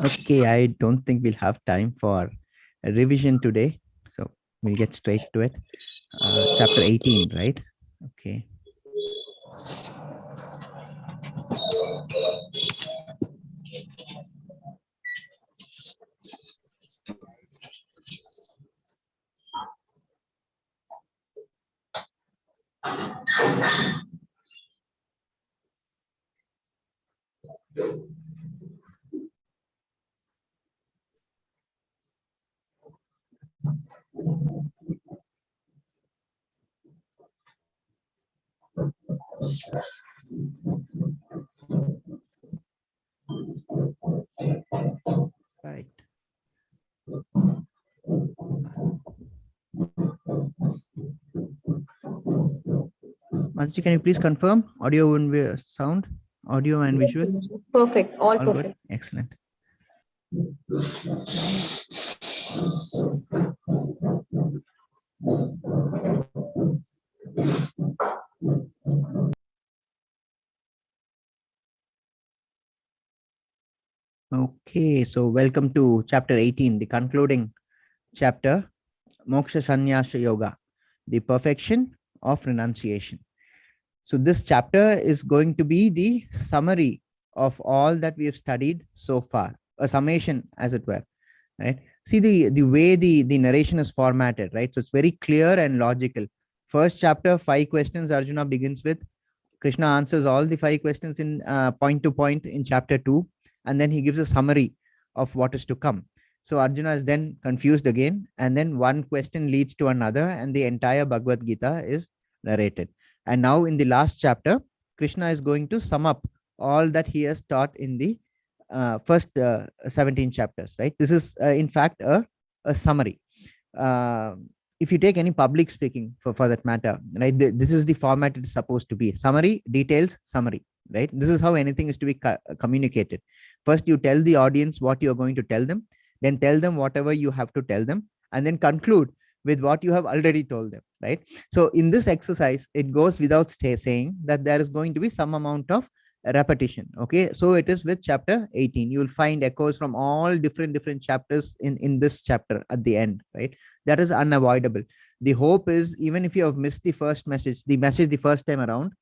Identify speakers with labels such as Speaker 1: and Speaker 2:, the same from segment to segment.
Speaker 1: Okay, I don't think we'll have time for a revision today. So we'll get straight to it. Chapter 18, right? Okay. Right. Mataji, can you please confirm audio and sound, audio and
Speaker 2: Yes,
Speaker 1: visual?
Speaker 2: Guruji. Perfect. All
Speaker 1: All good?
Speaker 2: perfect.
Speaker 1: Excellent. Okay, so welcome to chapter 18, the concluding chapter, Moksha Sannyasa Yoga, the perfection of renunciation. So this chapter is going to be the summary of all that we have studied so far, a summation, as it were. Right? See the way the narration is formatted, right? So it's very clear and logical. First chapter, 5 questions Arjuna begins with. Krishna answers all the 5 questions in point to point in chapter 2, and then he gives a summary of what is to come. So Arjuna is then confused again, and then one question leads to another, and the entire Bhagavad Gita is narrated. And now in the last chapter, Krishna is going to sum up all that he has taught in the first 17 chapters, right? This is, in fact, a summary. Uh, if you take any public speaking for that matter, right, this is the format it is supposed to be: summary, details, summary, right? This is how anything is to be communicated. First, you tell the audience what you are going to tell them, then tell them whatever you have to tell them, and then conclude with what you have already told them, right? So in this exercise, it goes without saying that there is going to be some amount of repetition. Okay, so it is with chapter 18. You will find echoes from all different chapters in this chapter at the end, right? That is unavoidable. The hope is, even if you have missed the message the first time around,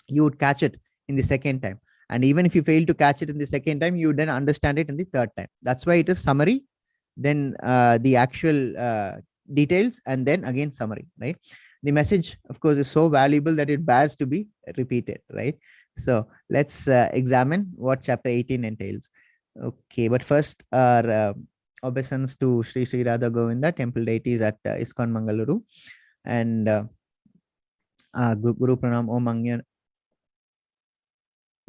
Speaker 1: you would catch it in the second time. And even if you fail to catch it in the second time, you would then understand it in the third time. That's why it is summary, then the actual details, and then again summary, right? The message, of course, is so valuable that it bears to be repeated, right? So let's examine what chapter 18 entails. Okay, but first, our obeisance to Sri Sri Radha Govinda, temple deities at ISKCON Mangaluru, and Guru Pranam Om Angya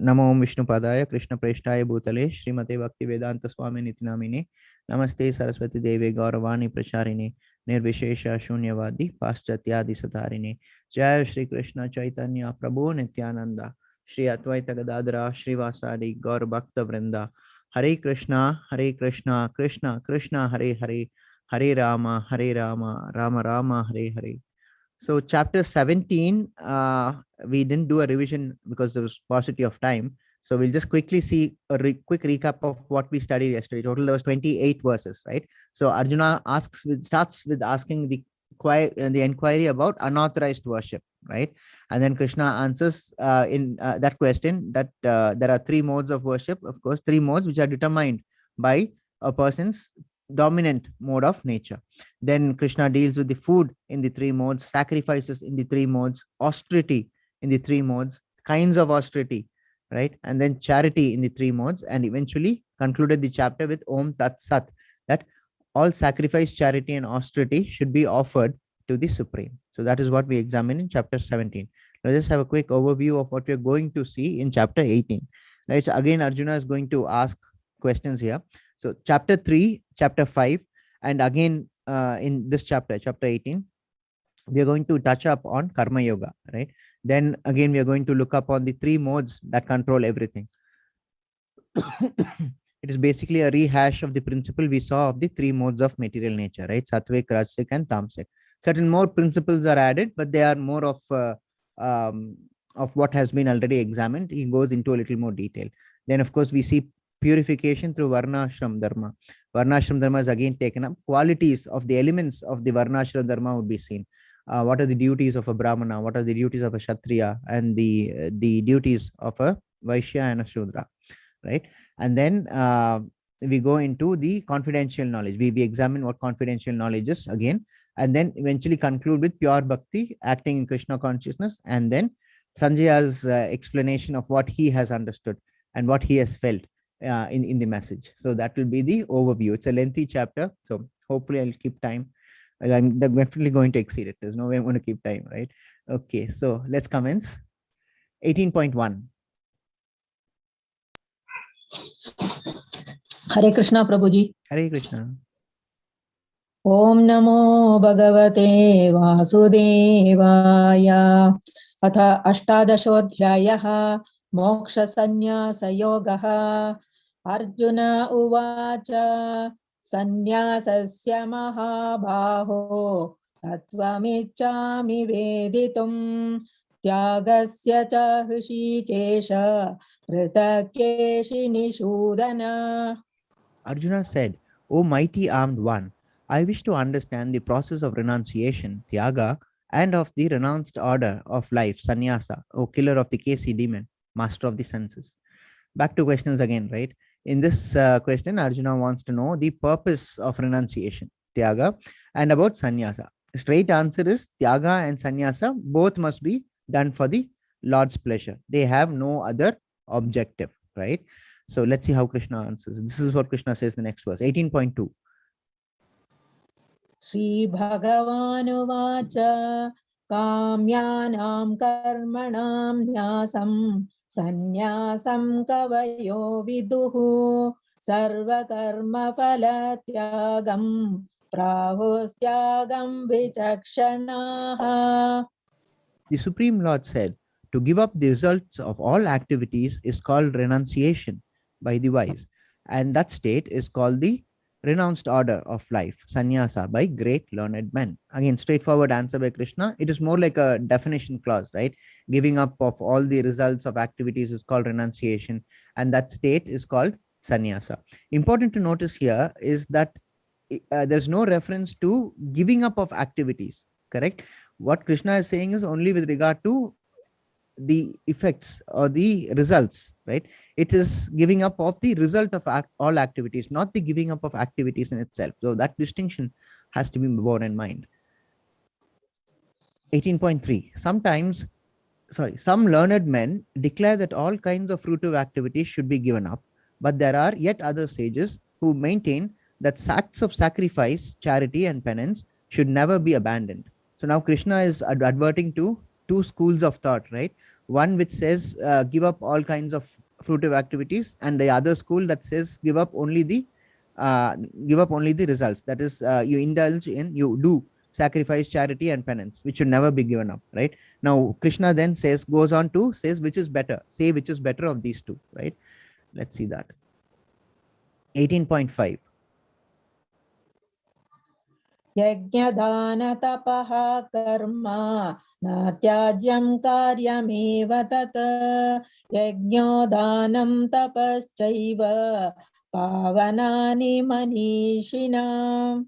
Speaker 1: नमो ओम विष्णुपादाय कृष्ण प्रेष्ठाय भूतले श्रीमते भक्ति वेदांत स्वामी निति नामिने नमस्ते सरस्वती देवे गौरवाणी प्रचारिणे निर्विशेष शून्यवादी पाश्चात्यादि सतारिणे जय श्री कृष्ण चैतन्य प्रभु नित्यानंदा श्री अद्वैत गदाधरा श्रीवासादि गौर भक्त वृंदा हरे Krishna Krishna Krishna Hare Hare Hare Ram Ram Ram Hare Hare. So chapter 17, we didn't do a revision because there was paucity of time. So we'll just quickly see a quick recap of what we studied yesterday. Total there was 28 verses, right? So Arjuna starts with asking the inquiry about unauthorized worship, right? And then Krishna answers in that question that there are 3 modes of worship, of course, 3 modes which are determined by a person's dominant mode of nature. Then Krishna deals with the food in the 3 modes, sacrifices in the 3 modes, austerity in the 3 modes, kinds of austerity, right? And then charity in the 3 modes, and eventually concluded the chapter with Om Tat Sat, that all sacrifice, charity, and austerity should be offered to the Supreme. So that is what we examine in chapter 17. Let's just have a quick overview of what we're going to see in chapter 18. Right. So again, Arjuna is going to ask questions here. So chapter 3, chapter 5, and again in this chapter 18, we are going to touch up on Karma Yoga, right? Then again, we are going to look up on the 3 modes that control everything. It is basically a rehash of the principle we saw of the 3 modes of material nature, right? Sattvic, Rajasic, and Tamasic. Certain more principles are added, but they are more of what has been already examined. He goes into a little more detail. Then, of course, we see purification through Varnashram Dharma. Varnashram Dharma is again taken up. Qualities of the elements of the Varnashram Dharma would be seen. What are the duties of a Brahmana? What are the duties of a Kshatriya? And the duties of a Vaishya and a Shudra, right? And then we go into the confidential knowledge. We examine what confidential knowledge is again, and then eventually conclude with pure bhakti, acting in Krishna consciousness, and then Sanjaya's explanation of what he has understood and what he has felt in the message. So that will be the overview. It's a lengthy chapter, so hopefully I'll keep time. I'm definitely going to exceed it. There's no way I'm going to keep time, right? Okay, so let's commence. 18.1.
Speaker 2: Hare Krishna, Prabhuji.
Speaker 1: Hare Krishna.
Speaker 2: Om Namo Bhagavate Vasudevaya. Atha Ashtadashodhyayaha Moksha Sannyasa Yogaha. Arjuna Uvacha Sannyasasya Mahabhaho Tattvamiccami Veditum Tyagasya cha Hrishikesha Pritakeshi Nishudana.
Speaker 1: Arjuna said, O mighty armed one, I wish to understand the process of renunciation, Tyaga, and of the renounced order of life, Sannyasa, O killer of the Kesi demon, master of the senses. Back to questions again, right? In this question, Arjuna wants to know the purpose of renunciation, Tyaga, and about Sannyasa. Straight answer is Tyaga and Sannyasa both must be done for the Lord's pleasure. They have no other objective, right? So let's see how Krishna answers. This is what Krishna says in the next verse, 18.2.
Speaker 2: Sri Bhagavanu Vacha Kamyanam Karmanam Nyasam Sannyasam Kavayo Viduhu Sarva Karma Phalatyagam Prahustyagam Vichakshanaha.
Speaker 1: The Supreme Lord said, to give up the results of all activities is called renunciation by the wise. And that state is called the renounced order of life, sannyasa, by great learned men. Again, straightforward answer by Krishna. It is more like a definition clause, right? Giving up of all the results of activities is called renunciation, and that state is called sannyasa. Important to notice here is that there's no reference to giving up of activities, correct? What Krishna is saying is only with regard to the effects or the results, right? It is giving up of the result of all activities, not the giving up of activities in itself. So that distinction has to be borne in mind. 18.3. Some learned men declare that all kinds of fruitive activities should be given up, but there are yet other sages who maintain that acts of sacrifice, charity, and penance should never be abandoned. So now Krishna is adverting to two schools of thought, right? One which says give up all kinds of fruitive activities, and the other school that says give up only the results. That is, you indulge in, you do sacrifice, charity, and penance, which should never be given up, right? Now Krishna then goes on to says which is better, say which is better of these two, right? Let's see that. 18.5.
Speaker 2: Yajnadana tapaha karma natyajyam karyameva tata yajnodhanam tapaschaiva pavanani manishina.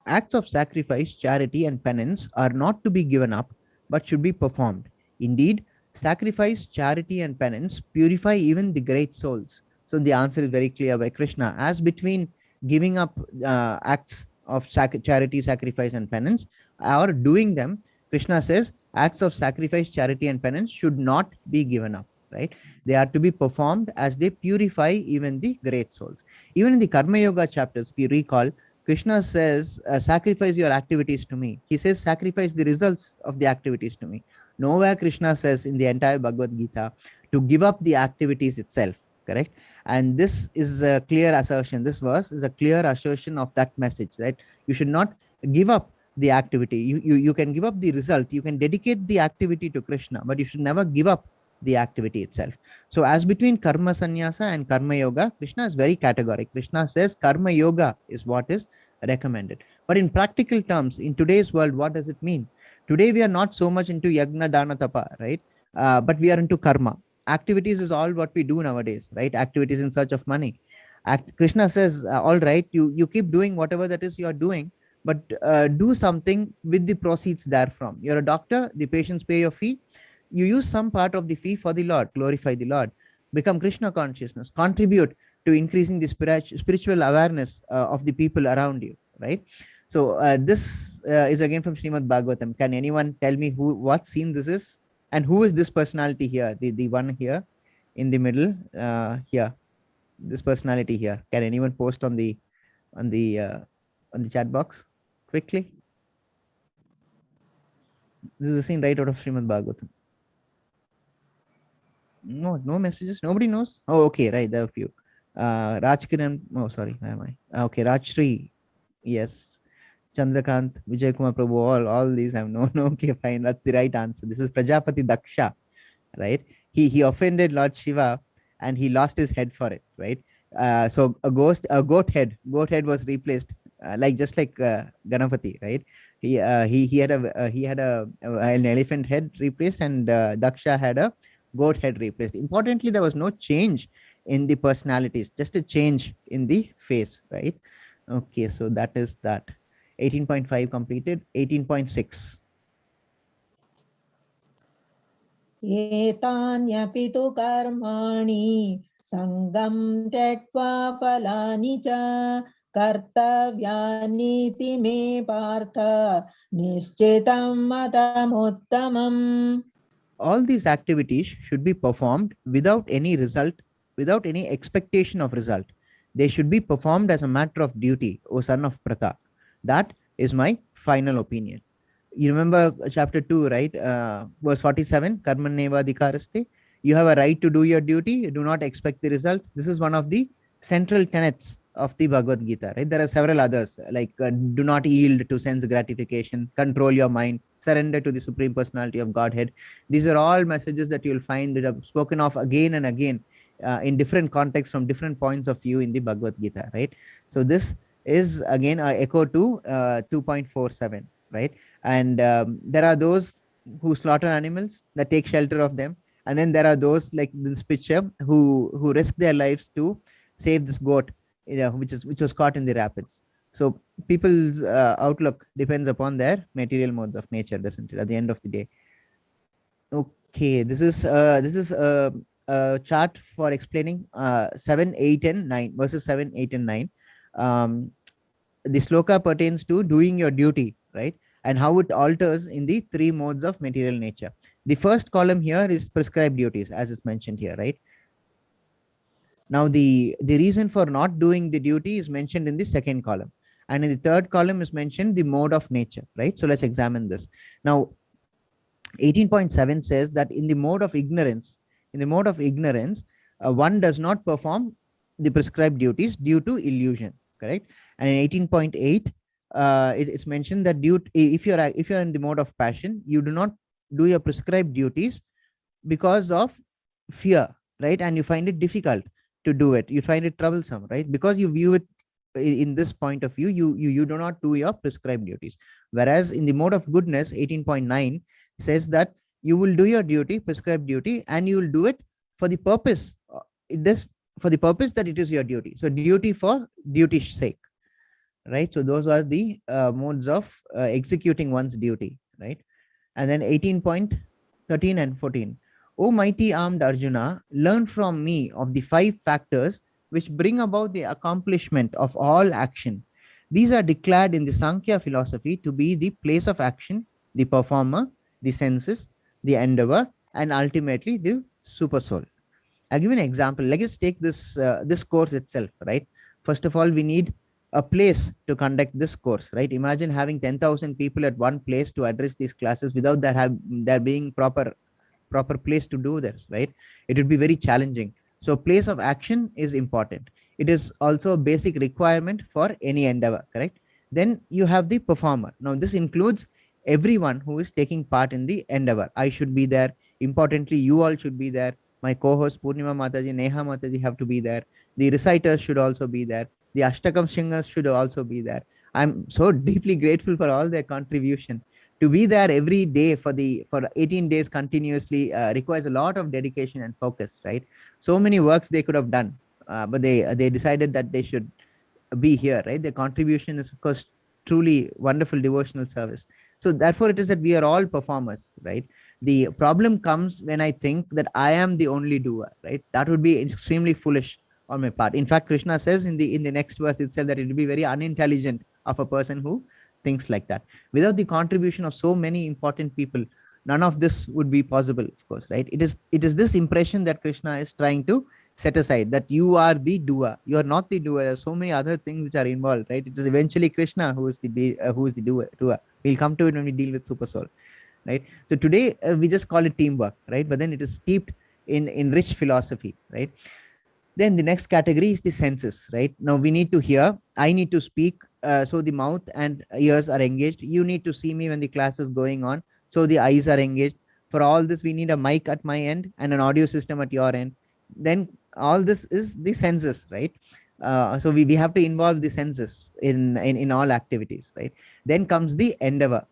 Speaker 1: Acts of sacrifice, charity, and penance are not to be given up, but should be performed. Indeed, sacrifice, charity, and penance purify even the great souls. So the answer is very clear by Krishna. As between giving up acts of charity, sacrifice, and penance, or doing them, Krishna says acts of sacrifice, charity, and penance should not be given up, right? They are to be performed as they purify even the great souls. Even in the Karma Yoga chapters, if you recall, Krishna says, sacrifice your activities to me. He says, sacrifice the results of the activities to me. Nowhere Krishna says in the entire Bhagavad Gita to give up the activities itself, correct? And this is a clear assertion. This verse is a clear assertion of that message, right? You should not give up the activity. You can give up the result. You can dedicate the activity to Krishna, but you should never give up the activity itself. So as between karma sannyasa and karma yoga, Krishna is very categoric. Krishna says karma yoga is what is recommended. But in practical terms, in today's world, what does it mean? Today we are not so much into yagna dana tapa, right? But we are into karma. Activities is all what we do nowadays, right? Activities in search of money. Krishna says, all right, you keep doing whatever that is you are doing, but do something with the proceeds therefrom. You're a doctor, the patients pay your fee. You use some part of the fee for the Lord, glorify the Lord, become Krishna consciousness, contribute to increasing the spiritual awareness of the people around you, right? So this is again from Srimad Bhagavatam. Can anyone tell me what scene this is, and who is this personality here? The one here in the middle, here, this personality here. Can anyone post on the on the uh, on the chat box quickly? This is a scene right out of Srimad Bhagavatam. No messages. Nobody knows. Oh, okay, right. There are a few. Rajkiran. Oh, sorry. Where am I? Okay, Rajshri. Yes. Chandrakant, Vijay Kumar Prabhu. All these have known. Okay, fine. That's the right answer. This is Prajapati Daksha, right? He offended Lord Shiva, and he lost his head for it, right? So a goat head was replaced, just like Ganapati, right? He had an elephant head replaced, and Daksha had a goat head replaced. Importantly, there was no change in the personalities, just a change in the face, right? Okay, so that is that. 18.5 completed. 18.6.
Speaker 2: एतान्यपि तु कर्माणि सङ्गं त्यक्त्वा फलानि च कर्तव्यानीति मे पार्थ निश्चितं मतमुत्तमम्.
Speaker 1: All these activities should be performed without any result, without any expectation of result. They should be performed as a matter of duty, O son of Pratha. That is my final opinion. You remember chapter 2, right? Verse 47, Karmaneva Adhikaraste. You have a right to do your duty. You do not expect the result. This is one of the central tenets of the Bhagavad Gita, right? There are several others, like do not yield to sense gratification, control your mind, surrender to the Supreme Personality of Godhead. These are all messages that you'll find that are spoken of again and again in different contexts from different points of view in the Bhagavad Gita, right? So this is again an echo to 2.47, right? And there are those who slaughter animals that take shelter of them, and then there are those like this picture who risk their lives to save this goat, which was caught in the rapids. So people's outlook depends upon their material modes of nature, doesn't it? At the end of the day. Okay, this is a chart for explaining 7, 8, and 9, verses 7, 8, and 9. The sloka pertains to doing your duty, right? And how it alters in the three modes of material nature. The first column here is prescribed duties, as is mentioned here, right? Now, the reason for not doing the duty is mentioned in the second column. And in the third column is mentioned the mode of nature, right? So let's examine this. Now, 18.7 says that in the mode of ignorance, one does not perform the prescribed duties due to illusion, correct? And in 18.8, it's mentioned that if you're in the mode of passion, you do not do your prescribed duties because of fear, right? And you find it difficult to do it. You find it troublesome, right? Because you view it in this point of view, you do not do your prescribed duties. Whereas in the mode of goodness, 18.9 says that you will do your duty, prescribed duty, and you will do it for the purpose. For the purpose that it is your duty. So duty for duty's sake, right? So those are the modes of executing one's duty, right? And then 18.13 and 14. O mighty armed Arjuna, learn from me of the 5 factors which bring about the accomplishment of all action. These are declared in the Sankhya philosophy to be the place of action, the performer, the senses, the endeavor, and ultimately the super soul. I'll give you an example. Let's take this course itself, right? First of all, we need a place to conduct this course, right? Imagine having 10,000 people at one place to address these classes without there being proper place to do this, right? It would be very challenging. So place of action is important. It is also a basic requirement for any endeavor, correct? Then you have the performer. Now this includes everyone who is taking part in the endeavor. I should be there. Importantly, you all should be there. My co-host Purnima Mataji, Neha Mataji have to be there. The reciters should also be there. The Ashtakam singers should also be there. I'm so deeply grateful for all their contribution. To be there every day for 18 days continuously requires a lot of dedication and focus, right? So many works they could have done but they decided that they should be here, right? Their contribution is, of course, truly wonderful devotional service. So therefore, it is that we are all performers, right? The problem comes when I think that I am the only doer, right? That would be extremely foolish on my part. In fact, Krishna says in the next verse itself that it would be very unintelligent of a person who thinks like that. Without the contribution of so many important people, none of this would be possible, of course, right? It is this impression that Krishna is trying to set aside, that you are the doer. You are not the doer. There are so many other things which are involved, right? It is eventually Krishna who is the doer. We'll come to it when we deal with Super Soul, right? So today we just call it teamwork, right? But then it is steeped in rich philosophy, right? Then the next category is the senses, right? Now we need to hear. I need to speak. So the mouth and ears are engaged. You need to see me when the class is going on. So the eyes are engaged. For all this, we need a mic at my end and an audio system at your end. Then all this is the senses, right? So we have to involve the senses in all activities, right? Then comes the endeavor.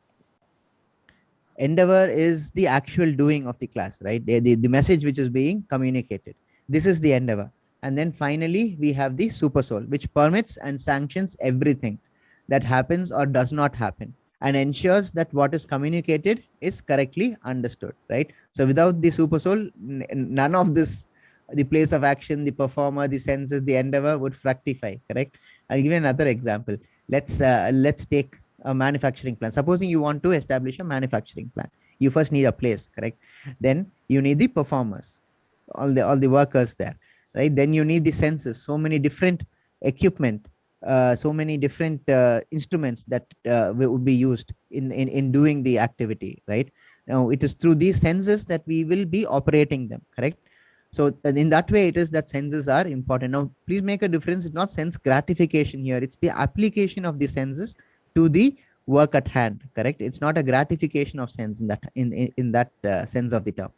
Speaker 1: Endeavor is the actual doing of the class, right? The message which is being communicated. This is the endeavor. And then finally, we have the super soul, which permits and sanctions everything that happens or does not happen, and ensures that what is communicated is correctly understood, right? So without the super soul, none of this, the place of action, the performer, the senses, the endeavor would fructify, correct? I'll give you another example. Let's take a manufacturing plant. Supposing you want to establish a manufacturing plant, you first need a place, correct? Then you need the performers, all the workers there, right? Then you need the senses, so many different equipment, so many different instruments that would be used in doing the activity, right? Now it is through these senses that we will be operating them, correct? So in that way, it is that senses are important. Now please make a difference. It's not sense gratification here. It's the application of the senses to the work at hand, correct? It's not a gratification of sense in that sense of the term,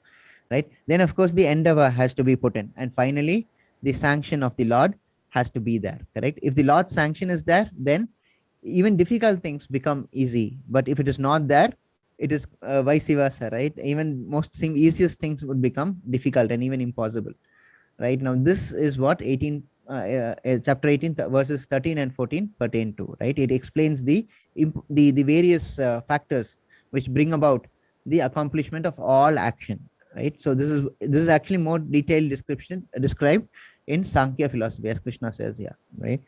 Speaker 1: right? Then of course the endeavor has to be put in, and finally the sanction of the Lord has to be there, correct? If the Lord's sanction is there, then even difficult things become easy. But if it is not there, it is vice versa, right? Even most easiest things would become difficult and even impossible, right? Now this is what chapter 18 verses 13 and 14 pertain to, right? It explains the various factors which bring about the accomplishment of all action, right? So this is actually more detailed description described in Sankhya philosophy, as Krishna says here, right?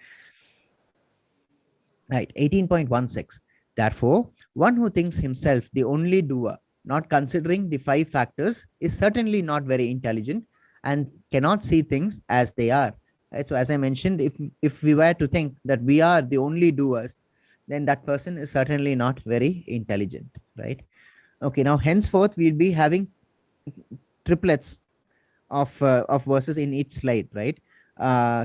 Speaker 1: Right, 18.16. Therefore, one who thinks himself the only doer, not considering the 5 factors, is certainly not very intelligent and cannot see things as they are. Right? So as I mentioned, if we were to think that we are the only doers, then that person is certainly not very intelligent, right? Okay, now henceforth we'll be having triplets of verses in each slide, right?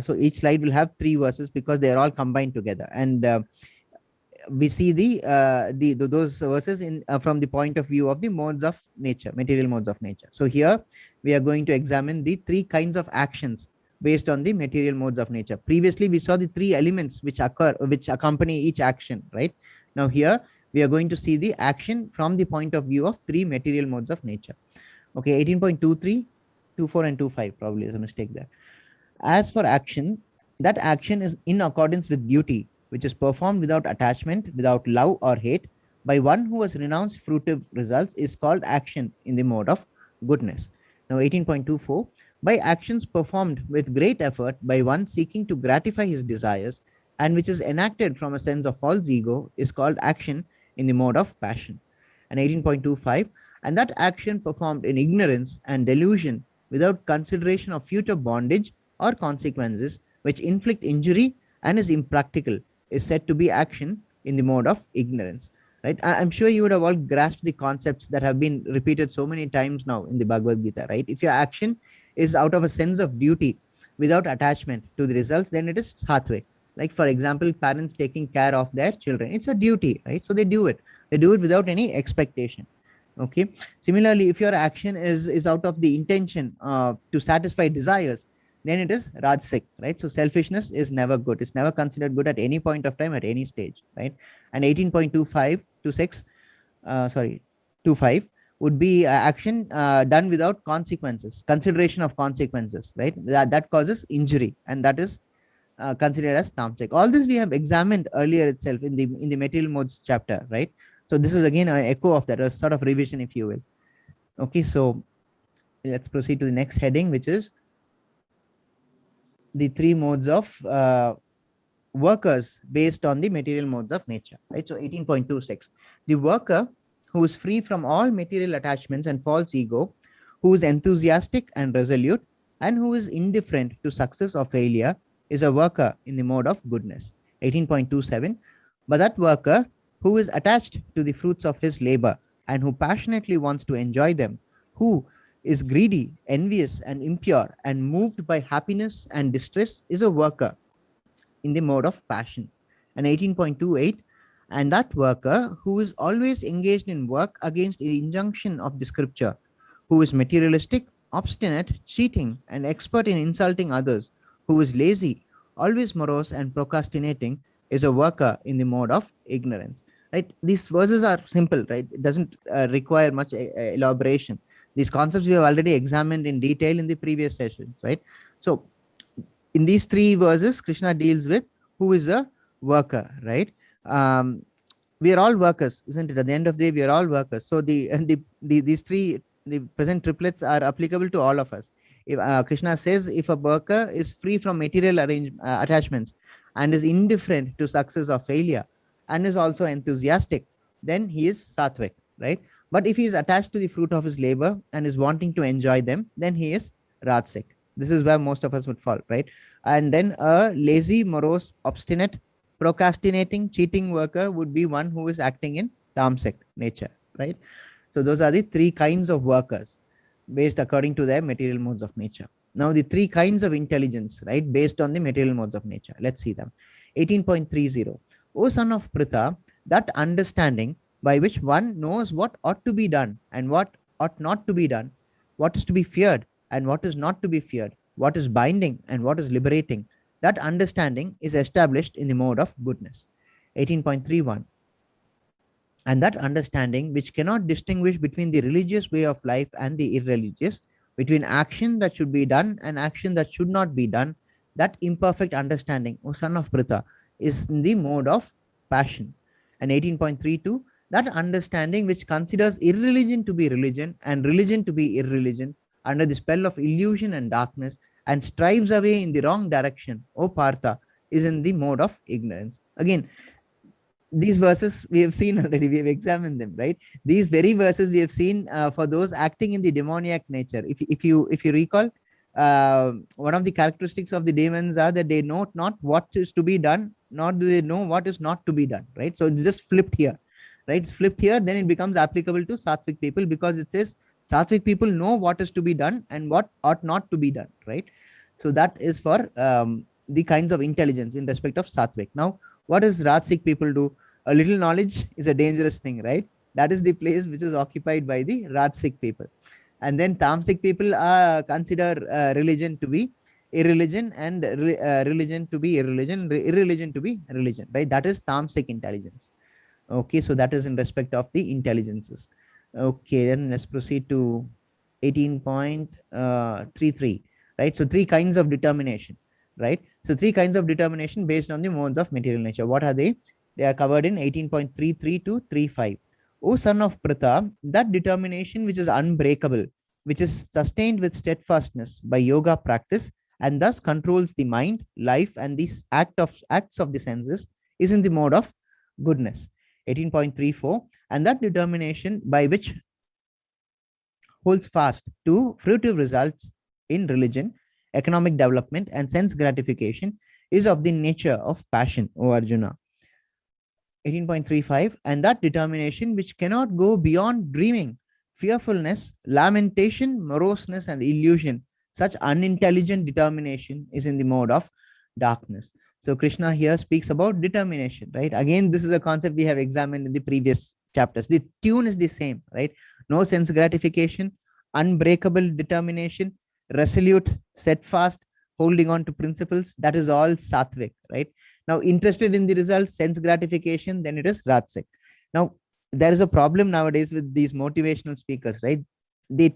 Speaker 1: So each slide will have 3 verses because they are all combined together, and we see those verses in from the point of view of the modes of nature, material modes of nature. So here we are going to examine the 3 kinds of actions based on the material modes of nature. Previously we saw the 3 elements which accompany each action, right? Now here we are going to see the action from the point of view of 3 material modes of nature. Okay, 18.23, 24 and 25 probably is a mistake there. As for action, that action is in accordance with duty, which is performed without attachment, without love or hate, by one who has renounced fruitive results, is called action in the mode of goodness. Now 18.24, by actions performed with great effort by one seeking to gratify his desires, and which is enacted from a sense of false ego, is called action in the mode of passion. And 18.25, and that action performed in ignorance and delusion, without consideration of future bondage or consequences, which inflict injury and is impractical, is said to be action in the mode of ignorance, right? I'm sure you would have all grasped the concepts that have been repeated so many times now in the Bhagavad Gita, right? If your action is out of a sense of duty without attachment to the results, then it is sattvic. Like for example, parents taking care of their children, it's a duty, right? So they do it without any expectation. Okay, similarly, if your action is out of the intention to satisfy desires, then it is rajasic, right? So selfishness is never good. It's never considered good at any point of time, at any stage, right? And 18.25 to 6, 25, would be action done without consequences, consideration of consequences, right? That causes injury, and that is considered as tamasic. All this we have examined earlier itself in the material modes chapter, right? So this is again an echo of that, a sort of revision, if you will. Okay, so let's proceed to the next heading, which is the three modes of workers based on the material modes of nature, right? So 18.26, the worker who is free from all material attachments and false ego, who is enthusiastic and resolute, and who is indifferent to success or failure, is a worker in the mode of goodness. 18.27, but that worker who is attached to the fruits of his labor and who passionately wants to enjoy them, who is greedy, envious, and impure, and moved by happiness and distress, is a worker in the mode of passion. And 18.28, and that worker who is always engaged in work against the injunction of the scripture, who is materialistic, obstinate, cheating, and expert in insulting others, who is lazy, always morose, and procrastinating, is a worker in the mode of ignorance. Right? These verses are simple, right? It doesn't require much elaboration. These concepts we have already examined in detail in the previous sessions, right? So in these three verses, Krishna deals with who is a worker, right? We are all workers, isn't it? At the end of the day, we are all workers. So these three, the present triplets are applicable to all of us. If, Krishna says, if a worker is free from material attachments and is indifferent to success or failure and is also enthusiastic, then he is sattvic, right? But if he is attached to the fruit of his labor and is wanting to enjoy them, then he is rajasic. This is where most of us would fall, right? And then a lazy, morose, obstinate, procrastinating, cheating worker would be one who is acting in tamasic nature, right? So those are the three kinds of workers based according to their material modes of nature. Now the three kinds of intelligence, right, based on the material modes of nature. Let's see them. 18.30. O son of Pritha, that understanding by which one knows what ought to be done and what ought not to be done, what is to be feared and what is not to be feared, what is binding and what is liberating, that understanding is established in the mode of goodness. 18.31. And that understanding which cannot distinguish between the religious way of life and the irreligious, between action that should be done and action that should not be done, that imperfect understanding, O son of Pritha, is in the mode of passion. And 18.32, that understanding which considers irreligion to be religion and religion to be irreligion under the spell of illusion and darkness and strives away in the wrong direction, O Partha, is in the mode of ignorance. Again, these verses we have seen already, we have examined them, right? These very verses we have seen for those acting in the demoniac nature. If you recall, one of the characteristics of the demons are that they know not what is to be done, nor do they know what is not to be done, right? So it's just flipped here, right? It's flipped here, then it becomes applicable to sattvic people because it says sattvic people know what is to be done and what ought not to be done, right? So that is for the kinds of intelligence in respect of sattvic. Now, what does Rajasic people do? A little knowledge is a dangerous thing, right? That is the place which is occupied by the Rajasic people. And then Tamasic people consider religion to be irreligion and religion to be irreligion, irreligion to be religion, right? That is Tamasic intelligence. Okay, so that is in respect of the intelligences. Okay, then let's proceed to 18.33, right? So three kinds of determination, right? So three kinds of determination based on the modes of material nature. What are they? They are covered in 18.33 to 35. O son of Pritha, that determination which is unbreakable, which is sustained with steadfastness by yoga practice and thus controls the mind, life, and these acts of the senses, is in the mode of goodness. 18.34, and that determination by which holds fast to fruitive results in religion, economic development, and sense gratification is of the nature of passion, O Arjuna. 18.35, and that determination which cannot go beyond dreaming, fearfulness, lamentation, moroseness, and illusion, such unintelligent determination is in the mode of darkness. So Krishna here speaks about determination, right? Again, this is a concept we have examined in the previous chapters. The tune is the same, right? No sense gratification, unbreakable determination, resolute, steadfast, holding on to principles. That is all sattvic, right? Now, interested in the result, sense gratification, then it is rajasic. Now, there is a problem nowadays with these motivational speakers, right? They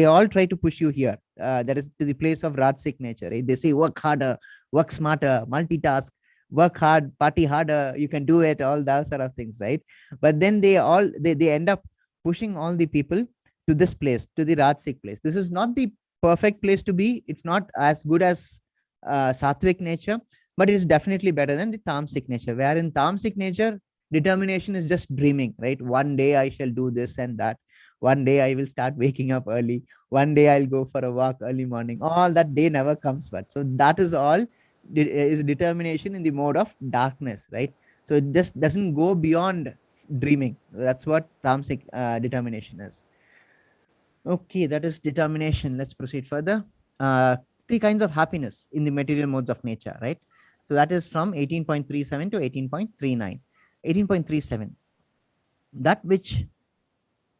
Speaker 1: all try to push you here. That is to the place of Rajasic nature, right? They say work harder, work smarter, multitask, work hard, party harder, you can do it, all those sort of things, right? But then they end up pushing all the people to this place, to the Rajasic place. This is not the perfect place to be. It's not as good as Sattvic nature, but it is definitely better than the Tamasic nature, where in Tamasic nature, determination is just dreaming, right? One day I shall do this and that. One day I will start waking up early. One day I'll go for a walk early morning. All that day never comes, but so that is all is determination in the mode of darkness, right? So it just doesn't go beyond dreaming. That's what Tamasic determination is. Okay, that is determination. Let's proceed further. Three kinds of happiness in the material modes of nature, right? So that is from 18.37 to 18.39. 18.37. That which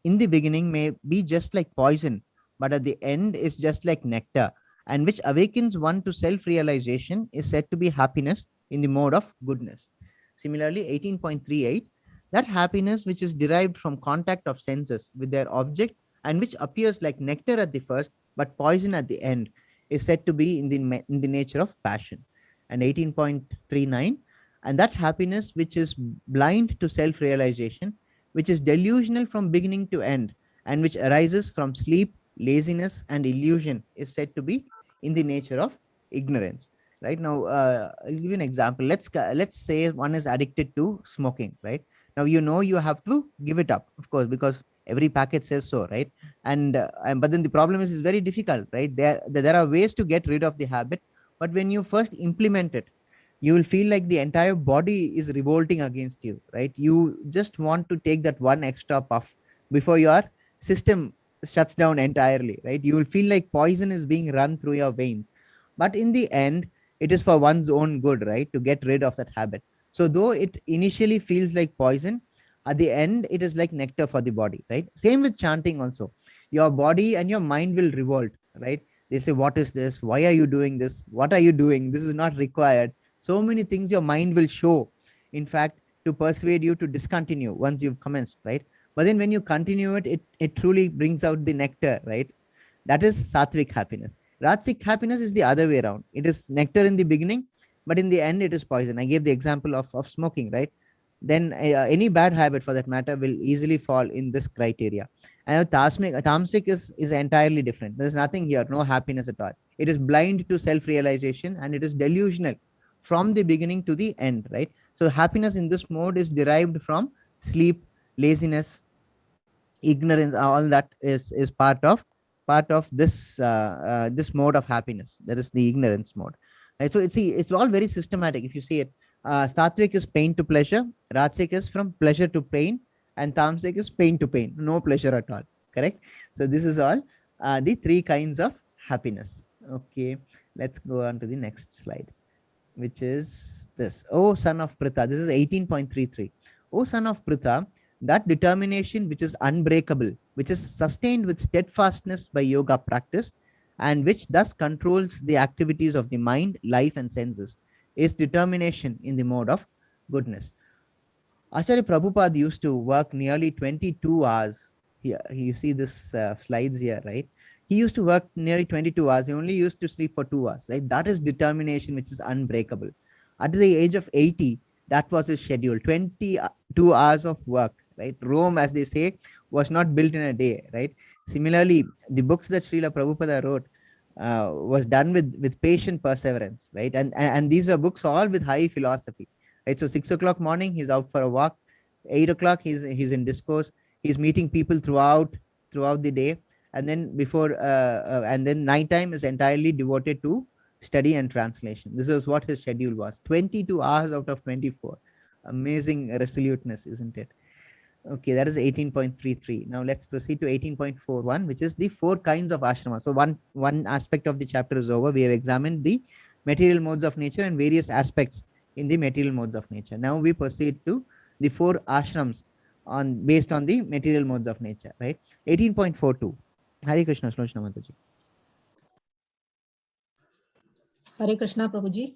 Speaker 1: in the beginning may be just like poison, but at the end is just like nectar, and which awakens one to self-realization is said to be happiness in the mode of goodness. Similarly, 18.38, that happiness which is derived from contact of senses with their object and which appears like nectar at the first but poison at the end is said to be in the nature of passion. And 18.39, and that happiness which is blind to self-realization, which is delusional from beginning to end, and which arises from sleep, laziness, and illusion, is said to be in the nature of ignorance. Right now, I'll give you an example. Let's say one is addicted to smoking. Right now, you have to give it up, of course, because every packet says so. Right, and but then the problem is it's very difficult. Right, there are ways to get rid of the habit, but when you first implement it, you will feel like the entire body is revolting against you, right? You just want to take that one extra puff before your system shuts down entirely, right? You will feel like poison is being run through your veins, but in the end it is for one's own good, right, to get rid of that habit. So though it initially feels like poison, at the end it is like nectar for the body, right? Same with chanting also. Your body and your mind will revolt, right? They say, what is this? Why are you doing this? What are you doing? This is not required. So many things your mind will show, in fact, to persuade you to discontinue once you've commenced, right? But then when you continue it truly brings out the nectar, right? That is Sattvic happiness. Rajasic happiness is the other way around. It is nectar in the beginning, but in the end it is poison. I gave the example of smoking, right? Then any bad habit for that matter will easily fall in this criteria. And tamasic is entirely different. There's nothing here, no happiness at all. It is blind to self-realization and it is delusional from the beginning to the end, right? So happiness in this mode is derived from sleep, laziness, ignorance. All that is part of this mode of happiness. That is the ignorance mode, right? So it's all very systematic if you see it. Sattvic is pain to pleasure, Rajasic is from pleasure to pain, and Tamasic is pain to pain, no pleasure at all. Correct? So this is all the three kinds of happiness. Okay, let's go on to the next slide, which is this. O son of Pritha, this is 18.33. O son of Pritha, that determination which is unbreakable, which is sustained with steadfastness by yoga practice, and which thus controls the activities of the mind, life, and senses, is determination in the mode of goodness. Acharya Prabhupada used to work nearly 22 hours. Here, you see this slides here, right? He used to work nearly 22 hours. He only used to sleep for 2 hours. Right? That is determination, which is unbreakable. At the age of 80, that was his schedule. 22 hours of work. Right? Rome, as they say, was not built in a day. Right? Similarly, the books that Srila Prabhupada wrote was done with patient perseverance. Right? And these were books all with high philosophy. Right? So 6 o'clock morning, he's out for a walk. 8 o'clock, he's in discourse. He's meeting people throughout the day, and then and then nighttime is entirely devoted to study and translation. This is what his schedule was. 22 hours out of 24. Amazing resoluteness, isn't it? Okay, that is 18.33. Now let's proceed to 18.41, which is the 4 kinds of ashrama. So one aspect of the chapter is over. We have examined the material modes of nature and various aspects in the material modes of nature. Now we proceed to the 4 ashrams based on the material modes of nature, right? 18.42. Hare Krishna, Slochna Mataji.
Speaker 2: Hare Krishna, Prabhuji.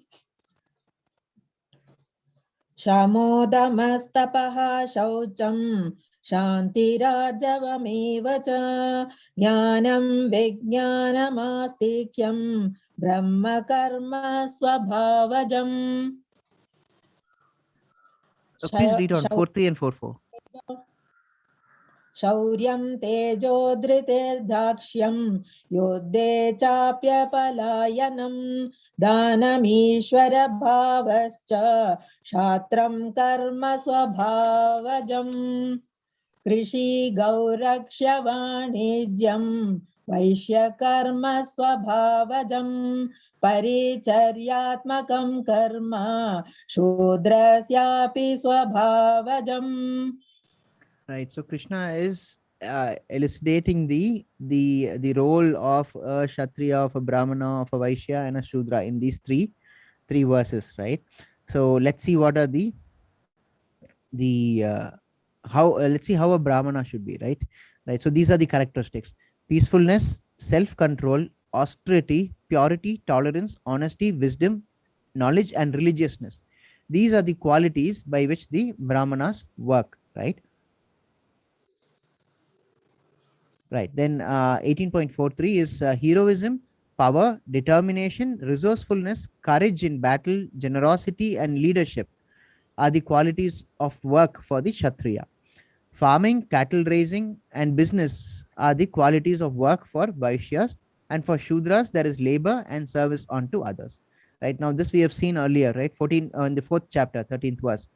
Speaker 2: शमोदमस्तपः शौचं शान्तिरार्जवमेव च ज्ञानं विज्ञानमास्तिक्यं ब्रह्मकर्म स्वभावजम्
Speaker 1: Please read on 4.3 and 4.4.
Speaker 2: शौर्यं तेजो धृतिर्दाक्ष्यं युद्धे चाप्यपलायनं दानमीश्वरभावश्च क्षात्रं कर्म स्वभावजम् कृषि गौरक्ष्य वाणिज्यं वैश्यकर्म स्वभावजं परिचर्यात्मकं कर्म शूद्रस्यापि स्वभावजम्.
Speaker 1: Right. So Krishna is elucidating the role of a Kshatriya, of a Brahmana, of a Vaishya, and a Shudra in these three verses, right? So let's see what are the how let's see how a Brahmana should be, right? So these are the characteristics: peacefulness, self-control, austerity, purity, tolerance, honesty, wisdom, knowledge, and religiousness. These are the qualities by which the Brahmanas work, right? Right. Then 18.43 is heroism, power, determination, resourcefulness, courage in battle, generosity, and leadership are the qualities of work for the Kshatriya. Farming, cattle raising, and business are the qualities of work for Vaishyas. And for Shudras, there is labor and service unto others. Right. Now, this we have seen earlier, right? 14 in the 4th chapter, 13th verse.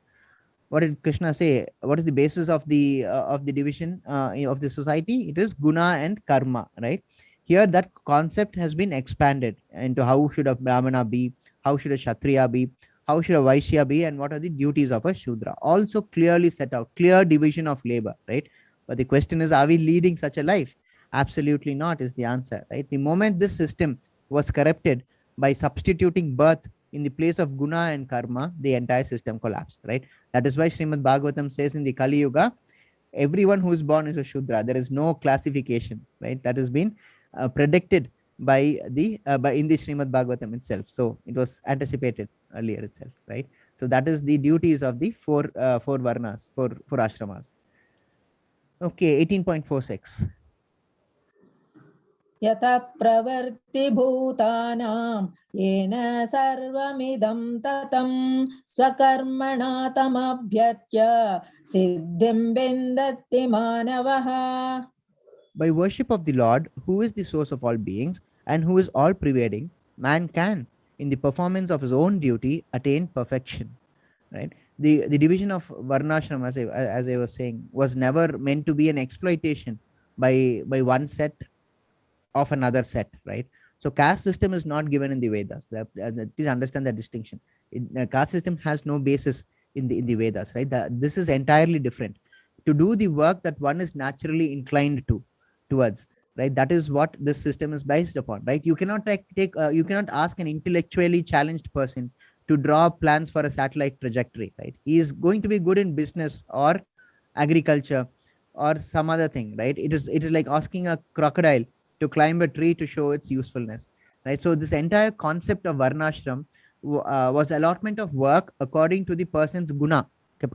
Speaker 1: What did Krishna say? What is the basis of the division of the society? It is guna and karma, right? Here, that concept has been expanded into how should a Brahmana be, how should a Kshatriya be, how should a Vaishya be, and what are the duties of a Shudra. Also clearly set out, clear division of labor, right? But the question is, are we leading such a life? Absolutely not is the answer, right? The moment this system was corrupted by substituting birth in the place of guna and karma, the entire system collapsed, right? That is why Srimad Bhagavatam says in the Kali Yuga, everyone who is born is a Shudra. There is no classification, right? That has been predicted by the in the Srimad Bhagavatam itself. So it was anticipated earlier itself, right? So that is the duties of the four varnas, four ashramas. Okay, 18.46.
Speaker 2: यतः प्रवृत्तिभूतानां येन सर्वमिदं ततं स्वकर्मणा तमभ्यर्च्य सिद्धिं विन्दति मानवः.
Speaker 1: By worship of the Lord, who is the source of all beings and who is all pervading, man can, in the performance of his own duty, attain perfection. Right? The division of varnashram, as I was saying, was never meant to be an exploitation by one set of another set, right? So caste system is not given in the Vedas. Please understand that distinction. Caste system has no basis in the Vedas, right? This is entirely different. To do the work that one is naturally inclined towards, right? That is what this system is based upon, right? You cannot you cannot ask an intellectually challenged person to draw plans for a satellite trajectory, right? He is going to be good in business or agriculture or some other thing, right? It is like asking a crocodile to climb a tree to show its usefulness, right? So this entire concept of varnashram was allotment of work according to the person's guna,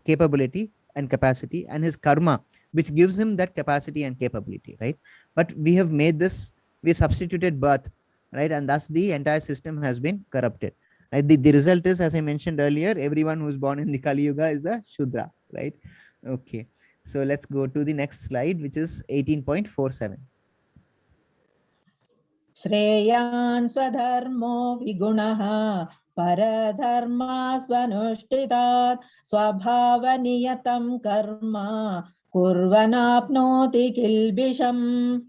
Speaker 1: capability and capacity, and his karma, which gives him that capacity and capability, right? But we have made this, we have substituted birth, right? And thus the entire system has been corrupted, right? The result is, as I mentioned earlier, everyone who's born in the Kali Yuga is a Shudra, right? Okay, so let's go to the next slide, which is 18.47.
Speaker 2: श्रेयान् स्वधर्मो विगुणः परधर्मा स्वनुष्ठितात् स्वभावनियतं कर्म कुर्वनाप्नोति किल्बिषम्.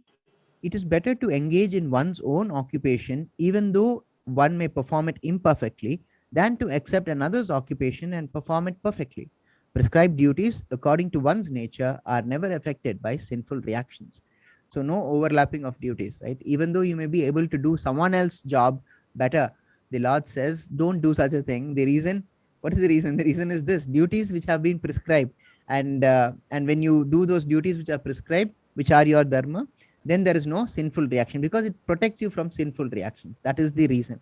Speaker 1: It is better to engage in one's own occupation, even though one may perform it imperfectly, than to accept another's occupation and perform it perfectly. Prescribed duties, according to one's nature, are never affected by sinful reactions. So no overlapping of duties, right? Even though you may be able to do someone else's job better, the Lord says, don't do such a thing. The reason, what is the reason? The reason is this: duties which have been prescribed. And when you do those duties which are prescribed, which are your dharma, then there is no sinful reaction, because it protects you from sinful reactions. That is the reason,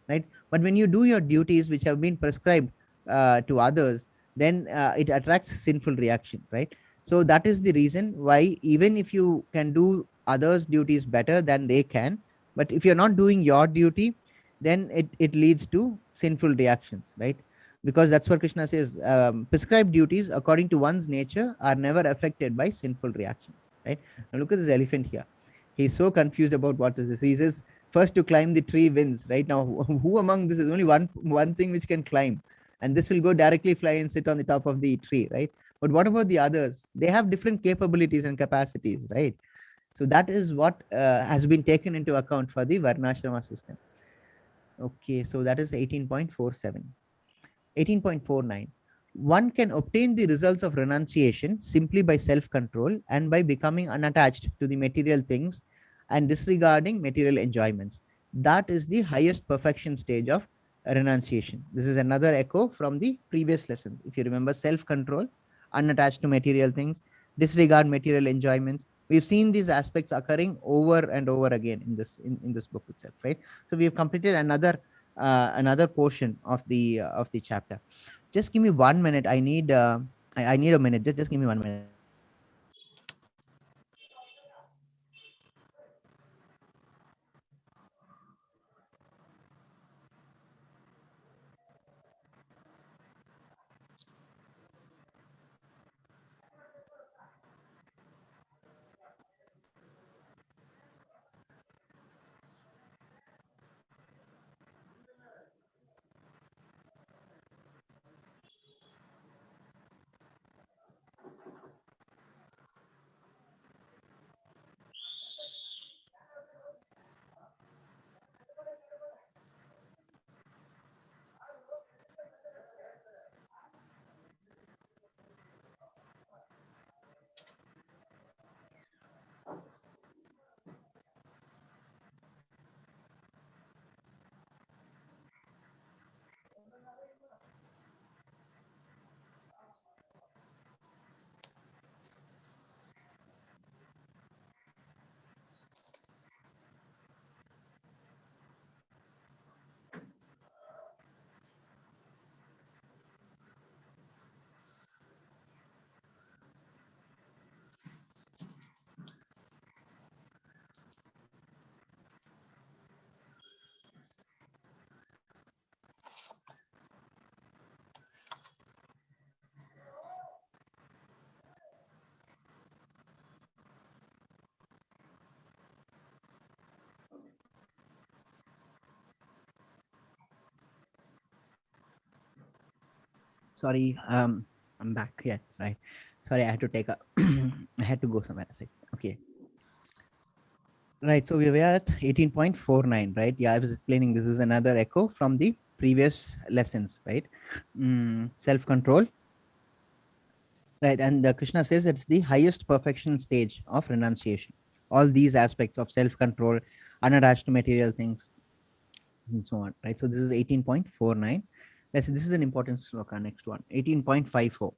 Speaker 1: right? But when you do your duties which have been prescribed to others, then it attracts sinful reaction, right? So that is the reason why, even if you can do others duties better than they can, but if you're not doing your duty, then it leads to sinful reactions, right? Because that's what Krishna says, prescribed duties according to one's nature are never affected by sinful reactions, right? Now look at this elephant here. He's so confused about what is this. He says first to climb the tree wins, right? Now who among this is only one thing which can climb, and this will go directly fly and sit on the top of the tree, right? But what about the others? They have different capabilities and capacities, right? So that is what has been taken into account for the Varnashrama system. Okay, so that is 18.47. 18.49. One can obtain the results of renunciation simply by self-control and by becoming unattached to the material things and disregarding material enjoyments. That is the highest perfection stage of renunciation. This is another echo from the previous lesson. If you remember, self-control, unattached to material things, disregard material enjoyments. We've seen these aspects occurring over and over again in this book itself, right? So we've completed another portion of the chapter. Just give me 1 minute. I need I need a minute. Just give me 1 minute. Sorry, I'm back. Yeah, right. Sorry, I had to take a I had to go somewhere. Okay. Right. So we were at 18.49, right? Yeah, I was explaining this is another echo from the previous lessons, right? Self-control. Right. And Krishna says it's the highest perfection stage of renunciation. All these aspects of self-control, unattached to material things, and so on, right? So this is 18.49. This is an important sloka. Next one, 18.54.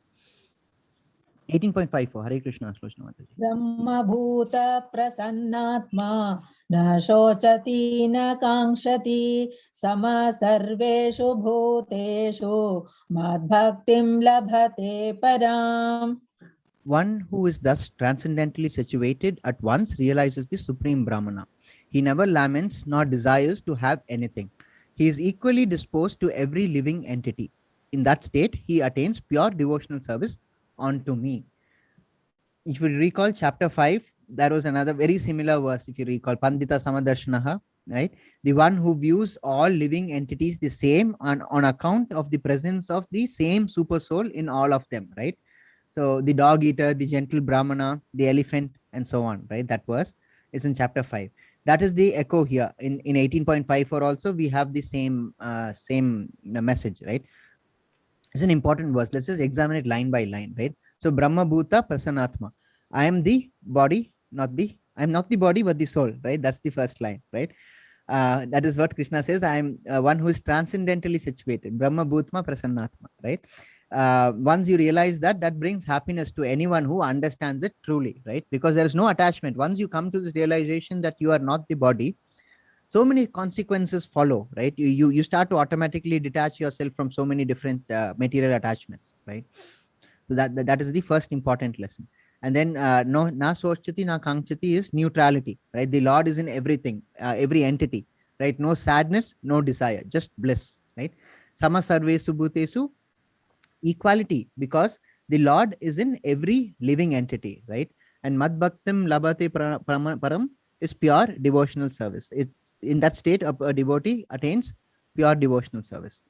Speaker 1: 18.54. Hare Krishna, Krishna Mataji.
Speaker 2: ब्रह्मभूत प्रसन्नात्मा न शोचति न काङ्क्षति समः सर्वेषु भूतेषु मद्भक्तिं लभते पराम्.
Speaker 1: One who is thus transcendently situated at once realizes the supreme Brahmana. He never laments nor desires to have anything. He is equally disposed to every living entity. In that state, he attains pure devotional service unto me. If you recall chapter 5, there was another very similar verse. If you recall, Pandita Samadarshanaha, right? The one who views all living entities the same on account of the presence of the same super soul in all of them, right? So the dog eater, the gentle Brahmana, the elephant, and so on, right? That verse is in chapter 5. That is the echo here. In 18.54 also, we have the same message, right? It's an important verse. Let's just examine it line by line, right? So Brahma Bhuta Prasanatma. I am the body, I'm not the body, but the soul, right? That's the first line, right? That is what Krishna says. I am one who is transcendentally situated. Brahma Bhutma Prasannatma, right? Once you realize that, that brings happiness to anyone who understands it truly, right? Because there is no attachment. Once you come to this realization that you are not the body, so many consequences follow, right? You start to automatically detach yourself from so many different material attachments, right? So that is the first important lesson. And then no na sochati na kangchati is neutrality, right? The Lord is in everything, every entity, right? No sadness, no desire, just bliss, right? Sama sarvesu bhutesu, equality, because the Lord is in every living entity, right? And mad bhaktim labate param is pure devotional service. It in that state a devotee attains pure devotional service.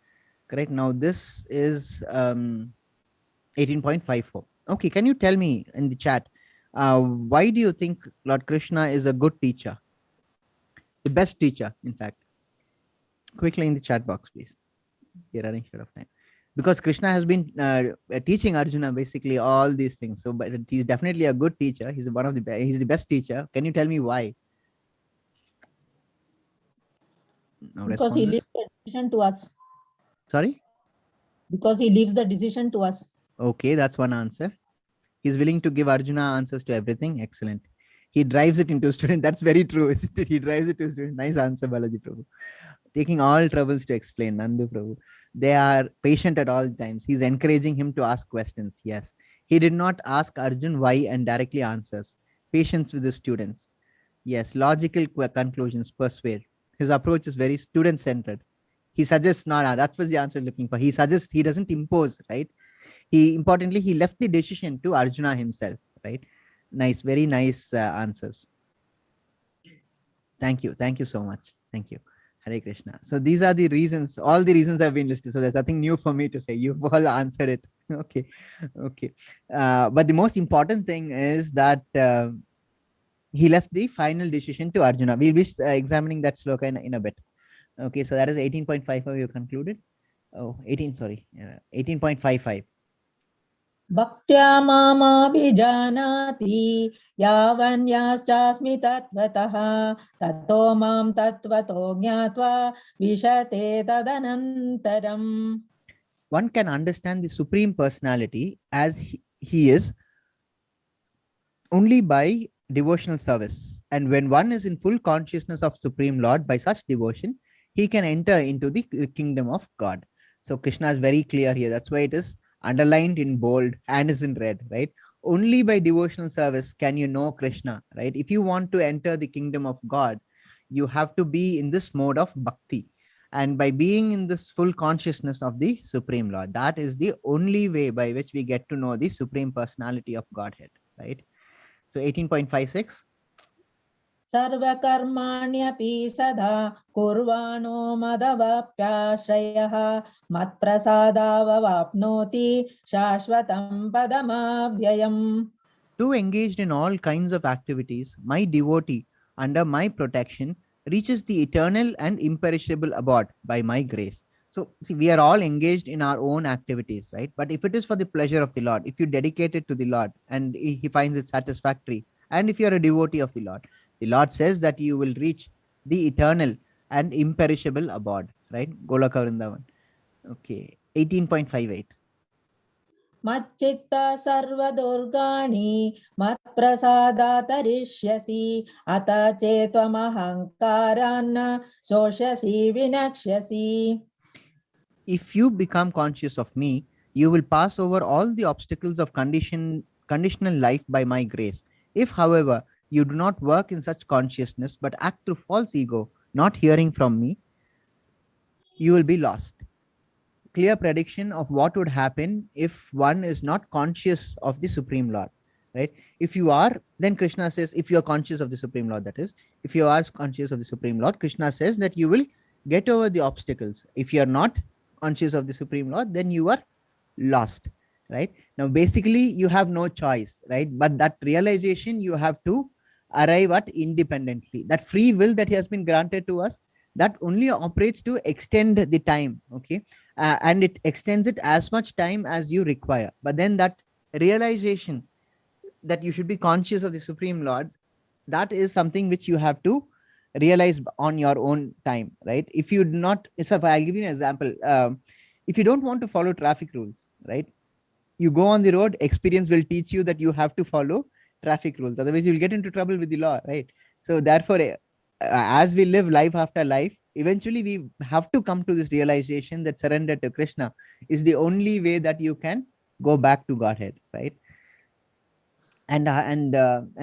Speaker 1: Correct. Now this is 18.54. Okay, can you tell me in the chat, why do you think Lord Krishna is a good teacher, the best teacher, in fact? Quickly in the chat box, please. We're running short of time. Because Krishna has been teaching Arjuna basically all these things. So, but he's definitely a good teacher. He's one of the he's the best teacher. Can you tell me why? No
Speaker 2: Because he
Speaker 1: responses.
Speaker 2: leaves the decision to us.
Speaker 1: Sorry.
Speaker 2: Because he leaves the decision to us.
Speaker 1: Okay, that's one answer. He's willing to give Arjuna answers to everything. Excellent. He drives it into a student. That's very true, isn't it? He drives it to a student. Nice answer, Balaji Prabhu. Taking all troubles to explain, Nandu Prabhu. They are patient at all times. He's encouraging him to ask questions. Yes. He did not ask Arjun why and directly answers. Patience with his students. Yes. Logical conclusions persuade. His approach is very student centered. He suggests, no, that was the answer looking for. He suggests, he doesn't impose, right? He left the decision to Arjuna himself, right? Nice, very nice answers. Thank you so much. Thank you. Hare Krishna. So these are the reasons, all the reasons have been listed. So there's nothing new for me to say. You've all answered it. Okay. But the most important thing is that he left the final decision to Arjuna. We'll be examining that sloka in a bit. Okay, so that is 18.55 you concluded. 18.55.
Speaker 2: Bhaktya mamabhijanati yavanyaschasmi tattvatah tato mam tattvato jnatva vishate tadanantaram.
Speaker 1: One can understand the Supreme Personality as he is only by devotional service. And when one is in full consciousness of Supreme Lord by such devotion, he can enter into the kingdom of God. So Krishna is very clear here. That's why it is underlined in bold and is in red, right? Only by devotional service can you know Krishna, right? If you want to enter the kingdom of God, you have to be in this mode of bhakti. And by being in this full consciousness of the Supreme Lord, that is the only way by which we get to know the Supreme Personality of Godhead, right? So 18.56.
Speaker 2: सर्वकर्माण्यपि सदा कुर्वाणो मदवाप्याश्रयः मत्प्रसादाववाप्नोति शाश्वतं पदमव्ययम्.
Speaker 1: Too engaged in all kinds of activities, my devotee under my protection reaches the eternal and imperishable abode by my grace. So, see, we are all engaged in our own activities, right? But if it is for the pleasure of the Lord, if you dedicate it to the Lord and he finds it satisfactory, and if you are a devotee of the Lord says that you will reach the eternal and imperishable abode, right? Golaka Vrindavan. Okay, 18.58.
Speaker 2: मच्चित्त सर्वदुर्गाणि मत्प्रसादातरिष्यसि अत चेत्त्वमहङ्कारान्न शोष्यसि विनक्ष्यसि.
Speaker 1: If you become conscious of me, you will pass over all the obstacles of conditional life by my grace. If, however, you do not work in such consciousness but act through false ego, not hearing from me, you will be lost. Clear prediction of what would happen if one is not conscious of the Supreme Lord, right? If you are, then Krishna says, if you are conscious of the Supreme Lord, that is, if you are conscious of the Supreme Lord, Krishna says that you will get over the obstacles. If you are not conscious of the Supreme Lord, then you are lost, right? Now, basically, you have no choice, right? But that realization you have to arrive at independently. That free will that has been granted to us, that only operates to extend the time, okay? And it extends it as much time as you require. But then that realization that you should be conscious of the Supreme Lord, that is something which you have to realize on your own time, right? If you do not, so I'll give you an example. If you don't want to follow traffic rules, right? You go on the road, experience will teach you that you have to follow traffic rules. Otherwise, you'll get into trouble with the law, right? So therefore, as we live life after life, eventually we have to come to this realization that surrender to Krishna is the only way that you can go back to Godhead, right? And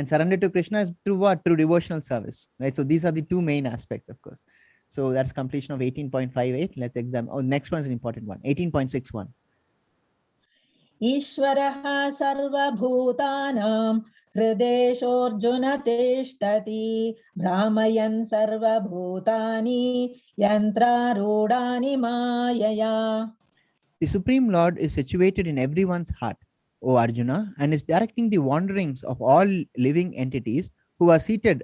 Speaker 1: surrender to Krishna is through what? Through devotional service, right? So these are the two main aspects, of course. So that's completion of 18.58. Let's examine. Oh, next one is an important one. 18.61.
Speaker 2: ईश्वरः सर्वभूतानां हृदेशोऽर्जुन तिष्ठति भ्रामयन् सर्वभूतानि यन्त्रारूढानि मायया.
Speaker 1: The Supreme Lord is situated in everyone's heart, O Arjuna, and is directing the wanderings of all living entities who are seated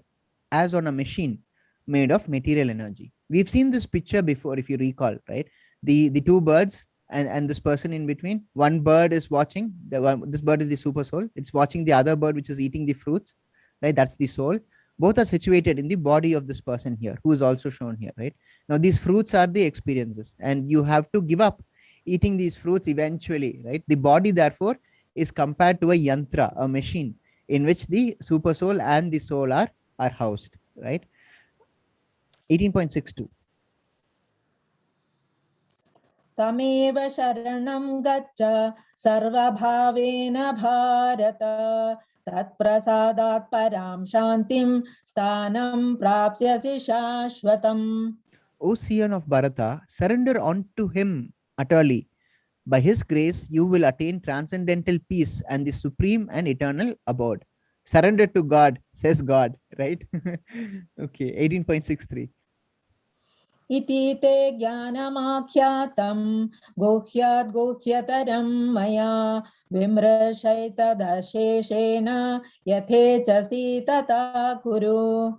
Speaker 1: as on a machine made of material energy. We've seen this picture before, if you recall, right? The two birds and this person in between. One bird is watching, this bird is the super soul. It's watching the other bird, which is eating the fruits, right? That's the soul. Both are situated in the body of this person here, who is also shown here, right? Now, these fruits are the experiences, and you have to give up eating these fruits eventually, right? The body, therefore, is compared to a yantra, a machine, in which the super soul and the soul are housed, right? 18.62.
Speaker 2: तमेव शरणं गच्छ सर्वभावेन भारत तत्प्रसादात् परां शान्तिं स्थानं प्राप्स्यसि शाश्वतम्.
Speaker 1: O Scion of Bharata, surrender unto him utterly. By his grace, you will attain transcendental peace and the supreme and eternal abode. Surrender to God, says God, right? Okay, 18.63.
Speaker 2: इति ते ज्ञानमाख्यातं गुह्याद् गुह्यतरं मया विमृशैतदशेषेण यथेच्छसि तथा कुरु.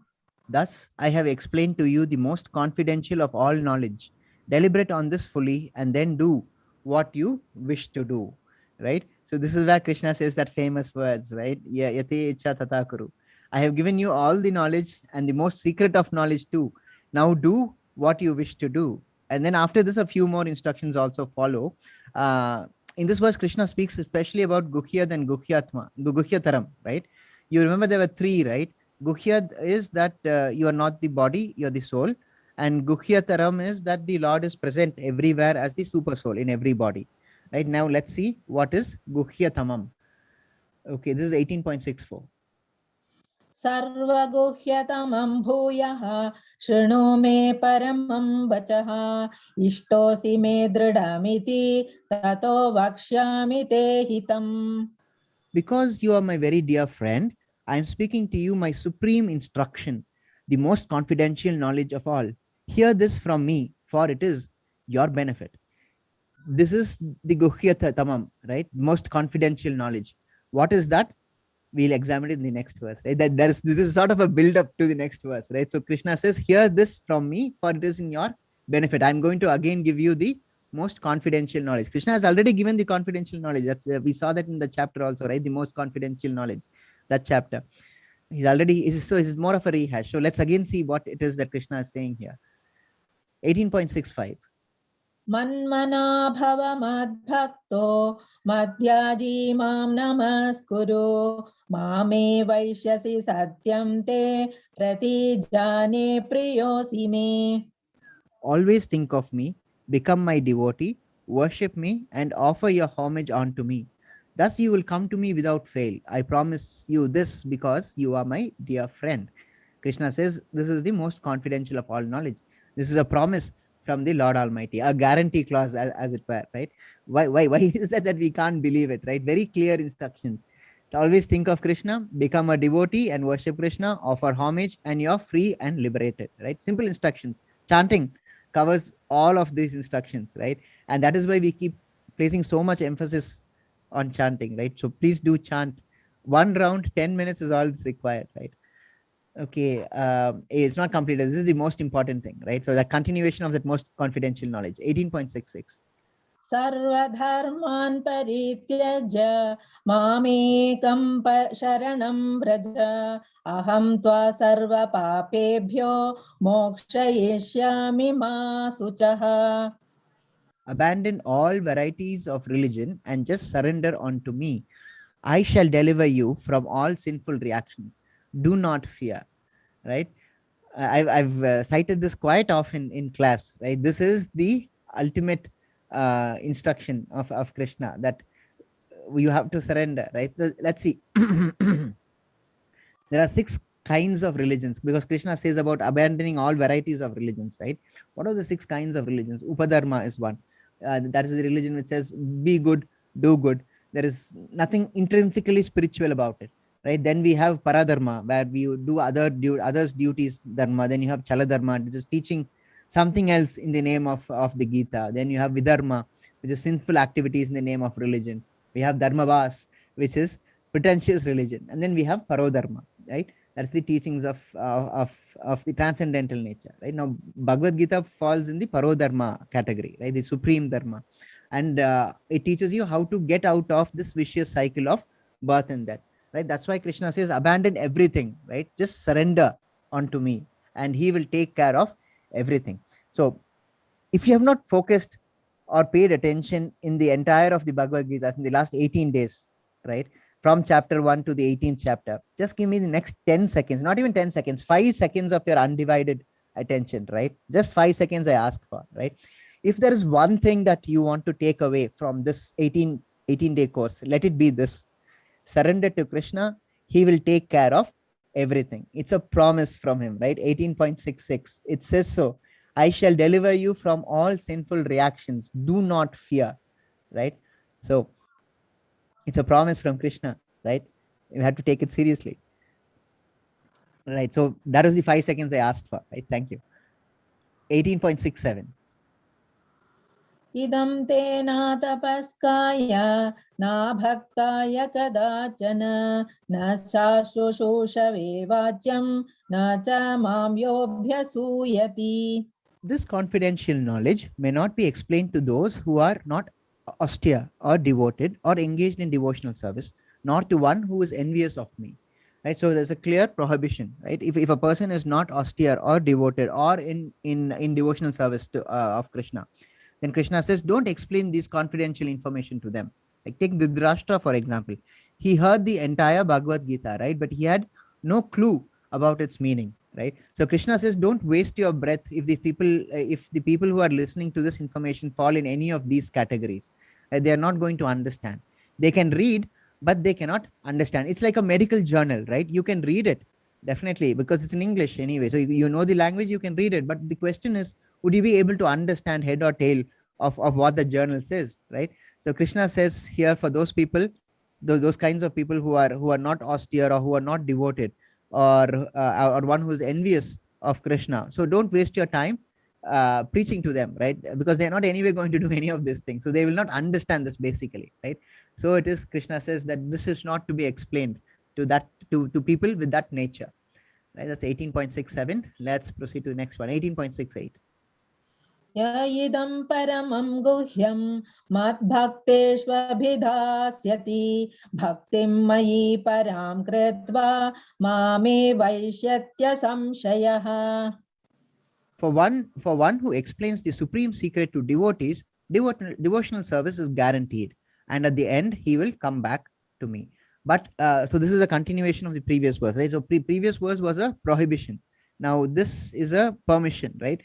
Speaker 1: Thus, I have explained to you the most confidential of all knowledge. Deliberate on this fully and then do what you wish to do, right? So this is where Krishna says that famous words, right? Yate icha tata kuru. I have given you all the knowledge and the most secret of knowledge too. Now do what you wish to do. And then after this, a few more instructions also follow. In this verse, Krishna speaks especially about Guhyad and Guhyataram, right? You remember there were three, right? Guhyad is that you are not the body, you're the soul. And Guhyataram is that the Lord is present everywhere as the super soul in every body. Right now, let's see what is Guhyatamam. Okay, this is 18.64.
Speaker 2: सर्वगुह्यतमं भूयः शृणु मे परमं वचः इष्टोऽसि मे दृढमिति ततो वक्ष्यामि ते हितम्.
Speaker 1: Because you are my very dear friend, I am speaking to you my supreme instruction, the most confidential knowledge of all. Hear this from me, for it is your benefit. This is the Guhyatamam, right? Most confidential knowledge. What is that? We'll examine it in the next verse, right? This is sort of a build up to the next verse, right? So Krishna says, hear this from me, for it is in your benefit. I'm going to again give you the most confidential knowledge. Krishna has already given the confidential knowledge. That's we saw that in the chapter also, right? The most confidential knowledge, that chapter. He's already, so it's more of a rehash. So let's again see what it is that Krishna is saying here. 18.65.
Speaker 2: मन्मना भव मद्भक्तो मध्याजी मां नमस्कुरु मामे वैश्यसि सत्यं ते प्रतिजाने प्रियोऽसि मे.
Speaker 1: Always think of me, become my devotee, worship me, and offer your homage unto me. Thus you will come to me without fail. I promise you this because you are my dear friend. Krishna says this is the most confidential of all knowledge. This is a promise from the Lord Almighty, a guarantee clause, as it were, right? Why is that we can't believe it, right? Very clear instructions. Always think of Krishna, become a devotee and worship Krishna, offer homage, and you're free and liberated, right? Simple instructions. Chanting covers all of these instructions, right? And that is why we keep placing so much emphasis on chanting, right? So please do chant. One round, 10 minutes is all it's required, right? Okay, it's not completed. This is the most important thing, right? So the continuation of that most confidential knowledge. 18.66.
Speaker 2: सर्वधर्मान् परित्यज्य मामेकं शरणं व्रज अहं त्वा सर्वपापेभ्यो मोक्षयिष्यामि मा शुचः.
Speaker 1: Abandon all varieties of religion and just surrender unto me. I shall deliver you from all sinful reactions. Do not fear, right? I've cited this quite often in class, right? This is the ultimate instruction of Krishna, that you have to surrender, right? So let's see. There are 6 kinds of religions, because Krishna says about abandoning all varieties of religions, right? What are the 6 kinds of religions? Upadharma is one. That is the religion which says be good, do good. There is nothing intrinsically spiritual about it, right? Then we have Paradharma, where we do others duties dharma. Then you have Chala dharma, which is teaching something else in the name of the Gita. Then you have Vidharma, which is sinful activities in the name of religion. We have Dharmavas, which is pretentious religion. And then we have Parodharma, right? That's the teachings of the transcendental nature, right? Now Bhagavad Gita falls in the Parodharma category, right? The supreme dharma. And it teaches you how to get out of this vicious cycle of birth and death, right? That's why Krishna says abandon everything, right? Just surrender unto me and he will take care of everything. So if you have not focused or paid attention in the entire of the Bhagavad Gita in the last 18 days, right, from chapter 1 to the 18th chapter, just give me the next 10 seconds, not even 10 seconds, 5 seconds of your undivided attention, right? Just 5 seconds I ask for, right? If there is one thing that you want to take away from this 18-day course, let it be this: surrender to Krishna, he will take care of everything. It's a promise from him, right? 18.66, it says so. I shall deliver you from all sinful reactions. Do not fear, right? So it's a promise from Krishna, right? You have to take it seriously, right? So that was the 5 seconds I asked for, right? Thank you. 18.67.
Speaker 2: Idam te na tapaskaya na bhaktaya kadachana na shashrushave vajyam na cha mam yobhyasuyati.
Speaker 1: This confidential knowledge may not be explained to those who are not austere or devoted or engaged in devotional service, nor to one who is envious of me, right? So there's a clear prohibition, right? If a person is not austere or devoted or in devotional service to of Krishna, then Krishna says don't explain this confidential information to them. Like take Dhritarashtra for example. He heard the entire Bhagavad Gita, right? But he had no clue about its meaning, right? So Krishna says don't waste your breath if the people who are listening to this information fall in any of these categories. They are not going to understand. They can read, but they cannot understand. It's like a medical journal, right? You can read it definitely because it's in English anyway, so you know the language, you can read it, but the question is, would you be able to understand head or tail of what the journal says, right? So Krishna says here, for those people, those kinds of people who are not austere or who are not devoted, or one who is envious of Krishna, so don't waste your time preaching to them, right? Because they're not anyway going to do any of these things, so they will not understand this basically, right? So it is, Krishna says that this is not to be explained to people with that nature, right? That's 18.67. Let's proceed to the next one. 18.68.
Speaker 2: Ya idam paramam guhyam mat bhakteshvabhidhasyati bhaktim mayi param kritva mame vaishyatya samshayah.
Speaker 1: For one who explains the supreme secret to devotees, devotional service is guaranteed, and at the end he will come back to me. But so this is a continuation of the previous verse, right? So previous verse was a prohibition. Now this is a permission, right?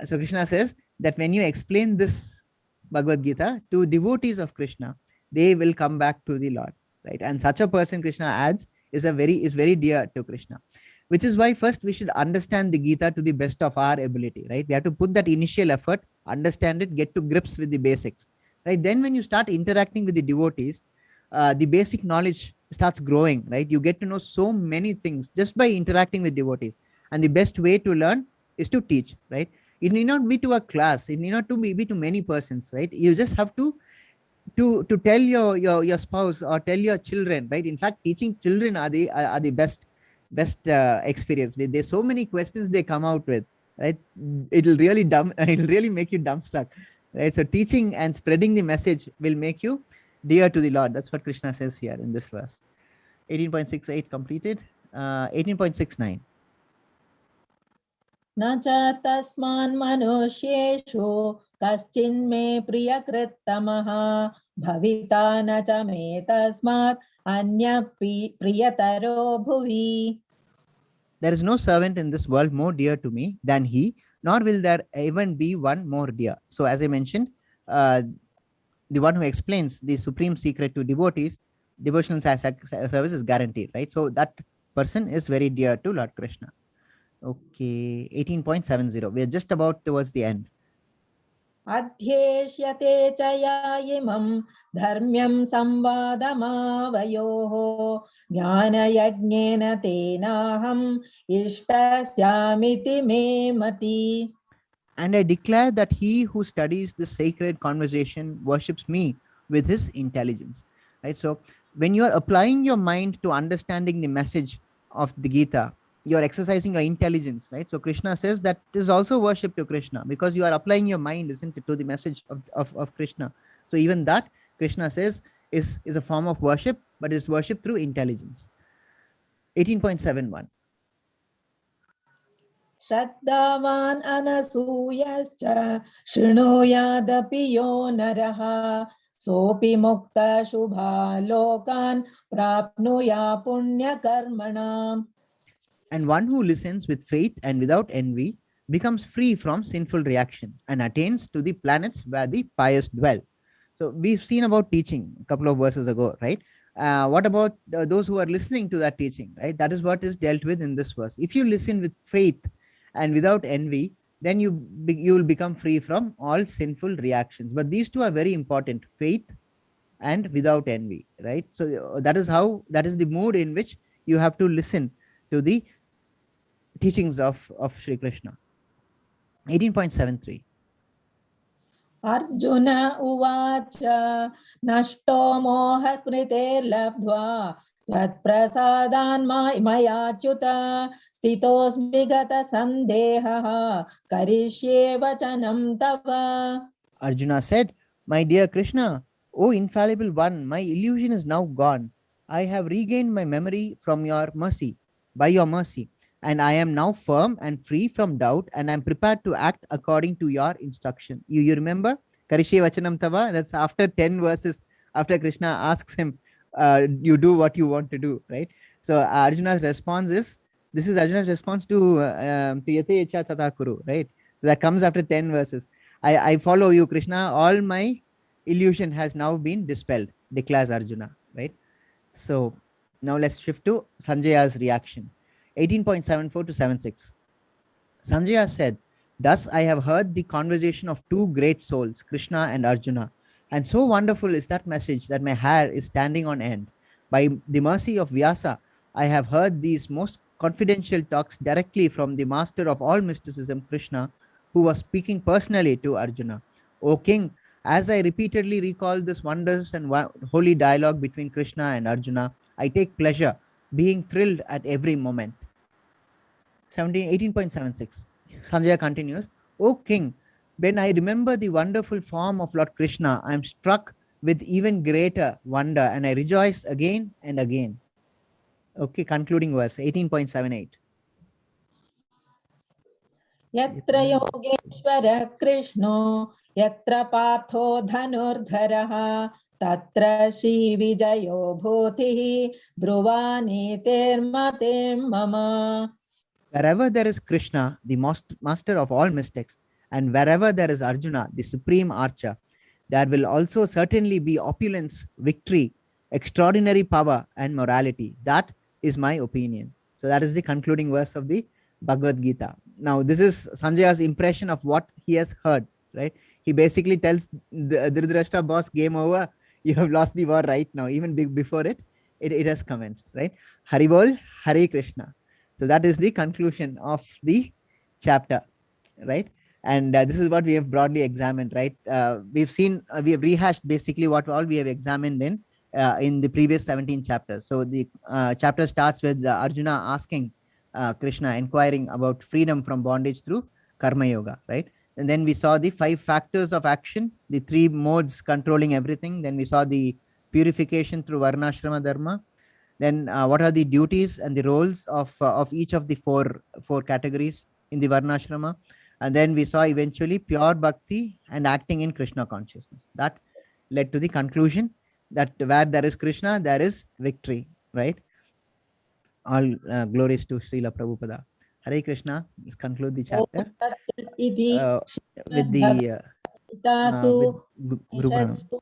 Speaker 1: So Krishna says that when you explain this Bhagavad Gita to devotees of Krishna, they will come back to the Lord, right? And such a person, Krishna adds, is very dear to Krishna, which is why first we should understand the Gita to the best of our ability, right? We have to put that initial effort, understand it, get to grips with the basics, right? Then when you start interacting with the devotees, the basic knowledge starts growing, right? You get to know so many things just by interacting with devotees. And the best way to learn is to teach, right? It need not be to a class, it need not to be to many persons, right? You just have to tell your spouse or tell your children, right? In fact, teaching children are the best experience. There's so many questions they come out with, right? It'll really make you dumbstruck, right? So teaching and spreading the message will make you dear to the Lord. That's what Krishna says here in this verse. 18.68 completed. 18.69.
Speaker 2: Na cha tasman manusheshu kaschinme priyakrittamaha bhavita na cha me tasmat anya priyataro bhuvi.
Speaker 1: there is no servant in this world more dear to me than he, nor will there even be one more dear. So as I mentioned, the one who explains the supreme secret to devotees, devotional service is guaranteed, right? So that person is very dear to Lord Krishna. Okay, 18.70. We are just about towards the end.
Speaker 2: अध्येष्यते च या इमं धर्म्यं संवादमावयोः ज्ञानयज्ञेन तेनाहम् इष्टस्यामिति मे मति.
Speaker 1: And I declare that he who studies this sacred conversation worships me with his intelligence. Right? So when you are applying your mind to understanding the message of the Gita, you are exercising your intelligence, right? So Krishna says that is also worship to Krishna, because you are applying your mind, isn't it, to the message of Krishna. So even that, Krishna says, is a form of worship, but is worship through intelligence. 18.71.
Speaker 2: श्रद्धावान् अनसूयश्च शृणुयादपि यो नरः सोऽपि मुक्तः शुभा लोकान् प्राप्नुया पुण्यकर्मणाम्.
Speaker 1: And one who listens with faith and without envy becomes free from sinful reaction and attains to the planets where the pious dwell. So we've seen about teaching a couple of verses ago, right? What about those who are listening to that teaching, right? That is what is dealt with in this verse. If you listen with faith and without envy, then you will become free from all sinful reactions. But these two are very important: faith and without envy, right? So that is the mood in which you have to listen to the teachings of Sri Krishna. 18.73.
Speaker 2: Arjun उवाच नष्टो मोहस्मृतेर्लब्ध्वा त्वत्प्रसादान् मयाच्युत स्थितोऽस्मि गतसन्देहः करिष्ये वचनं तव.
Speaker 1: Arjuna said, "My dear Krishna, O infallible one, my illusion is now gone. I have regained my memory from your mercy, by your mercy, and I am now firm and free from doubt, and I am prepared to act according to your instruction." You remember? Karishe Vachanam Tava, that's after 10 verses, after Krishna asks him, you do what you want to do, right? So Arjuna's response is, this is Arjuna's response to Yate Icha Tata Kuru, right? So that comes after 10 verses. I follow you, Krishna. All my illusion has now been dispelled, declares Arjuna, right? So now let's shift to Sanjaya's reaction. 18.74 to 76. Sanjaya said, "Thus I have heard the conversation of two great souls, Krishna and Arjuna, and so wonderful is that message that my hair is standing on end. By the mercy of Vyasa, I have heard these most confidential talks directly from the master of all mysticism, Krishna, who was speaking personally to Arjuna. O king, as I repeatedly recall this wondrous and holy dialogue between Krishna and Arjuna, I take pleasure, being thrilled at every moment." 18.76. Sanjaya continues, "O king, when I remember the wonderful form of Lord Krishna, I am struck with even greater wonder and I rejoice again and again." Okay, concluding verse 18.78.
Speaker 2: यत्र योगेश्वरः कृष्णो यत्र पार्थो धनुर्धरः तत्र श्रीविजयो भूतिः ध्रुवा नीतिर्मतिर् मम.
Speaker 1: Wherever there is Krishna, the master of all mystics, and wherever there is Arjuna, the supreme archer, there will also certainly be opulence, victory, extraordinary power, and morality. That is my opinion. So that is the concluding verse of the Bhagavad Gita. Now, this is Sanjaya's impression of what he has heard, right? He basically tells the Dhritarashtra, boss, game over. You have lost the war right now. Even before it has commenced, right? Hari Bol, Hare Krishna. So that is the conclusion of the chapter, right? And this is what we have broadly examined, right? We have rehashed basically what all we have examined in the previous 17 chapters. So the chapter starts with Arjuna asking Krishna, inquiring about freedom from bondage through Karma Yoga, right? And then we saw the 5 factors of action, the 3 modes controlling everything. Then we saw the purification through Varnashrama Dharma. Then what are the duties and the roles of each of the four categories in the Varnashrama. And then we saw eventually pure bhakti and acting in Krishna consciousness. That led to the conclusion that where there is Krishna, there is victory, right? All glories to Srila Prabhupada. Hare Krishna. Let's conclude the chapter
Speaker 2: इति
Speaker 1: with the
Speaker 2: श्रीमद्भगवद्गीतासु
Speaker 1: Guru Pranam.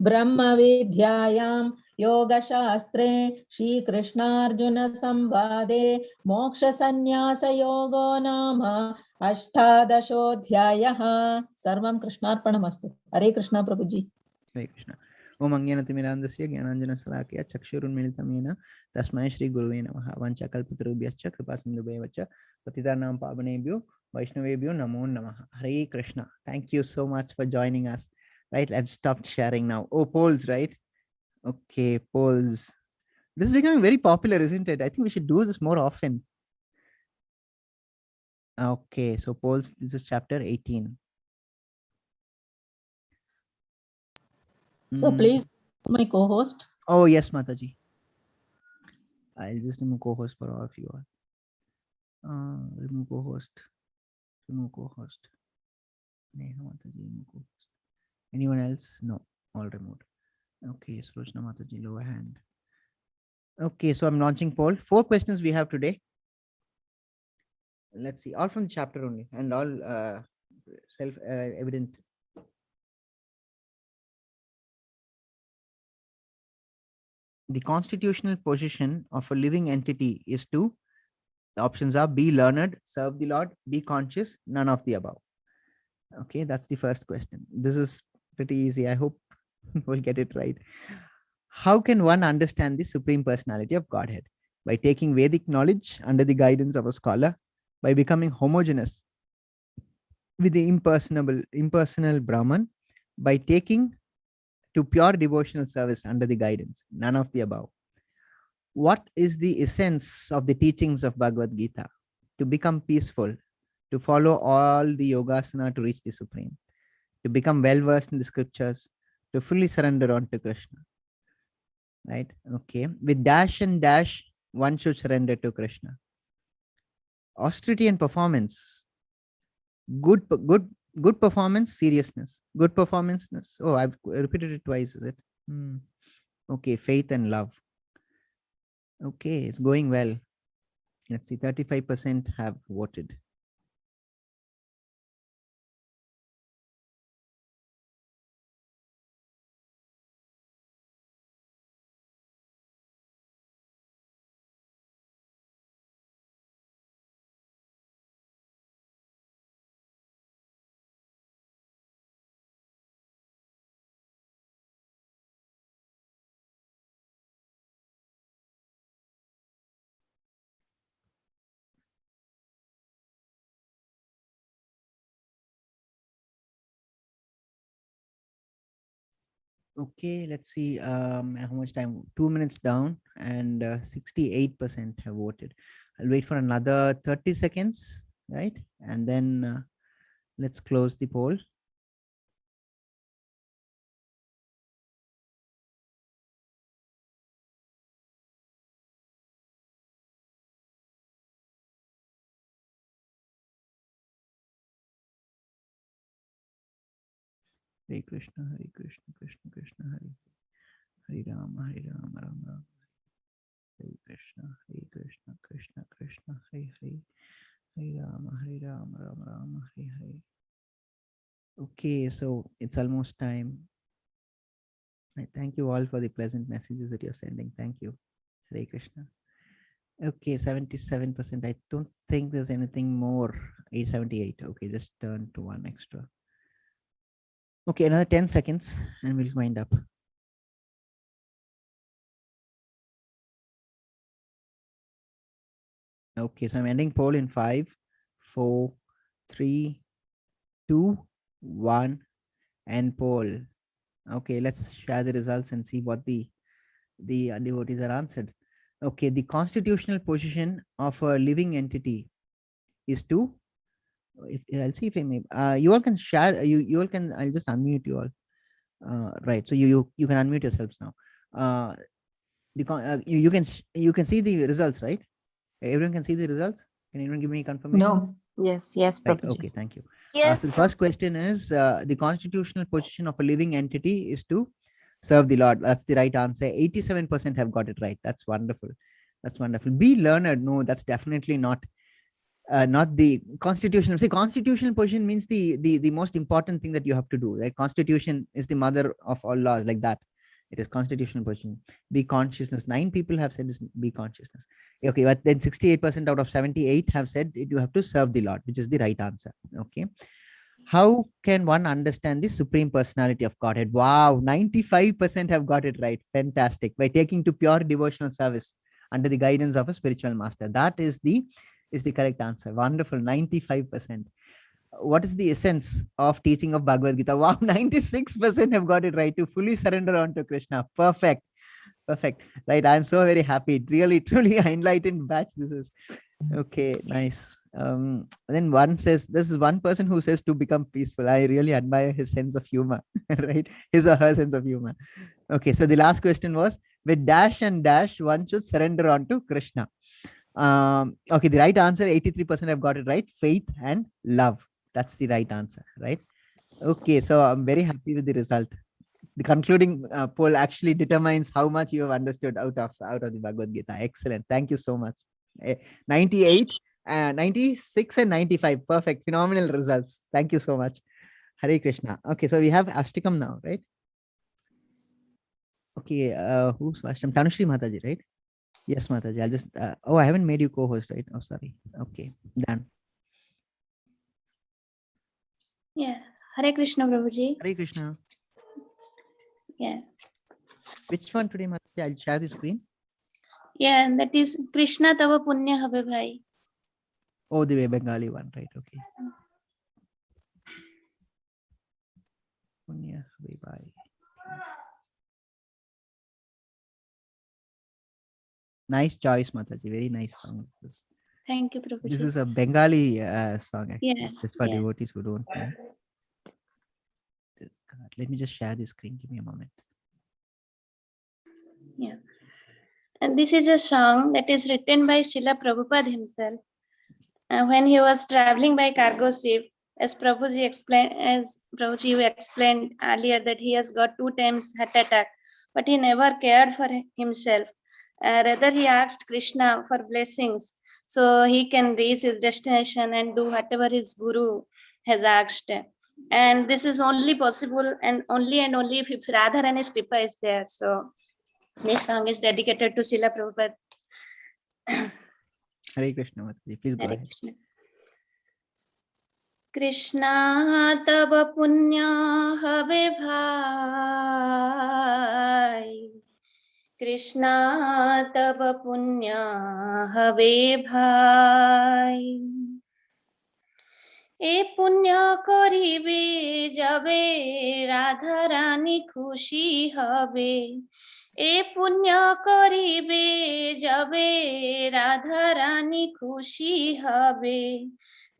Speaker 2: ब्रह्मविद्यायां योगशास्त्रे श्रीकृष्णार्जुनसंवादे मोक्षसन्न्यासयोगो नाम अष्टादशोऽध्यायः। सर्वं कृष्णार्पणमस्तु। हरे कृष्ण प्रभुजी।
Speaker 1: हरे कृष्ण। ओम अज्ञानतिमिरान्धस्य ज्ञानाञ्जनशलाकया चक्षुरुन्मिलितं येन तस्मै श्रीगुरुवे नमः। वाञ्छाकल्पतरुभ्यश्च कृपासिन्धुभ्येव च पतितानां पावनेभ्यो वैष्णवेभ्यो नमो नमः। हरे Krishna. Thank you so much for joining us. Right, I've stopped sharing now. Oh, polls, right? Okay, polls. This is becoming very popular, isn't it? I think we should do this more often. Okay, so polls, this is chapter 18.
Speaker 2: So please, my co-host.
Speaker 1: Oh, yes, Mataji. I'll just remove co-host for all of you all. Remove co-host. Remove co-host. Neha Mataji, remove co-host. Anyone else? No, all removed. Okay, Srochna Mataji, lower hand. Okay, so I'm launching poll. 4 questions we have today. Let's see, all from the chapter only and all self-evident. The constitutional position of a living entity is to, the options are be learned, serve the Lord, be conscious, none of the above. Okay, that's the first question. This is pretty easy. I hope we'll get it right. How can one understand the Supreme Personality of Godhead? By taking Vedic knowledge under the guidance of a scholar, by becoming homogeneous with the impersonal Brahman, by taking to pure devotional service under the guidance, none of the above. What is the essence of the teachings of Bhagavad Gita? To become peaceful, to follow all the yogasana to reach the Supreme, to become well versed in the scriptures, to fully surrender on to Krishna. Right? Okay. With dash and dash, one should surrender to Krishna. Austerity and performance. Good performance, seriousness. Good performanceness. Oh, I've repeated it twice, is it? Okay, faith and love. Okay, it's going well. Let's see, 35% have voted. Okay, let's see how much time. 2 minutes down and 68% have voted. I'll wait for another 30 seconds, right? And then let's close the poll. Hare Krishna, Hare Krishna, Krishna Krishna, Hare Hare Rama, Rama Rama. Hare Krishna, Krishna Krishna, Hare Hare. Hare Rama, Rama Rama, Hare Hare. Okay, so it's almost time. I thank you all for the pleasant messages that you're sending. Thank you. Hare Krishna. Okay, 77%. I don't think there's anything more. 878. Okay, just turn to one extra. Okay, another 10 seconds and we'll wind up. Okay, so I'm ending poll in 5, 4, 3, 2, 1, and poll. Okay, let's share the results and see what the devotees are answered. Okay, the constitutional position of a living entity is to, I'll see if I may, you all can share, you all can, I'll just unmute you all. Right, so you can unmute yourselves now. You can see the results, right? Everyone can see the results. Can anyone give me confirmation?
Speaker 3: No. Yes,
Speaker 1: right.
Speaker 3: Prabhuji.
Speaker 1: Okay, thank you.
Speaker 3: Yes.
Speaker 1: So the first question is the constitutional position of a living entity is to serve the Lord. That's the right answer. 87% have got it right. That's wonderful. That's wonderful. Be learned. No, that's definitely not the constitutional. See, constitutional position means the most important thing that you have to do. Right? Constitution is the mother of all laws, like that. It is constitutional position. Be consciousness. 9 people have said this, be consciousness. Okay, but then 68% out of 78 have said you have to serve the Lord, which is the right answer. Okay. How can one understand the supreme personality of Godhead? Wow, 95% have got it right. Fantastic. By taking to pure devotional service under the guidance of a spiritual master. That is the correct answer. Wonderful. 95%. What is the essence of teaching of Bhagavad Gita? Wow, 96% have got it right. To fully surrender on to Krishna. Perfect. Perfect. Right. I'm so very happy. Really, truly enlightened batch. This is okay. Nice. Then one says, this is one person who says to become peaceful. I really admire his sense of humor, right? His or her sense of humor. Okay. So the last question was, with dash and dash, one should surrender on to Krishna. Okay. The right answer, 83% have got it right. Faith and love. That's the right answer, right? Okay. So I'm very happy with the result. The concluding poll actually determines how much you have understood out of the Bhagavad Gita. Excellent. Thank you so much. 98, 96 and 95. Perfect. Phenomenal results. Thank you so much. Hare Krishna. Okay, so we have Ashtikam now, right? Okay, who's Ashtikam? Tanushree Mataji, right? Yes, Mataji. I'll just, I haven't made you co-host, right? Oh, sorry. Okay, done.
Speaker 3: Yeah. Hare Krishna, Prabhuji.
Speaker 1: Hare Krishna.
Speaker 3: Yeah.
Speaker 1: Which one today, Mataji? I'll share the screen.
Speaker 3: Yeah, that is Krishna Tava Punya Habe Bhai.
Speaker 1: Oh, the Bengali one, right? Okay. Punya Habe Bhai. Nice choice, Mataji. Very nice song.
Speaker 3: Thank you, Prabhuji.
Speaker 1: This is a Bengali song, actually.
Speaker 3: Yeah,
Speaker 1: Just for
Speaker 3: yeah.
Speaker 1: devotees who don't know. Let me just share the screen. Give me a moment.
Speaker 3: Yeah. And this is a song that is written by Srila Prabhupada himself. When he was traveling by cargo ship, as Prabhuji you explained earlier, that he has got 2 times heart attack, but he never cared for himself. Rather, he asked Krishna for blessings so he can reach his destination and do whatever his guru has asked. And this is only possible and only if Radharani's Kripa is there. So this song is dedicated to Srila Prabhupada.
Speaker 1: Hare Krishna, Mataji. Please go
Speaker 3: Hare
Speaker 1: ahead.
Speaker 3: Krishna. Krishna tava punya habe bhai. Krishna tava punya habe bhai. এ পুণ্য করিবে যাবে রাধা রানী খুশি হবে এ পুণ্য করিবে যাবে রাধা রানী খুশি হবে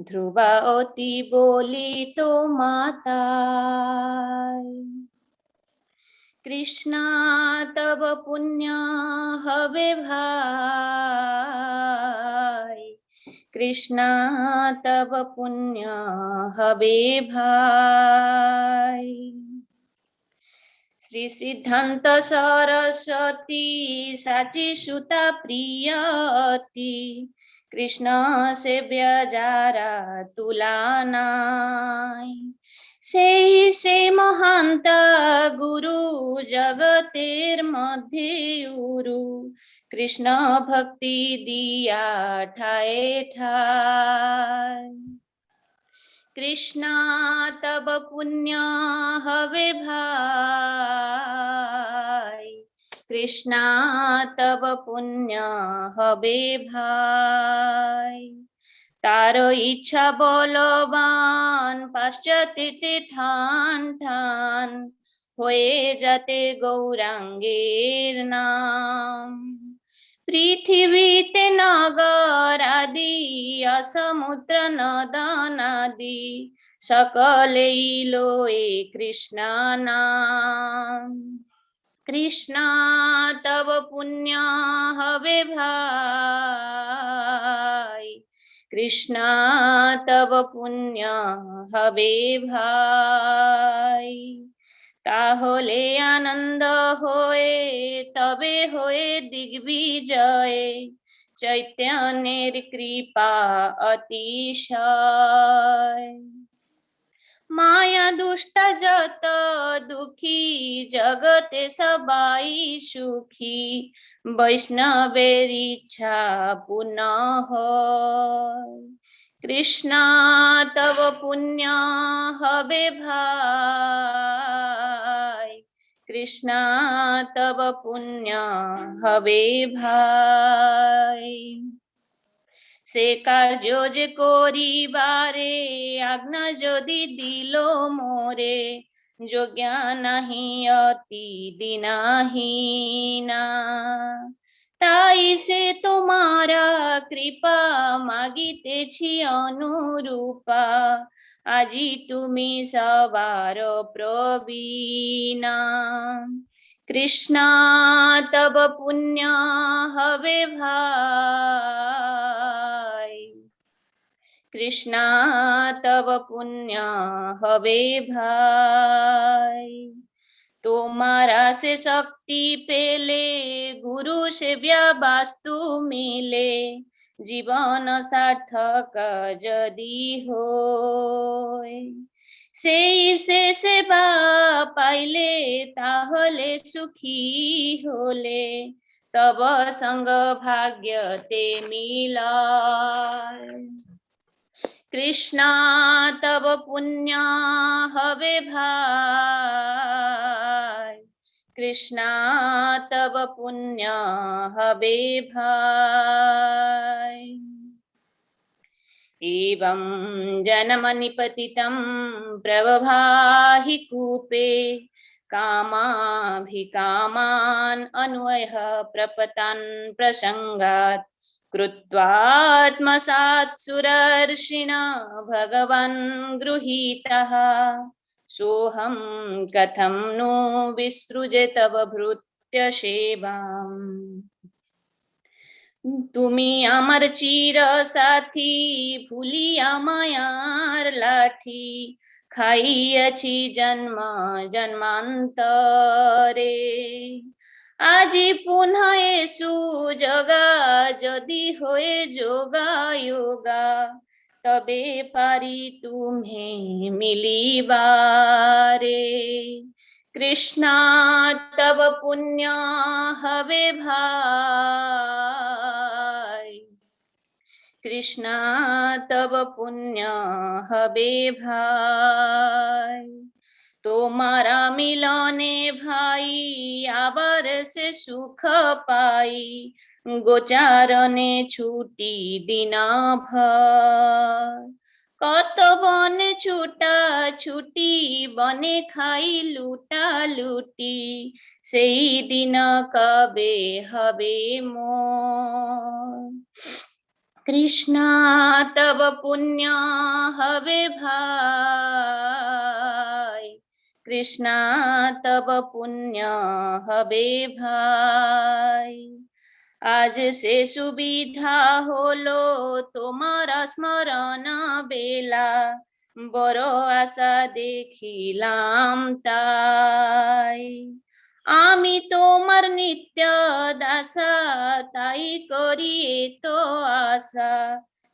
Speaker 3: ধ্রুবাবতী বলিত মাতায় কৃষ্ণা তব পুণ্য হবে ভাই Krishna tava punya habe bhai. Sri Siddhanta Saraswati Sachi Shuta Priyati Krishna Sebya Jara Tulanai সেই সে মহান্তা গুরু জগতের মধ্যে উরু কৃষ্ণ ভক্তি দিয়া ঠায়ে ঠায় কৃষ্ণ তব পুণ্য হবে ভাই কৃষ্ণ তব পুণ্য হবে ভাই তার ইচ্ছা বলবান পাশ্চাত্যে ঠান ঠান হয়ে যাতে গৌরাঙ্গের নাম পৃথিবীতে নগর আদি সমুদ্র নদন আদি সকলেই লয়ে কৃষ্ণ নাম কৃষ্ণ তব পুণ্য হবে ভাই কৃষ্ণ তব পুণ্য হবে ভাই তাহলে আনন্দ হয়ে তবে হয়ে দিগ্বিজয়ে चैतन्येर कृपा अतिशय माया दुष्ट जत दुखी जगते सबाई सुखी वैष्णवेर इच्छा पुनः कृष्णा तव पुण्य हवे भाई कृष्णा तव पुण्य हवे भाई से कार्य जे करिबारे आज्ञा जदि दिल मोरे যোগ্যা নাহি অতি দিনাহীনা তাই সে তোমারা কৃপা মাগিতেছি অনুরূপা আজি তুমি সবার প্রবীণা कृष्णा तब पुण्य हवे भाई कृष्णा तब पुण्य हवे भाई तुम्हारा से शक्ति पेले गुरु से वास्तु मिले जीवन सार्थक जदि होय সেই সে সেবা পাইলে তাহলে সুখী হলে তব সঙ্গ ভাগ্যতে মিলায় কৃষ্ণা তব পুণ্য হবে ভাই কৃষ্ণা তব পুণ্য হবে ভাই एवं जनमनिपतितं प्रवभाहि कूपे कामाभिकामान् अन्वयः प्रपतान् प्रसङ्गात् कृत्वात्मसात् सुरर्षिणा भगवान् गृहीतः सोऽहं कथं नु विसृजे तव भृत्य सेवाम् তুমি আমার চির সাথী ভুলিয়া মায়ার লাঠি খাইয়াছি জন্ম জন্মান্তরে আজি পুনঃ এসু জগা যদি হয়ে যোগা যোগা তবে পারি তুমি মিলিবারে कृष्णा तव पुण्य हवे भाई कृष्णा तव पुण्य हवे भाई तुम्हारा मिलने भाई आवर से सुख पाई गोचारने छुटी दिना भर কত বনে ছুটা ছুটি বনে খাই লুটা লুটি সেই দিন কবে হবে মোর কৃষ্ণা তব পুণ্য হবে ভাই কৃষ্ণা তব পুণ্য হবে ভাই আজ সে সুবিধা হলো তোমার স্মরণ বেলা বড় আশা দেখিলাম তাই আমি তোমার নিত্য দাসা তাই করি তো আশা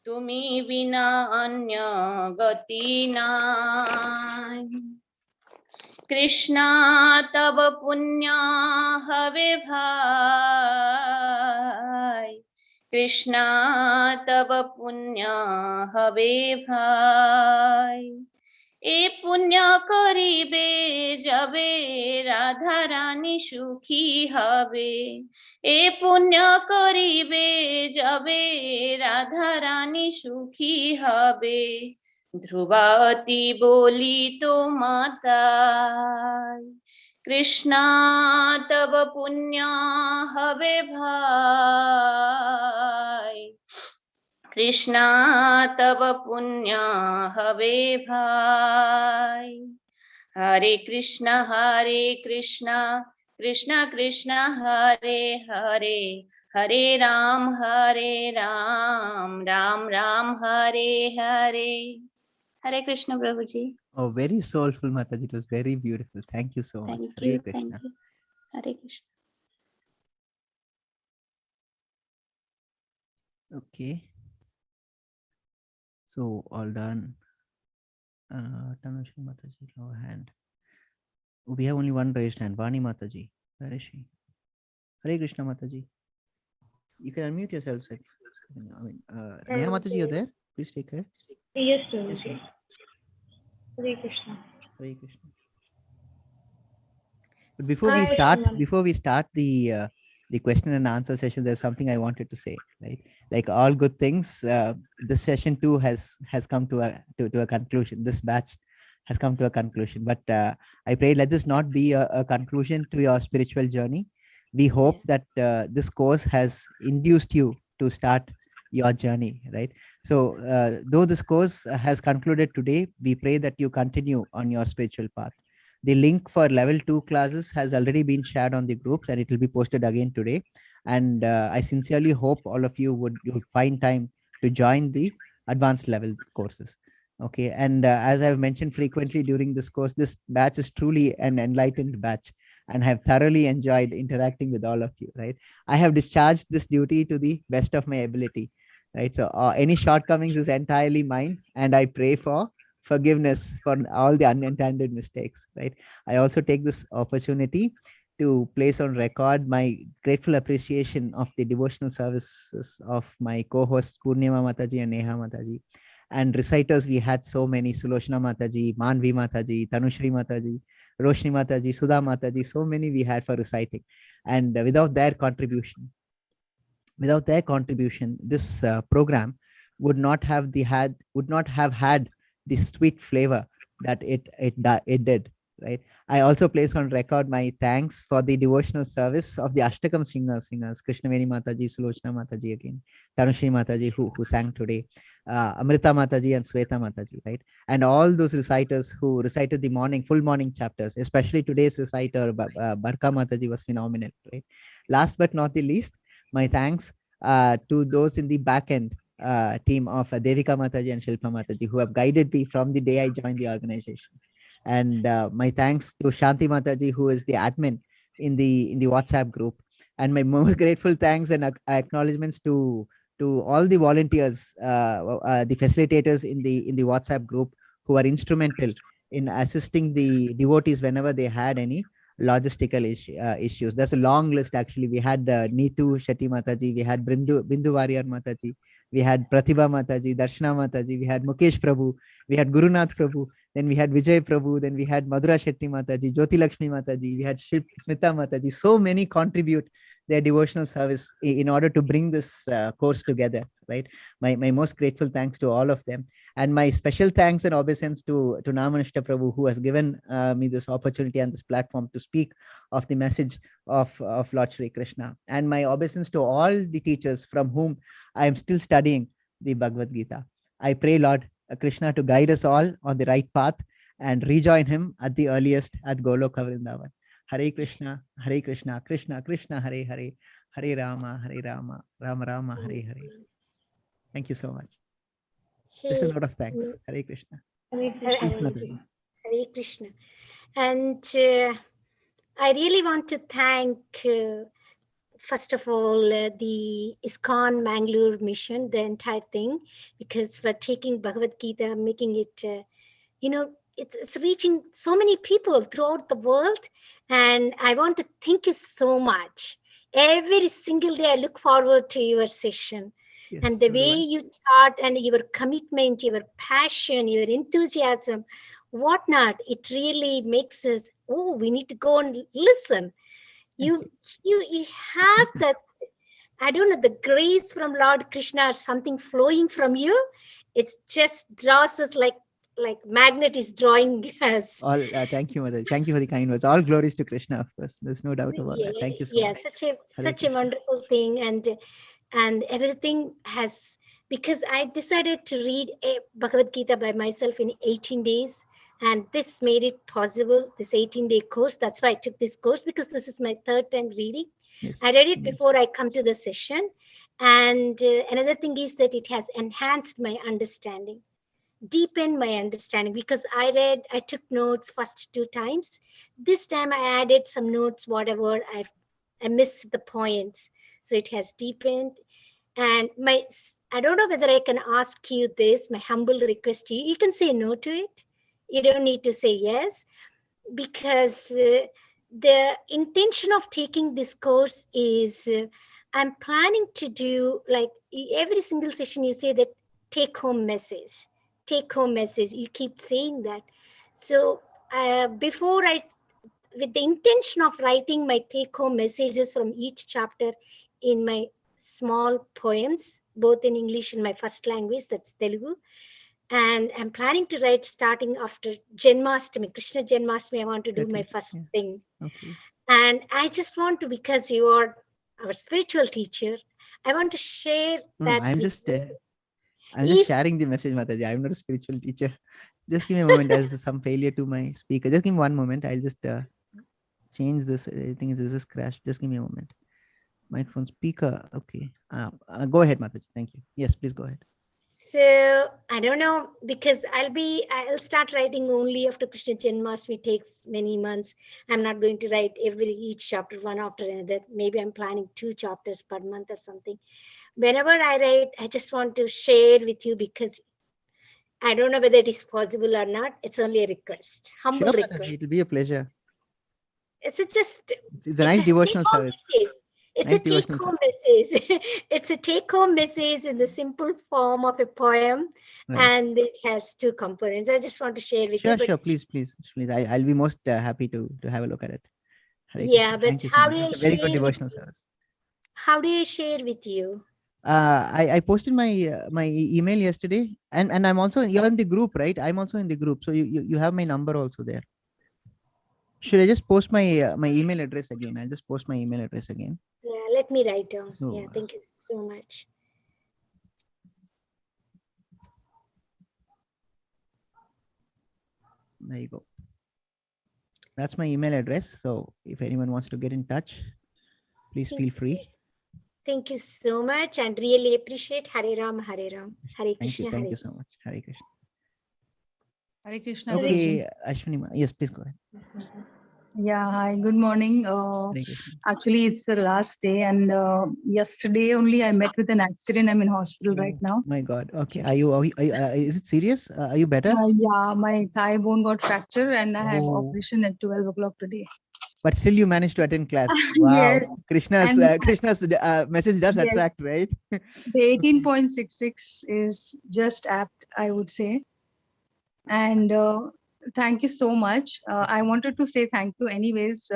Speaker 3: তুমি বিনা অন্য গতি নাই कृष्णा तब पुण्य हवे भाई कृष्णा तब पुण्य हवे भाई ए पुण्य करिबे जबे राधा रानी सुखी हवे ए पुण्य करिबे जबे राधा रानी सुखी हवे ध्रुवती बोली तो माता कृष्णा तब पुण्य हवे भाई कृष्णा तब पुण्य हवे भाई हरे Krishna Krishna Krishna Hare Hare Hare Ram Ram Ram Hare Hare Hare Krishna, Prabhuji.
Speaker 1: Oh, very soulful, Mataji. It was very beautiful. Thank you so much.
Speaker 3: Thank
Speaker 1: Hare
Speaker 3: you.
Speaker 1: Krishna.
Speaker 3: Thank you. Hare Krishna.
Speaker 1: Okay. So all done. Tanushree Mataji, lower hand. We have only one raised hand. Vani Mataji. Where is she? Hare Krishna Mataji. You can unmute yourself, sir. Neha Mataji, you're there? Please take care.
Speaker 4: Yes,
Speaker 1: Yes,
Speaker 4: sir.
Speaker 1: ma'am.
Speaker 4: Hare Krishna.
Speaker 1: Hare Krishna. But before we start the question and answer session, there's something I wanted to say, right? Like all good things, this session too has come to a conclusion. This batch has come to a conclusion. But I pray let this not be a conclusion to your spiritual journey. We hope that this course has induced you to start your journey, right? So though this course has concluded today, we pray that you continue on your spiritual path. The link for level 2 classes has already been shared on the groups and it will be posted again today. And I sincerely hope all of you would find time to join the advanced level courses. Okay. And as I've mentioned frequently during this course, this batch is truly an enlightened batch and have thoroughly enjoyed interacting with all of you, right? I have discharged this duty to the best of my ability, right? So any shortcomings is entirely mine and I pray for forgiveness for all the unintended mistakes, right? I also take this opportunity to place on record my grateful appreciation of the devotional services of my co-hosts Purnima Mataji and Neha Mataji. And reciters, we had so many: Sulochana Mataji, Manvi Mataji, Tanushri Mataji, Roshni Mataji, Sudha Mataji, so many we had for reciting. And without their contribution, this program would not have had the sweet flavor that it did, right? I also place on record my thanks for the devotional service of the Ashtakam singers, Krishnaveni Mataji, Sulochana Mataji again, Tanushri Mataji who sang today, Amrita Mataji and Sweta Mataji, right? And all those reciters who recited the full morning chapters, especially today's reciter, Barka Mataji was phenomenal, right? Last but not the least, my thanks to those in the back end team of Devika Mataji and Shilpa Mataji who have guided me from the day I joined the organization. And my thanks to Shanti Mataji, who is the admin in the WhatsApp group. And my most grateful thanks and acknowledgements to all the volunteers, the facilitators in the WhatsApp group who are instrumental in assisting the devotees whenever they had any logistical issues. There's a long list actually. We had Neetu Shetty Mataji, we had Bindu Warrior Mataji, we had Pratibha Mataji, Darshana Mataji, we had Mukesh Prabhu, we had Gurunath Prabhu, then we had Vijay Prabhu, then we had Madhura Shetty Mataji, Jyoti Lakshmi Mataji, we had Smita Mataji. So many contribute their devotional service in order to bring this course together, right? My most grateful thanks to all of them. And my special thanks and obeisance to Namanishta Prabhu, who has given me this opportunity and this platform to speak of the message of Lord Shri Krishna. And my obeisance to all the teachers from whom I am still studying the Bhagavad Gita. I pray Lord Krishna to guide us all on the right path and rejoin him at the earliest at Goloka Vrindavan. Hare Krishna, Krishna Krishna, Hare Hare, Hare Rama, Rama Rama, Hare Hare. Thank you so much. Just a lot of thanks. Hare Krishna.
Speaker 4: Hare
Speaker 1: Krishna.
Speaker 5: Hare Krishna. And I really want to thank, first of all, the ISKCON Mangalore mission, the entire thing, because for taking Bhagavad Gita, making it, it's reaching so many people throughout the world. And I want to thank you so much. Every single day, I look forward to your session. Yes, and the way you taught and your commitment, your passion, your enthusiasm, whatnot, it really makes us, we need to go and listen. You have that, I don't know, the grace from Lord Krishna or something flowing from you. It just draws us like magnet is drawing us.
Speaker 1: All thank you, Mother. Thank you for the kind words. All glories to Krishna, of course. There's no doubt about that. Thank you so much.
Speaker 5: Such a wonderful thing. And everything has, because I decided to read Bhagavad Gita by myself in 18 days. And this made it possible, this 18-day course. That's why I took this course, because this is my third time reading. Yes. I read it before I come to the session. And another thing is that it has enhanced my understanding, deepened my understanding, because I took notes first 2 times. This time I added some notes, whatever I missed the points. So it has deepened. And I don't know whether I can ask you this, my humble request to you. You can say no to it. You don't need to say yes, because the intention of taking this course is I'm planning to do, like, every single session you say that take home message. You keep saying that. So before with the intention of writing my take home messages from each chapter in my small poems, both in English and my first language, that's Telugu. And I'm planning to write starting after Janmashtami, Krishna Janmashtami. I want to do my first thing.
Speaker 1: Okay.
Speaker 5: And I just want to, because you are our spiritual teacher, I want to share that.
Speaker 1: I'm
Speaker 5: with
Speaker 1: just
Speaker 5: you.
Speaker 1: I'm just sharing the message, Mataji. I'm not a spiritual teacher. Just give me a moment. There's some failure to my speaker. Just give me 1 moment. I'll just change this. I think this is crashed. Just give me a moment. Microphone speaker. Okay. Go ahead, Mataji. Thank you. Yes, please go ahead.
Speaker 5: So I don't know, because I'll start writing only after Krishna Janmashtami. Takes many months. I'm not going to write each chapter one after another. Maybe I'm planning 2 chapters per month or something. Whenever I write, I just want to share with you, because I don't know whether it is possible or not. It's only a request, humble
Speaker 1: Sure,
Speaker 5: request.
Speaker 1: Mataji, it'll be a pleasure.
Speaker 5: It's
Speaker 1: It's a nice devotional
Speaker 5: take-home
Speaker 1: service.
Speaker 5: message. It's
Speaker 1: Nice
Speaker 5: a
Speaker 1: devotional
Speaker 5: take-home message. It's a take-home message in the simple form of a poem,
Speaker 1: Right.
Speaker 5: and it has 2 components. I just want to share with you.
Speaker 1: Sure,
Speaker 5: But
Speaker 1: sure. Please. I'll be most happy to have a look at it. Hare
Speaker 5: yeah,
Speaker 1: Krishna.
Speaker 5: but
Speaker 1: Thank you so
Speaker 5: how
Speaker 1: much.
Speaker 5: do I
Speaker 1: It's a very good
Speaker 5: share with
Speaker 1: devotional
Speaker 5: you?
Speaker 1: service.
Speaker 5: How do I share with you?
Speaker 1: I posted my email yesterday, and I'm also, you're in the group, right? I'm also in the group, so you have my number also there. Should I just post my my email address again? I'll just post my email address again.
Speaker 5: Yeah, let me write down.
Speaker 1: So,
Speaker 5: Yeah, thank you so much.
Speaker 1: there you go. That's my email address. So if anyone wants to get in touch, please feel free.
Speaker 5: Thank you so much, and really appreciate. Hare Ram, Hare Ram, Hare Krishna.
Speaker 1: Thank you so much. Hare Krishna.
Speaker 6: Hare Krishna.
Speaker 1: Okay, Ashwini, yes, please go ahead.
Speaker 6: Yeah, hi, good morning.
Speaker 1: Hare Krishna.
Speaker 6: Actually, it's the last day, and yesterday only I met with an accident. I'm in hospital right now.
Speaker 1: My God. Okay. Are you is it serious? Are you better?
Speaker 6: Yeah, my thigh bone got fractured, and I have
Speaker 1: Oh.
Speaker 6: operation at 12 o'clock today.
Speaker 1: But still you managed to attend class. Wow.
Speaker 6: Yes.
Speaker 1: Krishna's
Speaker 6: And-
Speaker 1: Krishna's message does
Speaker 6: Yes.
Speaker 1: attract, right?
Speaker 6: The 18.66 is just apt, I would say. And thank you so much. I wanted to say thank you anyways,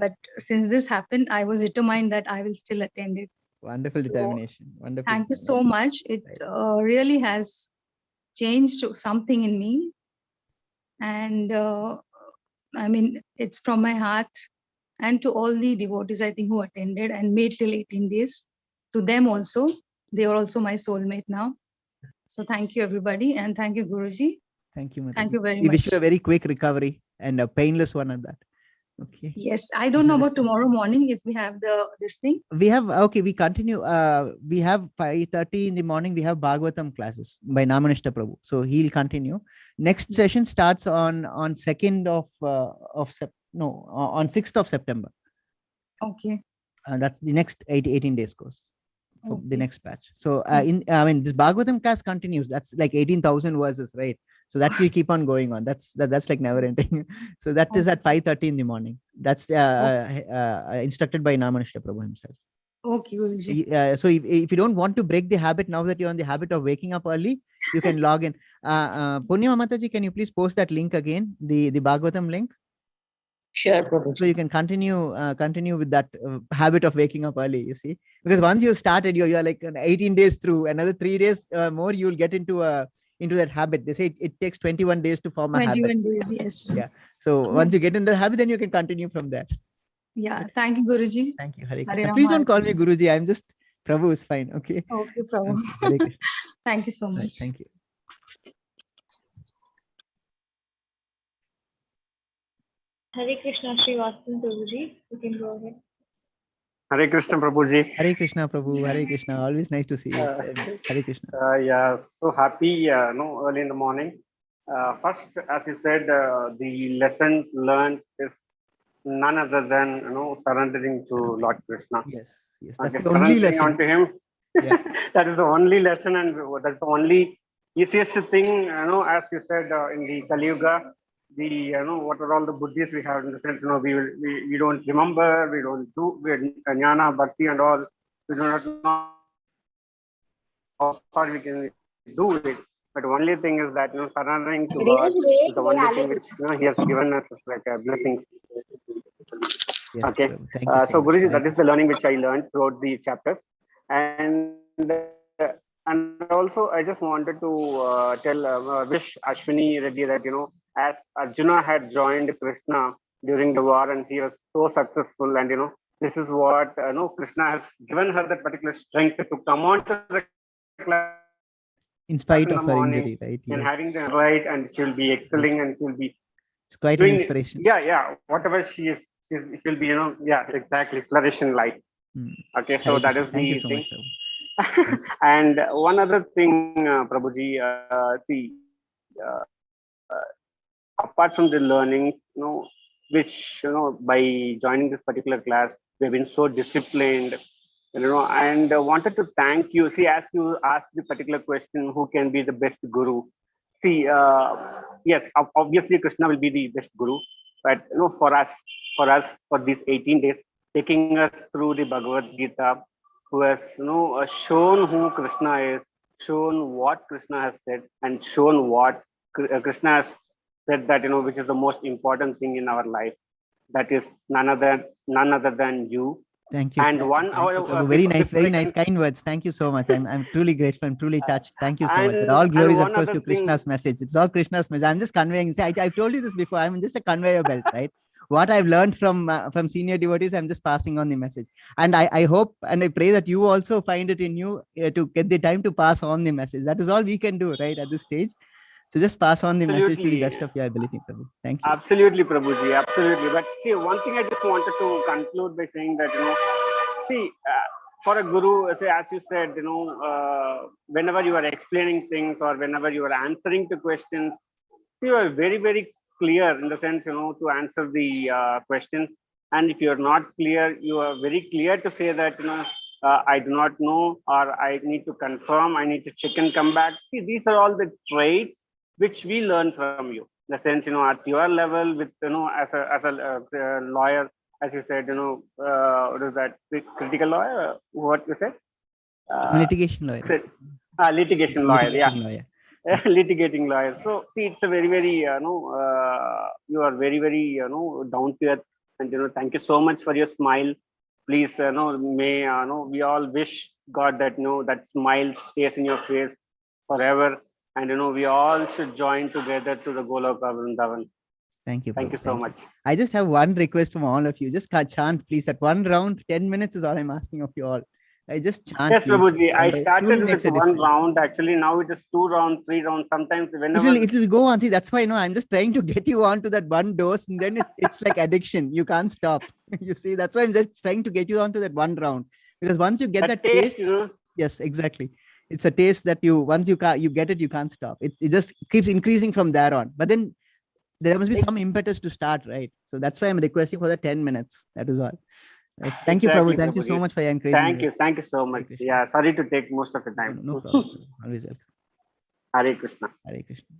Speaker 6: but since this happened, I was determined that I will still attend it.
Speaker 1: Wonderful
Speaker 6: So,
Speaker 1: determination. Wonderful.
Speaker 6: Thank you so much. It really has changed something in me. And I mean, it's from my heart, and to all the devotees, I think, who attended and made till 18 days. To them also, they are also my soulmate now. So thank you, everybody. And thank you, Guruji.
Speaker 1: Thank you, Mataji.
Speaker 6: Thank you very
Speaker 1: We wish
Speaker 6: much.
Speaker 1: you a very quick recovery and a painless one at that. Okay.
Speaker 6: Yes, I don't know about tomorrow morning if we have this thing.
Speaker 1: We have, okay, we continue. We have 5:30 in the morning. We have Bhagavatam classes by Namanishta Prabhu. So he'll continue. Next session starts on 2nd on 6th of September.
Speaker 6: Okay.
Speaker 1: That's the next 18 days course for the
Speaker 6: Okay.
Speaker 1: next batch. So this Bhagavatam class continues. That's like 18,000 verses, right? So that will keep on going on. That's like never ending. So that is at 5:30 in the morning. That's instructed by Namanishta Prabhu himself.
Speaker 6: Okay, Guruji.
Speaker 1: So if you don't want to break the habit, now that you're on the habit of waking up early, you can log in. Punyama Mataji, can you please post that link again, the Bhagavatam link?
Speaker 2: Sure, Prabhu.
Speaker 1: So you can continue with that habit of waking up early, you see, because once you started, you're like 18 days through, another 3 days more, you'll get into that habit. They say it takes 21 days to form a habit.
Speaker 6: 21 days, yes.
Speaker 1: Yeah. So once you get into the habit, then you can continue from there.
Speaker 6: Yeah, thank you, Guruji.
Speaker 1: Thank you. Hare
Speaker 6: Hare
Speaker 1: Krishna.
Speaker 6: Rama,
Speaker 1: Please don't
Speaker 6: Hare
Speaker 1: call me Guruji. I'm just Prabhu is fine. Okay.
Speaker 6: Okay, Prabhu.
Speaker 1: Hare Krishna.
Speaker 6: Thank you so
Speaker 1: Right,
Speaker 6: much.
Speaker 1: thank you.
Speaker 4: Hare Krishna, Srivastava Prabhuji. You can go ahead.
Speaker 7: Hare Krishna, Prabhuji.
Speaker 1: Hare Krishna, Prabhu. Hare Krishna. Always nice to see you. Hare Krishna.
Speaker 7: Yeah, so happy, early in the morning. First, as you said, the lesson learned is none other than, surrendering to Lord Krishna.
Speaker 1: Yes, that's
Speaker 7: Okay,
Speaker 1: the only
Speaker 7: surrendering
Speaker 1: lesson.
Speaker 7: onto Him
Speaker 1: Yeah.
Speaker 7: That is the only lesson, and that's the only easiest thing, as you said, in the Kali Yuga, what are all the buddhis we have, in the sense, we don't remember, we don't do, jnana, bhakti and all, we do not know how far we can do it. But only thing is that, surrendering to God is the only thing which, He has given us as like a blessing.
Speaker 1: Yes,
Speaker 7: Okay.
Speaker 1: Prabhu. Thank you
Speaker 7: So
Speaker 1: so much.
Speaker 7: Guruji, that is the learning which I learned throughout the chapters. And and also I just wanted to wish Ashwini Reddy that, as Arjuna had joined Krishna during the war and he was so successful, and this is what Krishna has given her that particular strength to come on to the class
Speaker 1: In spite
Speaker 7: in the
Speaker 1: of her
Speaker 7: morning
Speaker 1: injury, right?
Speaker 7: and
Speaker 1: Yes.
Speaker 7: having the right, and she'll be excelling and she'll be
Speaker 1: It's quite an
Speaker 7: doing,
Speaker 1: inspiration.
Speaker 7: yeah, whatever she is, she'll be, exactly, flourish in life.
Speaker 1: Mm.
Speaker 7: Okay, so
Speaker 1: Hare
Speaker 7: that
Speaker 1: Krishna.
Speaker 7: is
Speaker 1: Thank you
Speaker 7: the
Speaker 1: so
Speaker 7: thing.
Speaker 1: much, Prabhu.
Speaker 7: And one other thing, Prabhuji, see, uh, apart from the learning, which, by joining this particular class, we've been so disciplined, and wanted to thank you. See, as you asked the particular question, who can be the best guru? See, yes, obviously Krishna will be the best guru, but for these 18 days, taking us through the Bhagavad Gita, who has shown who Krishna is, shown what Krishna has said, and shown what Krishna has said, that which is the most important thing in our life. That is none other than you.
Speaker 1: Thank you.
Speaker 7: And
Speaker 1: Thank
Speaker 7: one
Speaker 1: you, Prabhu.
Speaker 7: hour,
Speaker 1: Very nice,
Speaker 7: before
Speaker 1: very
Speaker 7: I
Speaker 1: nice,
Speaker 7: can-
Speaker 1: kind words. Thank you so much. I'm truly grateful. I'm truly touched. Thank you so much. But
Speaker 7: and-
Speaker 1: all
Speaker 7: and
Speaker 1: glories, of
Speaker 7: one
Speaker 1: course,
Speaker 7: other
Speaker 1: to
Speaker 7: thing-
Speaker 1: Krishna's message. It's all Krishna's message. I'm just conveying. See, I've told you this before. I'm just a conveyor belt, right? What I've learned from senior devotees, I'm just passing on the message. And I hope and I pray that you also find it in you to get the time to pass on the message. That is all we can do, right, at this stage. So just pass on the message to the
Speaker 7: Absolutely.
Speaker 1: best of your ability, Prabhu. Thank you.
Speaker 7: Absolutely, Prabhuji, absolutely. But see, one thing I just wanted to conclude by saying that, see, for a guru, say, as you said, whenever you are explaining things or whenever you are answering to questions, you are very, very clear in the sense, to answer the questions. And if you are not clear, you are very clear to say that, I do not know, or I need to confirm, I need to check and come back. See, these are all the traits which we learn from you. In the sense, at your level, with, as a lawyer, as you said, what is that? The critical lawyer? What you said?
Speaker 1: Litigation lawyer.
Speaker 7: Litigation lawyer, yeah.
Speaker 1: Litigating lawyer.
Speaker 7: Litigating lawyer. So see, it's a very, very, you are very, very, down to earth, and thank you so much for your smile. Please, may we all wish God that that smile stays in your face forever, and we all should join together to the Goloka Vrindavan.
Speaker 1: Thank you.
Speaker 7: Thank you
Speaker 1: Prabhu.
Speaker 7: so much.
Speaker 1: I just have one request from all of you. Just chant, please. At one round, 10 minutes is all I'm asking of you all. I just chant.
Speaker 7: Yes,
Speaker 1: please.
Speaker 7: Prabhuji. I
Speaker 1: And it
Speaker 7: started
Speaker 1: truly
Speaker 7: with
Speaker 1: makes a
Speaker 7: one
Speaker 1: difference.
Speaker 7: round. Actually, now it is 2 rounds, 3 rounds. Sometimes whenever
Speaker 1: It will go on. See, that's why I'm just trying to get you onto that one dose, and then it's like addiction. You can't stop. You see, that's why I'm just trying to get you onto that one round. Because once you get that taste, yes, exactly. It's a taste that once you get it, you can't stop. It just keeps increasing from there on. But then there must be some impetus to start, right? So that's why I'm requesting for the 10 minutes. That is all. Right. Thank you, Prabhu. Thank you so much for your encouragement.
Speaker 7: Thank you so much. Yeah, sorry to take most of the time.
Speaker 1: No problem. Always welcome.
Speaker 7: Hare Krishna.
Speaker 1: Hare Krishna.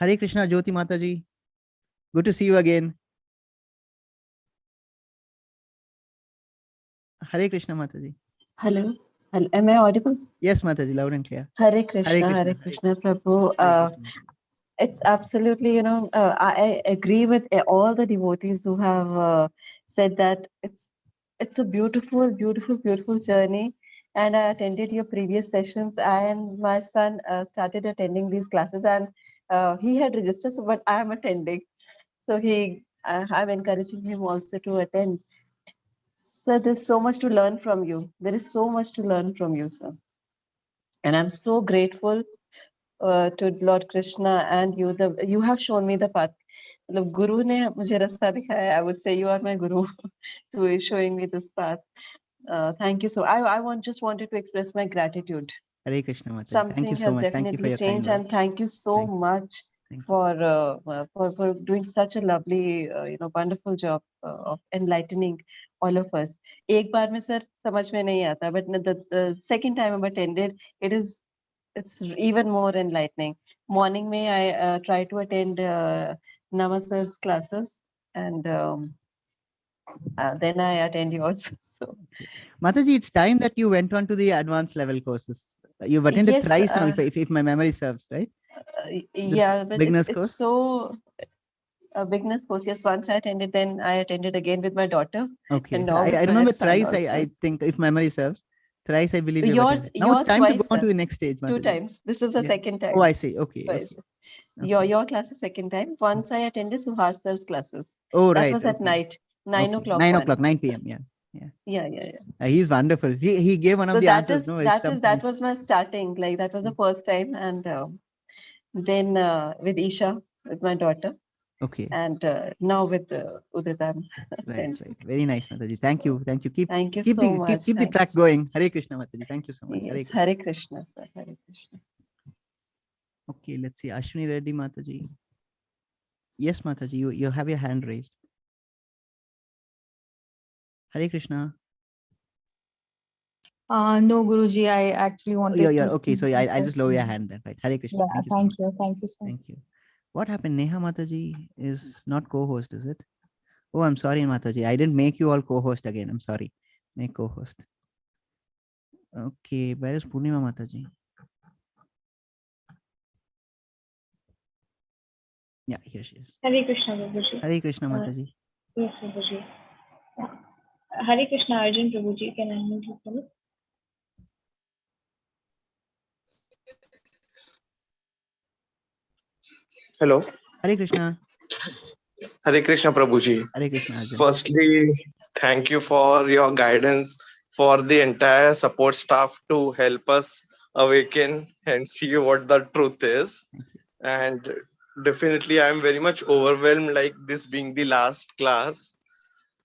Speaker 1: Hare Krishna, Jyoti Mataji. Good to see you again. Hare Krishna, Mataji.
Speaker 8: Hello. Am I audible?
Speaker 1: Yes, Mataji, loud and clear.
Speaker 8: Hare Krishna, Prabhu. It's absolutely, I agree with all the devotees who have said that it's a beautiful, beautiful, beautiful journey. And I attended your previous sessions, and my son started attending these classes, and he had registered, but I am attending. So I'm encouraging him also to attend. So there's so much to learn from you. There is so much to learn from you, sir. And I'm so grateful to Lord Krishna and you. You have shown me the path. The Guru ne mujhe rasta dikhaya. I would say you are my Guru to showing me this path. Thank you. So I just wanted to express my gratitude.
Speaker 1: Hare Krishna, Mataji.
Speaker 8: Something
Speaker 1: Thank you so
Speaker 8: has
Speaker 1: much. Thank you for
Speaker 8: definitely
Speaker 1: your
Speaker 8: changed,
Speaker 1: kind
Speaker 8: and thank you so much for doing such a lovely, wonderful job of enlightening all of us. एक बार में sir समझ में नहीं आता, but the second time I've attended, it's even more enlightening. Morning में I try to attend Nama sir's classes, and then I attend yours. So
Speaker 1: Mataji, it's time that you went on to the advanced level courses. You've attended
Speaker 8: Yes,
Speaker 1: thrice now, if my memory serves, right?
Speaker 8: yeah, but
Speaker 1: beginner's
Speaker 8: it's
Speaker 1: course?
Speaker 8: so a beginner's course. Yes, once I attended, then I attended again with my daughter.
Speaker 1: Okay.
Speaker 8: And now with
Speaker 1: I
Speaker 8: my
Speaker 1: remember
Speaker 8: son
Speaker 1: thrice,
Speaker 8: also.
Speaker 1: I think, if memory serves. Thrice, I believe you've
Speaker 8: Yours-
Speaker 1: attended. Now it's
Speaker 8: yours
Speaker 1: time to go
Speaker 8: twice,
Speaker 1: on to
Speaker 8: sir.
Speaker 1: the next stage.
Speaker 8: 2
Speaker 1: Mataji.
Speaker 8: times. This is the
Speaker 1: Yeah.
Speaker 8: second time.
Speaker 1: Oh, I see. Okay.
Speaker 8: Twice.
Speaker 1: Okay.
Speaker 8: Your class is second time. Once I attended Suhas sir's classes.
Speaker 1: Oh,
Speaker 8: That
Speaker 1: right.
Speaker 8: was at
Speaker 1: okay.
Speaker 8: night, 9
Speaker 1: Okay.
Speaker 8: o'clock.
Speaker 1: 9
Speaker 8: one.
Speaker 1: o'clock, 9 p.m. Yeah.
Speaker 8: Yeah.
Speaker 1: He's wonderful. He gave one
Speaker 8: So
Speaker 1: of the
Speaker 8: that
Speaker 1: answers.
Speaker 8: is
Speaker 1: No, it
Speaker 8: that
Speaker 1: stumped
Speaker 8: is that
Speaker 1: me.
Speaker 8: was my starting. Like that was the first time, and then with Isha, with my daughter,
Speaker 1: Okay.
Speaker 8: and now with Uditam.
Speaker 1: Right. Very nice, Mataji. Thank you. Keep
Speaker 8: Thank you
Speaker 1: keep
Speaker 8: so
Speaker 1: the
Speaker 8: much.
Speaker 1: keep the
Speaker 8: Thank
Speaker 1: track
Speaker 8: you so-
Speaker 1: going. Hare Krishna, Mataji. Thank you so much. Hare
Speaker 8: Yes,
Speaker 1: Krishna.
Speaker 8: Hare Krishna, sir. Hare Krishna.
Speaker 1: Okay, let's see. Ashwini Reddy, Mataji. Yes, Mataji, you have your hand raised. Hare Krishna.
Speaker 9: No, Guruji, I actually wanted
Speaker 1: Yeah.
Speaker 9: to
Speaker 1: Okay, so
Speaker 9: speak
Speaker 1: I'll just lower your
Speaker 9: first.
Speaker 1: hand then. Right. Hare Krishna.
Speaker 9: Yeah,
Speaker 1: Thank you. So much.
Speaker 9: thank you, sir.
Speaker 1: Thank you. What happened? Neha Mataji is not co-host, is it? Oh, I'm sorry, Mataji. I didn't make you all co-host again. I'm sorry. Make co-host. Okay, where is Purnima Mataji? Yeah, here she is.
Speaker 4: Hare Krishna, Prabhuji.
Speaker 1: Hare Krishna, Mataji.
Speaker 4: Yes, Prabhuji. Hare Krishna, Arjun Prabhuji. Can I move you, please?
Speaker 10: Hello.
Speaker 1: Hare Krishna.
Speaker 10: Hare Krishna, Prabhuji.
Speaker 1: Hare Krishna, Arjun.
Speaker 10: Firstly, thank you for your guidance, for the entire support staff to help us awaken and see what the truth is. And definitely, I'm very much overwhelmed, like this being the last class.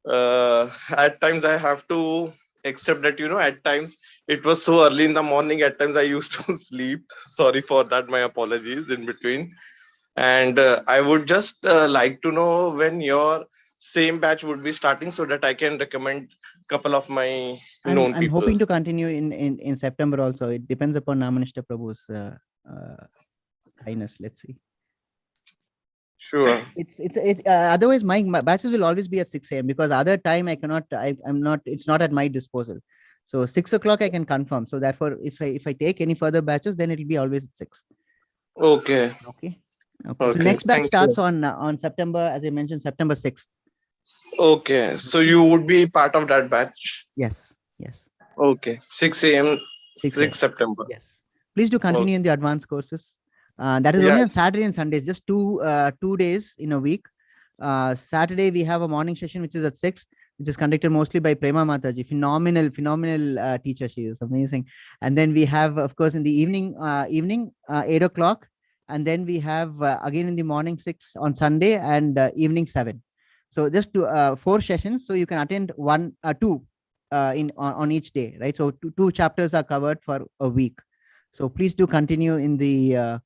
Speaker 10: At times, I have to accept that, at times it was so early in the morning. At times, I used to sleep. Sorry for that. My apologies in between. And I would just like to know when your same batch would be starting so that I can recommend a couple of my known
Speaker 1: I'm
Speaker 10: people.
Speaker 1: hoping to continue in September also. It depends upon Namanishta Prabhu's kindness. Let's see.
Speaker 10: Sure.
Speaker 1: It's otherwise my batches will always be at 6 a.m. because other time I cannot. I'm not. It's not at my disposal. So 6 o'clock I can confirm. So therefore, if I take any further batches, then it will be always at 6.
Speaker 10: Okay.
Speaker 1: Okay.
Speaker 10: Okay,
Speaker 1: So next batch
Speaker 10: thank
Speaker 1: starts
Speaker 10: you.
Speaker 1: on September, as I mentioned, September 6th.
Speaker 10: Okay. So you would be part of that batch.
Speaker 1: Yes.
Speaker 10: Okay. 6 a.m.
Speaker 1: 6
Speaker 10: 6 September.
Speaker 1: Yes. Please do continue in the advanced courses. That is only on
Speaker 10: Yes.
Speaker 1: Saturday and Sundays, just two days in a week. Saturday we have a morning session which is at 6, which is conducted mostly by Prema Mataji. Phenomenal teacher. She is amazing. And then we have, of course, in the evening 8 o'clock. And then we have again in the morning 6 on Sunday and evening 7. So just 4 sessions. So you can attend 2 on each day, right? So two chapters are covered for a week. So please do continue in the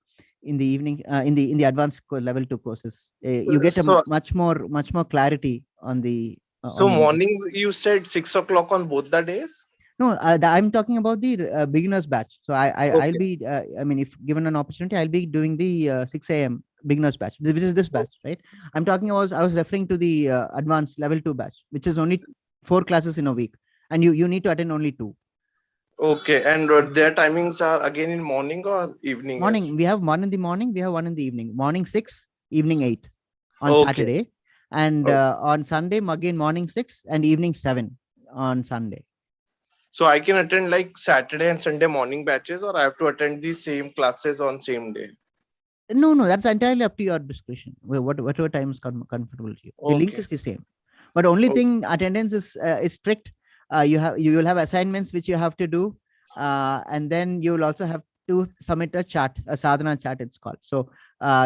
Speaker 1: evening in the advanced level 2 courses. You get
Speaker 10: So-
Speaker 1: much more clarity on the.
Speaker 10: So
Speaker 1: on the-
Speaker 10: morning, you said 6 o'clock on both the days?
Speaker 1: No, I'm talking about the beginners batch. So I'll
Speaker 10: Okay.
Speaker 1: be, I mean, if given an opportunity, I'll be doing the 6 a.m. beginners batch, which is this batch, right? I'm talking about, I was referring to the advanced level 2 batch, which is only 4 classes in a week. And you need to attend only 2.
Speaker 10: Okay. And their timings are again in morning or evening?
Speaker 1: Morning, we have one in the morning, we have one in the evening. Morning 6, evening 8 on
Speaker 10: Okay.
Speaker 1: Saturday. And
Speaker 10: Okay.
Speaker 1: on Sunday, again, morning 6 and evening 7 on Sunday.
Speaker 10: So I can attend like Saturday and Sunday morning batches, or I have to attend the same classes on same day?
Speaker 1: No, that's entirely up to your discretion. Whatever time is comfortable to you. The link
Speaker 10: Okay.
Speaker 1: is the same, but only
Speaker 10: Okay.
Speaker 1: thing, attendance is strict. You will have assignments which you have to do, and then you will also have to submit a chart, a sadhana chart it's called. So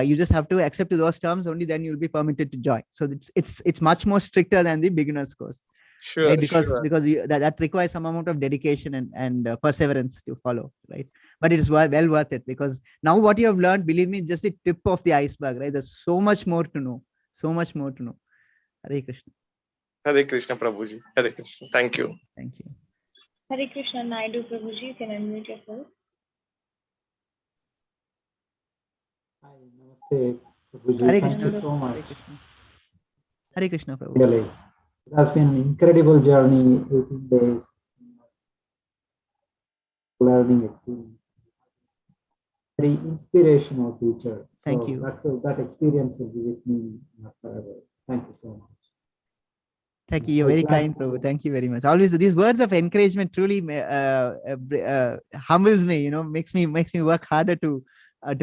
Speaker 1: you just have to accept to those terms, only then you'll be permitted to join. So it's much more stricter than the beginners course.
Speaker 10: Sure,
Speaker 1: right? Because
Speaker 10: sure.
Speaker 1: that requires some amount of dedication and perseverance to follow, right? But it is well worth it, because now what you have learned, believe me, just the tip of the iceberg, right? There's so much more to know, so much more to know. Hare Krishna.
Speaker 10: Hare Krishna, Prabhuji. Hare Krishna. Thank you.
Speaker 1: Thank you.
Speaker 4: Hare Krishna, Naidu Prabhuji, you can unmute yourself.
Speaker 11: Hi, namaste, Prabhuji.
Speaker 1: Hare
Speaker 11: Thank
Speaker 1: Krishna.
Speaker 11: you so much.
Speaker 1: Hare Krishna. Hare Krishna, Prabhu.
Speaker 11: Really, it has been an incredible journey, 18 days, learning experience. Very inspirational teacher. So
Speaker 1: Thank you.
Speaker 11: That experience will be with me forever. Thank you so much.
Speaker 1: Thank you. You're very kind, Prabhu. Thank you very much. Always these words of encouragement truly humbles me. You know, makes me work harder to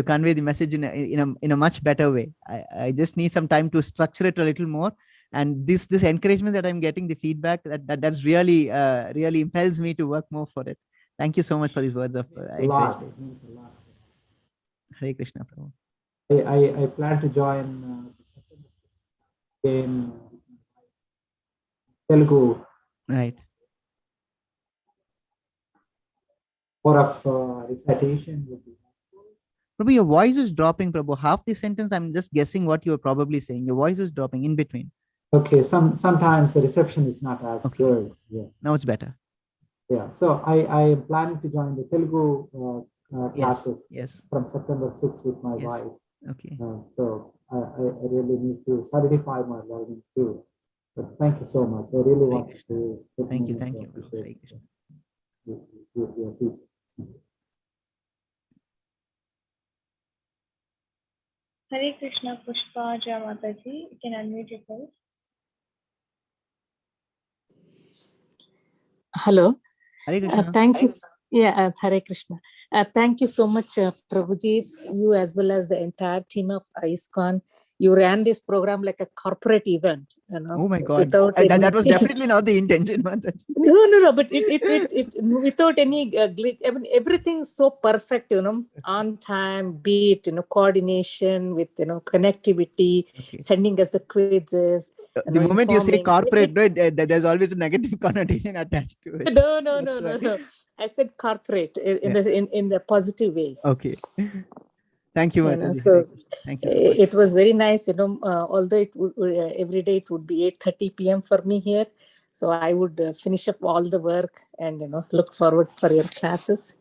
Speaker 1: convey the message in a much better way. I just need some time to structure it a little more. And this encouragement that I'm getting, the feedback that's really really impels me to work more for it. Thank you so much for these words of encouragement.
Speaker 11: It means a lot.
Speaker 1: Hare Krishna, Prabhu.
Speaker 11: I plan to join in Telugu.
Speaker 1: Right.
Speaker 11: More of recitation would be.
Speaker 1: Prabhu, your voice is dropping, Prabhu. Half the sentence, I'm just guessing what you're probably saying. Your voice is dropping in between.
Speaker 11: Okay, sometimes the reception is not as good. Yeah.
Speaker 1: Now it's better.
Speaker 11: Yeah, so I am planning to join the Telugu classes from September 6th with my wife.
Speaker 1: Okay.
Speaker 11: So I really need to solidify my learning too. But thank you so much. I really want to.
Speaker 1: Thank you. Thank you.
Speaker 11: Your teaching.
Speaker 4: Hare Krishna, Pushpa Jamataji, you can unmute yourself.
Speaker 12: Hello.
Speaker 1: Hare Krishna.
Speaker 12: Thank you. Yeah, Hare Krishna. Thank you so much, Prabhuji, you as well as the entire team of ISKCON. You ran this program like a corporate event. You know,
Speaker 1: oh my God.
Speaker 12: That
Speaker 1: was definitely not the intention.
Speaker 12: No, but it without any glitch. I mean, everything's so perfect, you know, on time, beat, you know, coordination with, you know, connectivity, sending us the quizzes.
Speaker 1: The moment you say corporate, there's always a negative connotation attached to it.
Speaker 12: No. I said corporate in the positive way.
Speaker 1: Okay. Thank you,
Speaker 12: Mataji. So
Speaker 1: thank you so much.
Speaker 12: It was very nice, you know, although it would, every day it would be 8:30 p.m. for me here. So I would finish up all the work and, you know, look forward for your classes.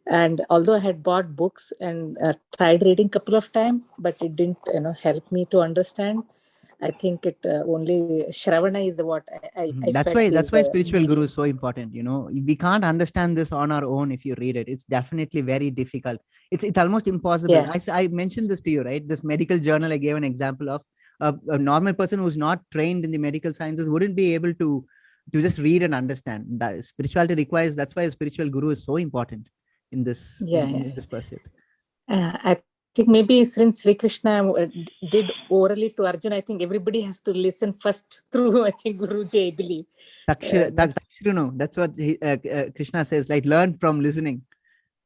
Speaker 12: And although I had bought books and tried reading a couple of times, but it didn't, you know, help me to understand. I think it only Shravana is what I
Speaker 1: that's why spiritual guru is so important. You know, we can't understand this on our own. If you read it, it's definitely very difficult. It's almost impossible.
Speaker 12: Yeah.
Speaker 1: I mentioned this to you, right? This medical journal I gave an example of. A normal person who's not trained in the medical sciences wouldn't be able to just read and understand. That spirituality requires. That's why a spiritual guru is so important in this in this pursuit.
Speaker 12: I think maybe since Sri Krishna did orally to Arjuna, I think everybody has to listen first through, I think, Guruji, I believe.
Speaker 1: Takshrunu, that's what Krishna says, like learn from listening.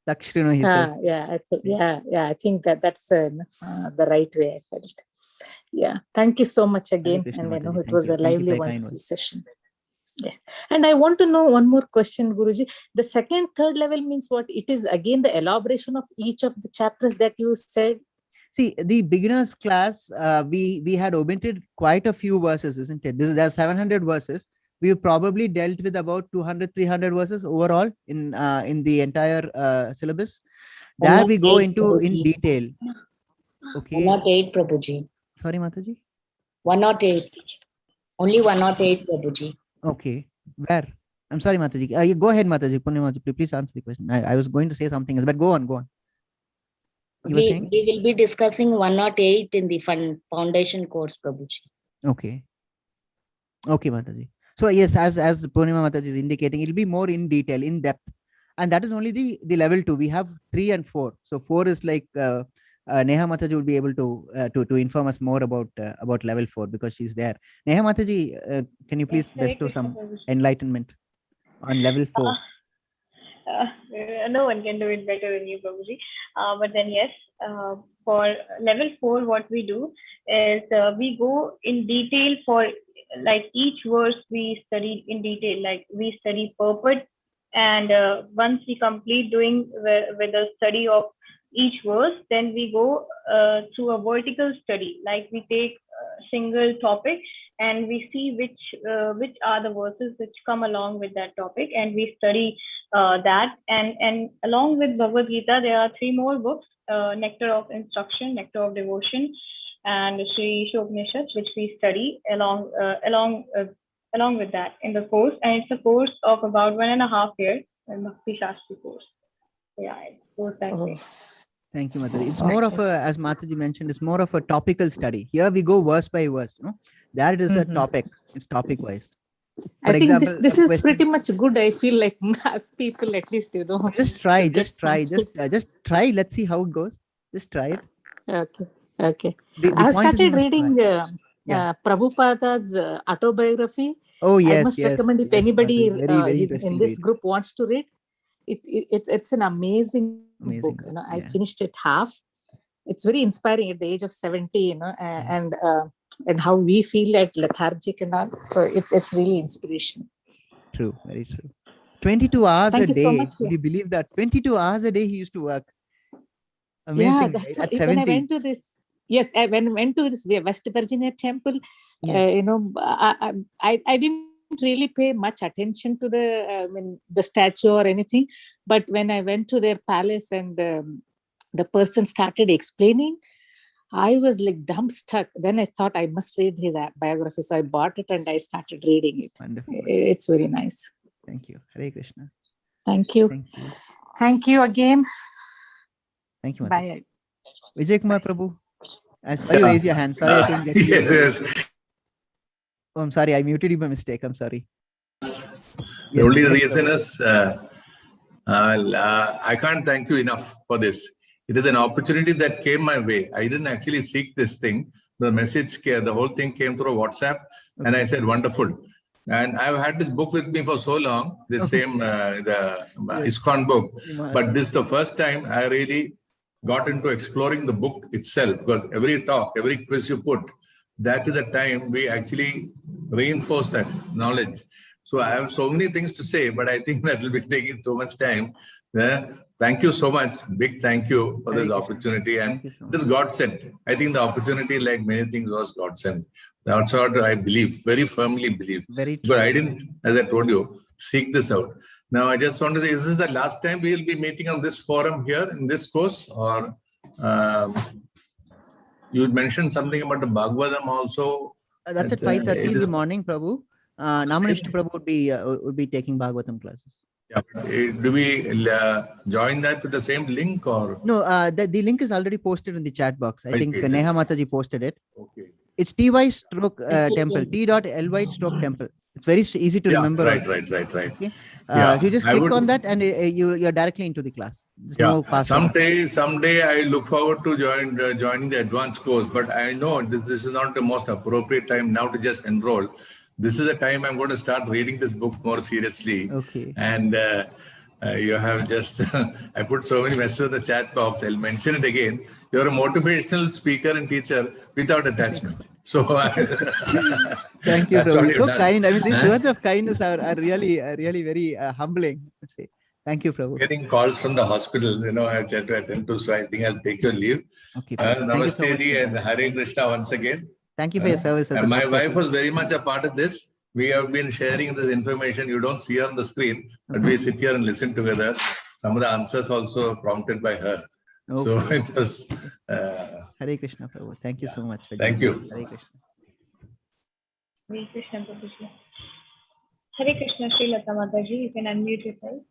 Speaker 1: Takshrunu, he says.
Speaker 12: I think that's the right way I felt. Yeah, thank you so much again.
Speaker 1: Krishna,
Speaker 12: and I know
Speaker 1: Mataji,
Speaker 12: it was a lively,
Speaker 1: wonderful
Speaker 12: wonderful session. Yeah, and I want to know one more question, Guruji. The second, third level means what? It is again the elaboration of each of the chapters that you said.
Speaker 1: See, the beginners class, we had omitted quite a few verses, isn't it? There are 700 verses. We probably dealt with about 200, 300 verses overall in the entire syllabus. There we go into in detail. Okay.
Speaker 13: 108, Prabhuji.
Speaker 1: Sorry, Mataji?
Speaker 13: 108. Only 108, Prabhuji.
Speaker 1: Okay. Where? I'm sorry, Mataji. Go ahead, Mataji. Please answer the question. I was going to say something else, but go on.
Speaker 13: We will be discussing 108 in the foundation course, Prabhuji.
Speaker 1: Okay. Okay, Mataji. So yes, as Purnima Mataji is indicating, it will be more in detail, in depth. And that is only the level 2. We have 3 and 4. So 4 is like Neha Mataji will be able to inform us more about level 4 because she's there. Neha Mataji, can you please bestow some enlightenment on level 4?
Speaker 4: No one can do it better than you, Prabhuji. But then yes, for level 4, what we do is we go in detail for like each verse we studied in detail, like we study purport, and once we complete doing with the study of each verse, then we go through a vertical study, like we take a single topic and we see which are the verses which come along with that topic, and we study that. And along with Bhagavad Gita, there are 3 more books, Nectar of Instruction, Nectar of Devotion, and Sri Ishopanishads, which we study along with that in the course. And it's a course of about 1.5 years, a Bhakti Shastri course. Yeah, it goes that way.
Speaker 1: Thank you, Mataji. It's more of a, as Mataji mentioned, it's more of a topical study. Here we go verse by verse. No, that is a topic. It's topic wise.
Speaker 12: I think this is pretty much good. I feel like as people, at least, you know.
Speaker 1: Just try. Just try. Let's see how it goes. Just try it.
Speaker 12: Okay. I started reading Prabhupada's autobiography.
Speaker 1: Oh yes,
Speaker 12: I must recommend if anybody in this group wants to read. It's an amazing book. You know, I finished it half. It's very inspiring at the age of 70. You know, and how we feel at lethargic and all. So it's really inspirational.
Speaker 1: True, very true. 22 hours a day.
Speaker 12: So much,
Speaker 1: Do you believe that? 22 hours a day he used to work. Amazing.
Speaker 12: Yeah, that's
Speaker 1: right?
Speaker 12: At 70. When I went to this. Yes, when I went to this West Virginia temple, you know, I didn't really pay much attention to the statue or anything. But when I went to their palace and the person started explaining, I was like dumbstruck. Then I thought I must read his biography. So I bought it and I started reading it.
Speaker 1: Wonderful.
Speaker 12: It's very nice.
Speaker 1: Thank you. Hare Krishna.
Speaker 12: Thank you. Thank you again.
Speaker 1: Thank you.
Speaker 12: Bye.
Speaker 1: Vijay Kumar Prabhu. I saw you raise your hand. Sorry, I couldn't get you.
Speaker 14: Yes.
Speaker 1: Oh, I'm sorry. I muted you by mistake. I'm sorry.
Speaker 14: The only reason is I can't thank you enough for this. It is an opportunity that came my way. I didn't actually seek this thing. The message, the whole thing came through WhatsApp, and I said, wonderful. And I've had this book with me for so long, the ISKCON book. But this is the first time I really got into exploring the book itself, because every talk, every quiz you put, that is a time we actually reinforce that knowledge. So I have so many things to say, but I think that will be taking too much time. Thank you so much. Big thank you for this opportunity. And it is God sent. I think the opportunity, like many things, was God sent. That's what I believe, very firmly believe. But I didn't, as I told you, seek this out. Now, I just want to say, is this the last time we will be meeting on this forum here in this course? Or you mentioned something about the Bhagavatam also.
Speaker 1: That's at 5:30 in the morning, Prabhu. Namanishta Prabhu would be taking Bhagavatam classes.
Speaker 14: Yeah. Do we join that with the same link or?
Speaker 1: No, the link is already posted in the chat box. I think Neha Mataji posted it.
Speaker 14: Okay.
Speaker 1: It's ty/temple, t.ly/temple. It's very easy to remember.
Speaker 14: Right.
Speaker 1: Okay? You just click on that and you're directly into the class.
Speaker 14: Someday I look forward to joining the advanced course, but I know this is not the most appropriate time now to just enroll. This is the time I'm going to start reading this book more seriously.
Speaker 1: Okay.
Speaker 14: And you have just, I put so many messages in the chat box. I'll mention it again. You're a motivational speaker and teacher without attachment. So
Speaker 1: thank you, Prabhu. So kind. I mean, these words of kindness are really very humbling. Let's say. Thank you, Prabhu.
Speaker 14: Getting calls from the hospital, I have to attend to, so I think I'll take your leave.
Speaker 1: Okay.
Speaker 14: Namaste ji and Hare Krishna once again.
Speaker 1: Thank you for your service.
Speaker 14: My wife was very much a part of this. We have been sharing this information. You don't see her on the screen, but we sit here and listen together. Some of the answers also prompted by her. Okay. So it was.
Speaker 1: Hare Krishna, Prabhu. Thank you so much.
Speaker 14: Thank you.
Speaker 1: Hare Krishna.
Speaker 4: Hare Krishna, Prabhu. Hare Krishna, Sri Lata Mataji. You can unmute yourself.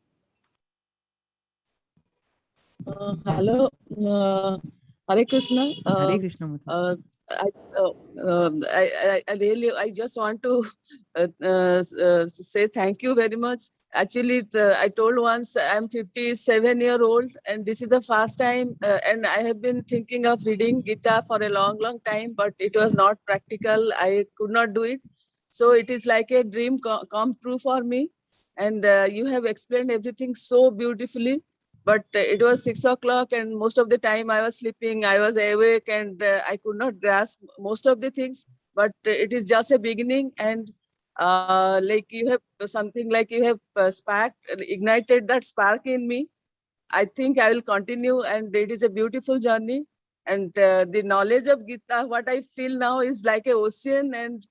Speaker 15: Hello. Hare Krishna.
Speaker 1: Hare Krishna.
Speaker 15: I just want to say thank you very much. Actually, I told once I'm 57-year-old and this is the first time and I have been thinking of reading Gita for a long time, but it was not practical. I could not do it. So it is like a dream come true for me. And you have explained everything so beautifully. But it was 6 o'clock and most of the time I was sleeping, I was awake and I could not grasp most of the things. but it is just a beginning. And like you have something like you have ignited that spark in me. I think I will continue, and it is a beautiful journey. And the knowledge of Gita, what I feel now is like an ocean, and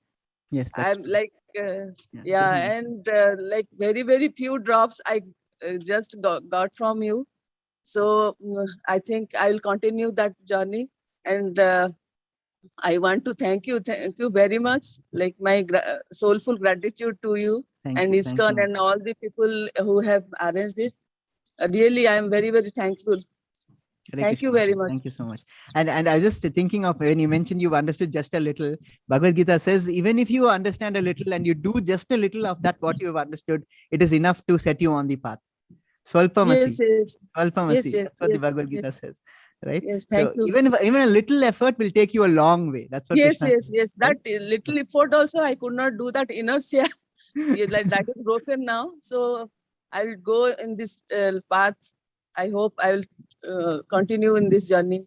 Speaker 1: yes, that's
Speaker 15: I'm
Speaker 1: true.
Speaker 15: like, and like very few drops I just got from you. So I think I will continue that journey, and I want to thank you very much. Like my soulful gratitude to you and ISKCON and all the people who have arranged it. Really, I am very thankful. Thank you very much.
Speaker 1: Thank you so much. And I was just thinking of when you mentioned you've understood just a little. Bhagavad Gita says even if you understand a little and you do just a little of that what you have understood, it is enough to set you on the path. Swalpamasi.
Speaker 15: Yes.
Speaker 1: Swalpamasi.
Speaker 15: Yes.
Speaker 1: That's what the Bhagavad Gita says. Right?
Speaker 15: Yes, thank you.
Speaker 1: Even a little effort will take you a long way. That's what Krishna says,
Speaker 15: yes. That little effort also I could not do. That inertia, that is broken now. So I will go in this path. I hope I will continue in this journey.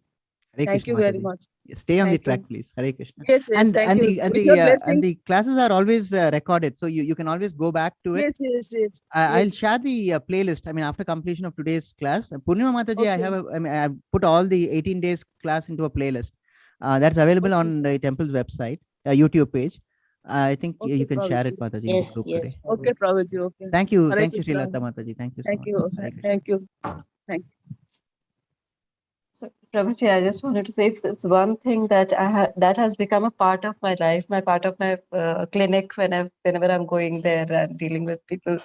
Speaker 1: Hare
Speaker 15: Thank
Speaker 1: Krishna,
Speaker 15: you very
Speaker 1: Mataji.
Speaker 15: much.
Speaker 1: Stay on the track, please. Hare Krishna.
Speaker 15: Yes, thank you.
Speaker 1: And the classes are always recorded, so you can always go back to it.
Speaker 15: Yes.
Speaker 1: I'll share the playlist. I mean, after completion of today's class, Purnima Mataji, okay. I put all the 18 days class into a playlist. That's available on the temple's website, YouTube page. I think you can share it, Mataji.
Speaker 13: Yes.
Speaker 15: Today. Okay, Prabhuji. Okay.
Speaker 1: Thank you.
Speaker 15: Hare
Speaker 1: Thank you,
Speaker 15: Krishna.
Speaker 1: Srilata Mataji. Thank you so
Speaker 15: much. Thank you. Thank you.
Speaker 8: So, Prabhuji, I just wanted to say it's one thing that that has become a part of my life, part of my clinic whenever I'm going there and dealing with people.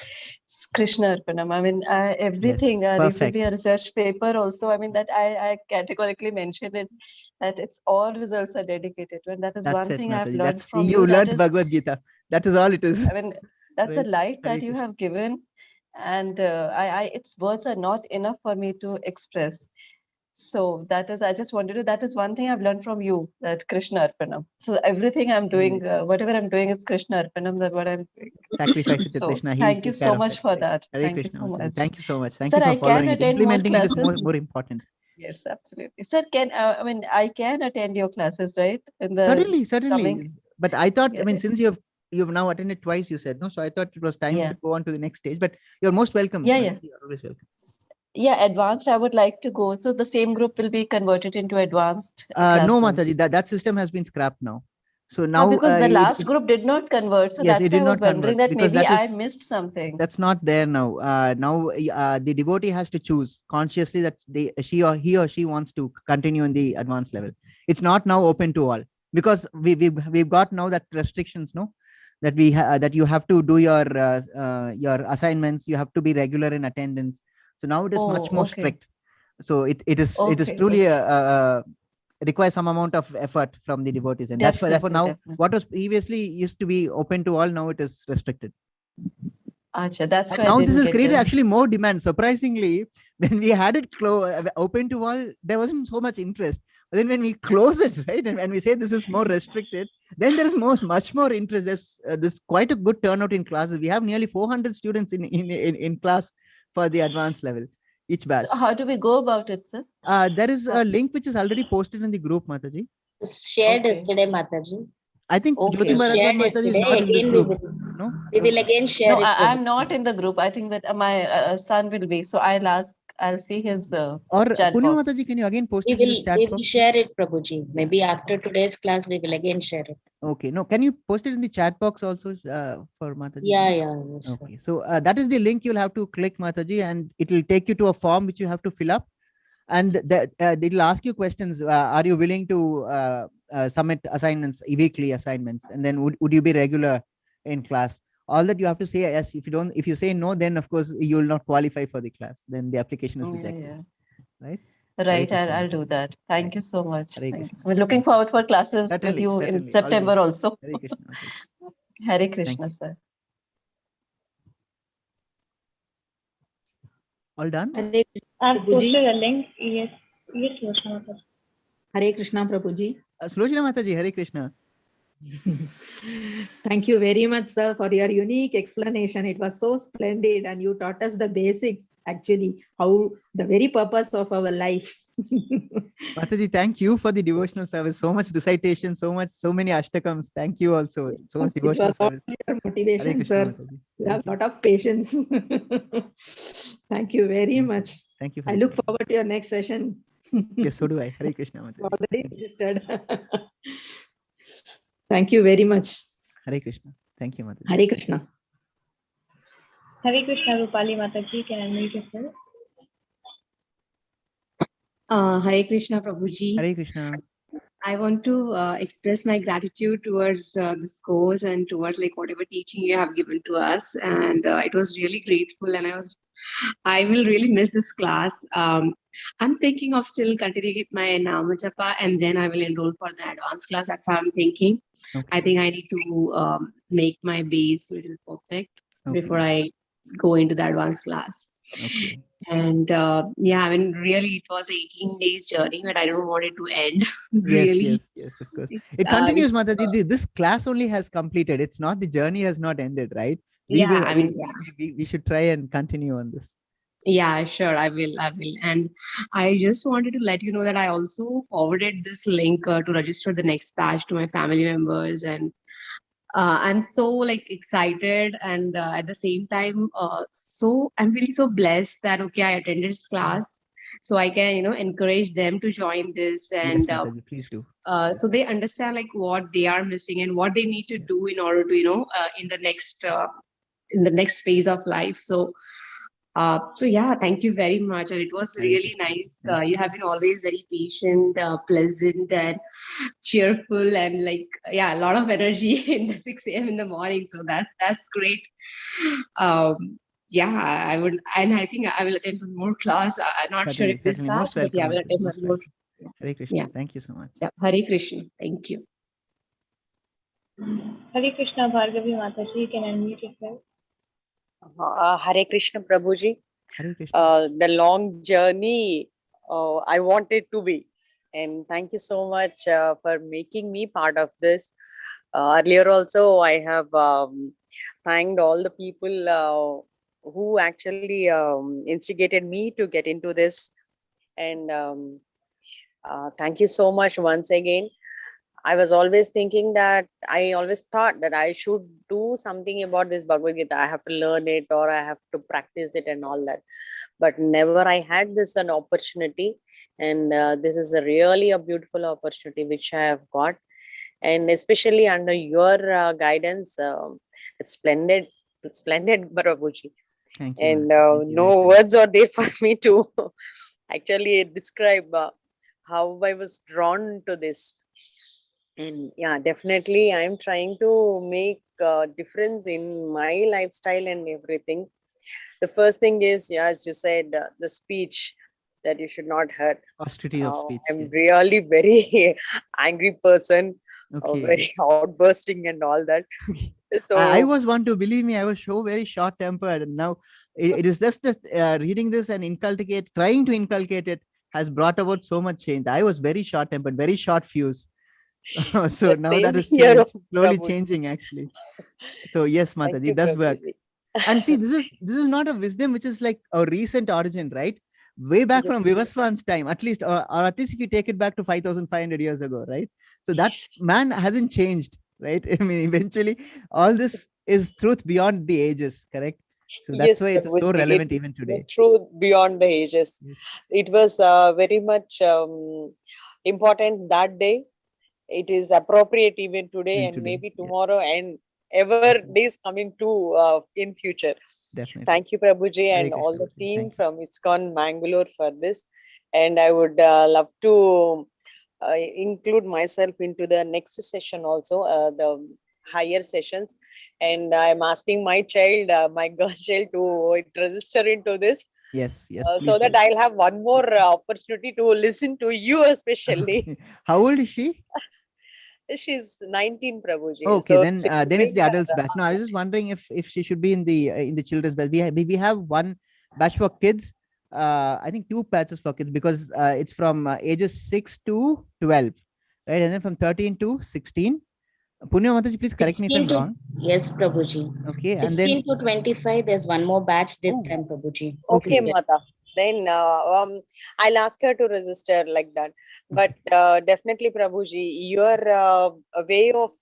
Speaker 8: It's Krishna Arpanam. I mean, everything.
Speaker 1: Yes,
Speaker 8: recently a research paper also. I mean, that I categorically mentioned it that it's all results are dedicated. And that is
Speaker 1: that's
Speaker 8: one
Speaker 1: it,
Speaker 8: thing
Speaker 1: Mataji.
Speaker 8: I've learned from
Speaker 1: you. You learned Bhagavad Gita. That is all it is.
Speaker 8: I mean, that's a light that you have given, and its words are not enough for me to express. So that is one thing I've learned from you, that Krishna Arpanam. So everything I'm doing, whatever I'm doing, is Krishna Arpanam. That's what I'm doing.
Speaker 1: Sacrifice it to Krishna.
Speaker 8: Thank you so much for that. Thank you so much.
Speaker 1: Thank you so much. Thank
Speaker 8: you
Speaker 1: for following it.
Speaker 8: Implementing
Speaker 1: it is more important.
Speaker 8: Yes, absolutely. Sir, I can attend your classes, right?
Speaker 1: Certainly. But I thought, since you've now attended twice, you said, no? So I thought it was time to go on to the next stage, but you're most welcome.
Speaker 8: Yeah.
Speaker 1: You're always welcome.
Speaker 8: Yeah, advanced, I would like to go. So the same group will be converted into advanced
Speaker 1: no, Mataji, that system has been scrapped now. So now
Speaker 8: because the last group did not convert. So that's why I was wondering that maybe I missed something.
Speaker 1: That's not there now. The devotee has to choose consciously that he or she wants to continue in the advanced level. It's not now open to all, because we've got now that restrictions, no? That that you have to do your assignments, you have to be regular in attendance. So now it is much more strict. So it is truly requires some amount of effort from the devotees, and therefore now what was previously used to be open to all, now it is restricted.
Speaker 8: Achha, that's why
Speaker 1: now this has created actually more demand. Surprisingly, when we had it open to all, there wasn't so much interest. But then when we close it, right, and when we say this is more restricted, then there is much more interest. There's quite a good turnout in classes. We have nearly 400 students in class for the advanced level, each batch.
Speaker 8: So how do we go about it, sir?
Speaker 1: There is a link which is already posted in the group, Mataji.
Speaker 13: Shared yesterday, Mataji.
Speaker 1: I think Jyoti Bharadwaj Mataji is not in this group.
Speaker 13: We will again share it.
Speaker 8: I'm not in the group. I think that my son will be. So I'll see his
Speaker 1: or Purnima Mataji, can you again post it in the chat box?
Speaker 13: We will share it, Prabhuji. Maybe after today's class, we will again share it.
Speaker 1: Okay. No, can you post it in the chat box also for Mataji?
Speaker 13: Yeah.
Speaker 1: Okay. So that is the link you'll have to click, Mataji, and it will take you to a form which you have to fill up. And it'll ask you questions. Are you willing to submit assignments, weekly assignments? And then would you be regular in class? All that you have to say yes. If you say no, then of course you will not qualify for the class. Then the application is rejected. Right?
Speaker 8: Right, I'll do that. Thank you so much. We're looking forward for classes with you in September also.
Speaker 1: Hare Krishna.
Speaker 8: Hare Krishna, sir.
Speaker 1: All done?
Speaker 4: I've posted a link. Yes, Slochna Mataji.
Speaker 2: Hare Krishna, Prabhuji.
Speaker 1: Slochna Mataji, Hare Krishna.
Speaker 2: Thank you very much, sir, for your unique explanation. It was so splendid, and you taught us the basics, actually, how the very purpose of our life.
Speaker 1: Mataji, thank you for the devotional service. So much recitation, so many ashtakams. Thank you also. So much
Speaker 2: It
Speaker 1: devotional
Speaker 2: was all
Speaker 1: service.
Speaker 2: your motivation,
Speaker 1: Krishna,
Speaker 2: sir.
Speaker 1: Mataji.
Speaker 2: You have a lot of patience. Thank you very much.
Speaker 1: Thank you.
Speaker 2: I look forward to your next session.
Speaker 1: Yes, so do I. Hare Krishna, Mataji.
Speaker 2: Already registered. Thank you very much.
Speaker 1: Hare Krishna. Thank you, Mataji.
Speaker 2: Hare Krishna.
Speaker 4: Hare Krishna, Rupali Mataji, can I unmute yourself?
Speaker 16: Hare Krishna, Prabhuji.
Speaker 1: Hare Krishna.
Speaker 16: I want to express my gratitude towards this course and towards like whatever teaching you have given to us. And it was really grateful. And I will really miss this class. I'm thinking of still continuing with my Nama Japa and then I will enroll for the advanced class. That's how I'm thinking.
Speaker 1: Okay.
Speaker 16: I think I need to make my base a little perfect before
Speaker 1: Okay.
Speaker 16: I go into the advanced class.
Speaker 1: Okay.
Speaker 16: And yeah, I mean, really, it was 18 days journey, but I don't want it to end.
Speaker 1: Yes,
Speaker 16: Really.
Speaker 1: yes, of course. It continues, Mataji. This class only has completed. It's not, the journey has not ended, right?
Speaker 16: Yeah, I mean, yeah.
Speaker 1: We should try and continue on this.
Speaker 16: Yeah, sure. I will. And I just wanted to let you know that I also forwarded this link to register the next batch to my family members. And I'm so like excited and at the same time, so I'm really so blessed that, okay, I attended this class. So I can, encourage them to join this and
Speaker 1: Yes, Mataji, please do.
Speaker 16: so they understand like what they are missing and what they need to do in order to, in the next phase of life. So yeah, thank you very much. And it was really nice. You have been always very patient, pleasant and cheerful and like, yeah, a lot of energy in the 6 a.m. in the morning. So that's great. Yeah, I would, and I think I will attend one more class. I'm not sure if this
Speaker 1: Certainly,
Speaker 16: class,
Speaker 1: most
Speaker 16: but yeah, I will
Speaker 1: welcome.
Speaker 16: attend one more.
Speaker 1: Hare Krishna.
Speaker 16: Yeah.
Speaker 1: Thank you so much.
Speaker 16: Yeah, Hare Krishna. Thank you.
Speaker 4: Hare Krishna, Bhargavi Mataji, can I unmute yourself?
Speaker 17: Hare Krishna, Prabhuji.
Speaker 1: Hare Krishna.
Speaker 17: The long journey I wanted to be. And thank you so much for making me part of this. Earlier also, I have thanked all the people who actually instigated me to get into this. And thank you so much once again. I was always thinking that I always thought that I should do something about this Bhagavad Gita. I have to learn it or I have to practice it and all that. But never I had this an opportunity. And this is really a beautiful opportunity which I have got. And especially under your guidance, it's splendid, Prabhuji.
Speaker 1: Thank you.
Speaker 17: And
Speaker 1: Thank you.
Speaker 17: no words are there for me to actually describe how I was drawn to this. And yeah, definitely I'm trying to make a difference in my lifestyle and everything. The first thing is, yeah, as you said, the speech that you should not hurt.
Speaker 1: Austerity of speech.
Speaker 17: I'm
Speaker 1: Yes.
Speaker 17: really very angry person,
Speaker 1: Okay.
Speaker 17: very outbursting and all that. So
Speaker 1: I was one to, believe me, I was so very short tempered, and now it is just reading this and trying to inculcate it has brought about so much change. I was very short tempered, very short fuse. So now that is
Speaker 17: here,
Speaker 1: changed, slowly
Speaker 17: Prabhuji.
Speaker 1: changing actually. So yes,
Speaker 17: Thank
Speaker 1: Mataji,
Speaker 17: you,
Speaker 1: it does work.
Speaker 17: Prabhuji.
Speaker 1: And see, this is not a wisdom which is like a recent origin, right? Way back
Speaker 17: Yes.
Speaker 1: from Vivaswan's time, at least, or at least if you take it back to 5,500 years ago, right? So that man hasn't changed, right? I mean, eventually, all this is truth beyond the ages, correct? So that's
Speaker 17: Yes,
Speaker 1: why it's so
Speaker 17: Prabhuji,
Speaker 1: relevant
Speaker 17: it-
Speaker 1: even today.
Speaker 17: the truth beyond the ages. It was very much important that day. It is appropriate even today
Speaker 1: Even
Speaker 17: and
Speaker 1: today,
Speaker 17: maybe
Speaker 1: yes.
Speaker 17: tomorrow and ever days coming to in future.
Speaker 1: Definitely.
Speaker 17: Thank you, Prabhuji,
Speaker 1: Hare
Speaker 17: and all
Speaker 1: Krishna,
Speaker 17: the
Speaker 1: Prabhuji.
Speaker 17: team
Speaker 1: Thank you.
Speaker 17: from ISKCON Mangalore for this. And I would love to include myself into the next session also, the higher sessions. And I'm asking my child, my girl child, to register into this.
Speaker 1: Yes, yes.
Speaker 17: So
Speaker 1: please
Speaker 17: that
Speaker 1: do.
Speaker 17: I'll have one more opportunity to listen to you, especially.
Speaker 1: How old is she?
Speaker 17: She's 19, Prabhuji.
Speaker 1: Okay,
Speaker 17: So
Speaker 1: then
Speaker 17: it's
Speaker 1: then it's
Speaker 17: great
Speaker 1: the adults
Speaker 17: that,
Speaker 1: batch. No, I was just wondering if she should be in the children's batch. We have one batch for kids. I think 2 batches for kids because it's from ages 6 to 12, right? And then from 13 to 16. Punya Mataji, please correct me if
Speaker 13: 16
Speaker 1: I'm
Speaker 13: to,
Speaker 1: wrong.
Speaker 13: yes, Prabhuji.
Speaker 1: Okay, and
Speaker 13: 16
Speaker 1: then
Speaker 13: to 25, there's one more batch this
Speaker 1: Oh.
Speaker 13: time, Prabhuji.
Speaker 17: okay,
Speaker 1: Okay.
Speaker 17: Mata. then I'll ask her to register like that. But definitely, Prabhuji, your way of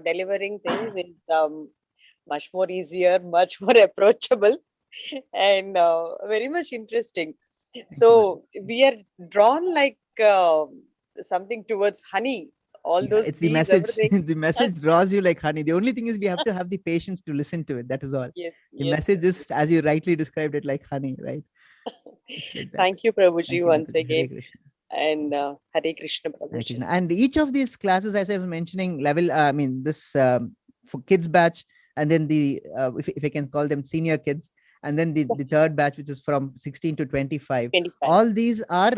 Speaker 17: delivering things is much more easier, much more approachable, and very much interesting. So we are drawn like something towards honey. All those
Speaker 1: it's the
Speaker 17: bees,
Speaker 1: message.
Speaker 17: everything.
Speaker 1: The message draws you like honey. The only thing is we have to have the patience to listen to it. That is all.
Speaker 17: Yes,
Speaker 1: the
Speaker 17: yes,
Speaker 1: message is, as you rightly described it, like honey, right? Like
Speaker 17: Thank you, Prabhuji,
Speaker 1: Thank you,
Speaker 17: once
Speaker 1: Mataji. Hare
Speaker 17: again.
Speaker 1: Krishna.
Speaker 17: And Hare Krishna,
Speaker 1: Hare
Speaker 17: Prabhuji.
Speaker 1: Krishna. And each of these classes, as I was mentioning, level, I mean, this for kids batch, and then the, if I can call them senior kids, and then the third batch, which is from 16 to 25. All these are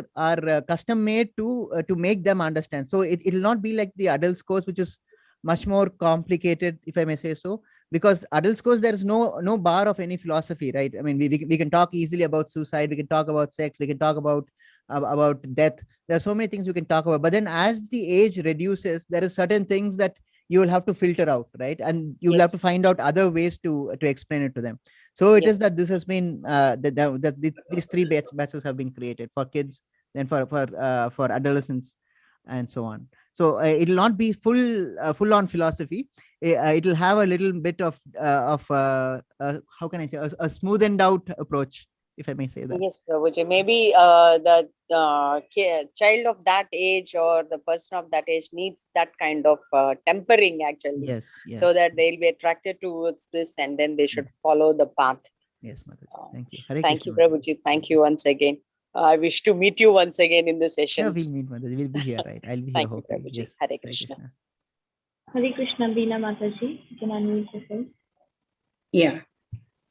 Speaker 1: custom made to make them understand. So it'll not be like the adults course, which is much more complicated, if I may say so, because adults course, there is no bar of any philosophy, right? I mean, we can talk easily about suicide, we can talk about sex, we can talk about death. There are so many things we can talk about, but then as the age reduces, there are certain things that you will have to filter out, right? And you will have to find out other ways to explain it to them. So it is that this has been these three batches have been created for kids, then for adolescents, and so on. So it will not be full on philosophy. It will have a little bit of how can I say, a smoothened out approach, if I may say that.
Speaker 17: Yes, Prabhuji. Maybe the child of that age or the person of that age needs that kind of tempering, actually.
Speaker 1: Yes.
Speaker 17: So that they'll be attracted towards this, and then they should follow the path.
Speaker 1: Yes, Mataji. Thank you. Hare
Speaker 17: Thank
Speaker 1: Krishna,
Speaker 17: you, Prabhuji. Thank you once again. I wish to meet you once again in the
Speaker 1: Yeah,
Speaker 17: sessions.
Speaker 1: we'll meet, Mataji. We'll be here, right? I'll be here,
Speaker 17: Thank you,
Speaker 1: hopefully.
Speaker 17: Prabhuji.
Speaker 1: Yes.
Speaker 17: Hare Krishna.
Speaker 4: Hare Krishna, Beena Mataji. You can unmute yourself.
Speaker 18: Yeah.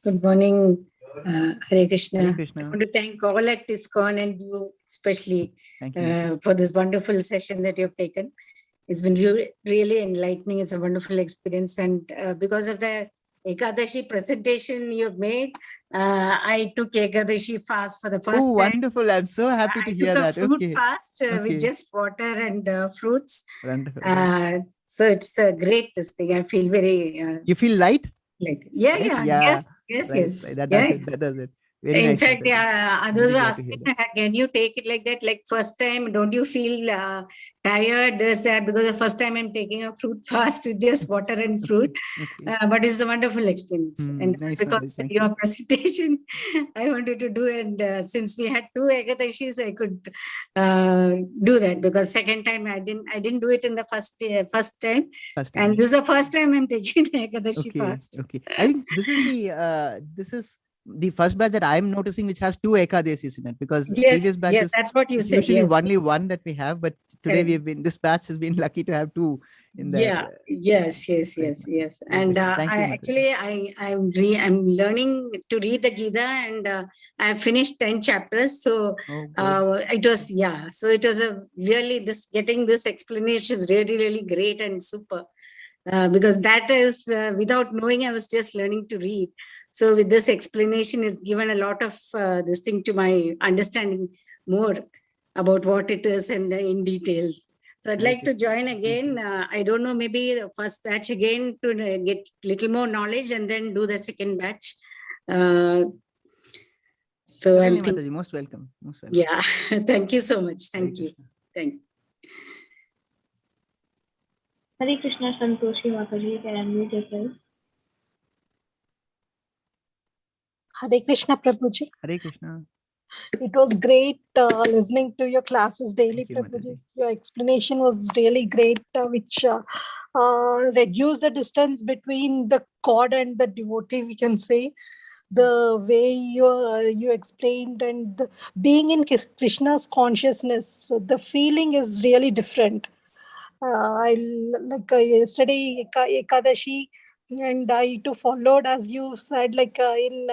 Speaker 18: Good morning, Hare Krishna.
Speaker 1: Hare Krishna.
Speaker 18: I want to thank all at ISKCON and you especially
Speaker 1: Thank you.
Speaker 18: for this wonderful session that you've taken. It's been really enlightening. It's a wonderful experience. And because of the Ekadashi presentation you've made, I took Ekadashi fast for the first
Speaker 1: Oh,
Speaker 18: time.
Speaker 1: wonderful. I'm so happy to hear
Speaker 18: Took a
Speaker 1: that.
Speaker 18: fruit
Speaker 1: Okay.
Speaker 18: fast
Speaker 1: Okay.
Speaker 18: with just water and fruits.
Speaker 1: Wonderful.
Speaker 18: So it's a great this thing. I feel very
Speaker 1: You feel light?
Speaker 18: light. Yeah,
Speaker 1: Right?
Speaker 18: yeah,
Speaker 1: Yeah.
Speaker 18: yes.
Speaker 1: Right. That
Speaker 18: Yeah.
Speaker 1: does it. That does it. Very
Speaker 18: In
Speaker 1: nice.
Speaker 18: fact,
Speaker 1: Mataji.
Speaker 18: others
Speaker 1: Really
Speaker 18: were
Speaker 1: glad to hear
Speaker 18: asking, can you take it like that? Like first time, don't you feel tired? This, that, because the first time I'm taking a fruit fast with just water and fruit. But it's a wonderful experience. And
Speaker 1: Nice,
Speaker 18: because
Speaker 1: Mataji. Thank
Speaker 18: your presentation, I wanted to do, and since we had 2 Ekadashis, I could do that, because second time I didn't do it in the first time. And this is the first time I'm taking the Ekadashi fast.
Speaker 1: Okay. I think this is the first batch that I'm noticing which has 2 Ekadasis in it, because previous batches
Speaker 18: that's what you said.
Speaker 1: usually
Speaker 18: Yes.
Speaker 1: only one that we have, but today
Speaker 18: Correct.
Speaker 1: this batch has been lucky to have 2 in there.
Speaker 18: Yeah, yes. And
Speaker 1: Thank you, Mataji.
Speaker 18: I'm learning to read the Gita, and I have finished 10 chapters. So it was getting this explanation is really great and super. Because that is without knowing, I was just learning to read. So with this explanation, it's given a lot of this thing to my understanding more about what it is and in detail. So I'd like to join again. I don't know, maybe the first batch again to get little more knowledge and then do the second batch. So
Speaker 1: Certainly,
Speaker 18: I'm thinking,
Speaker 1: Mataji, most welcome. Most welcome.
Speaker 18: yeah, thank you so much. Thank you. Thank you.
Speaker 4: Hare Krishna, Santoshi Mataji. You can unmute yourself.
Speaker 19: Hare Krishna, Prabhuji.
Speaker 1: Hare Krishna.
Speaker 19: It was great listening to your classes daily,
Speaker 1: Thank you,
Speaker 19: Prabhuji. Your explanation was really great, which reduced the distance between the god and the devotee, we can say. The way you explained, and being in Krishna's consciousness, the feeling is really different. Yesterday Ekadashi, and I too followed, as you said, in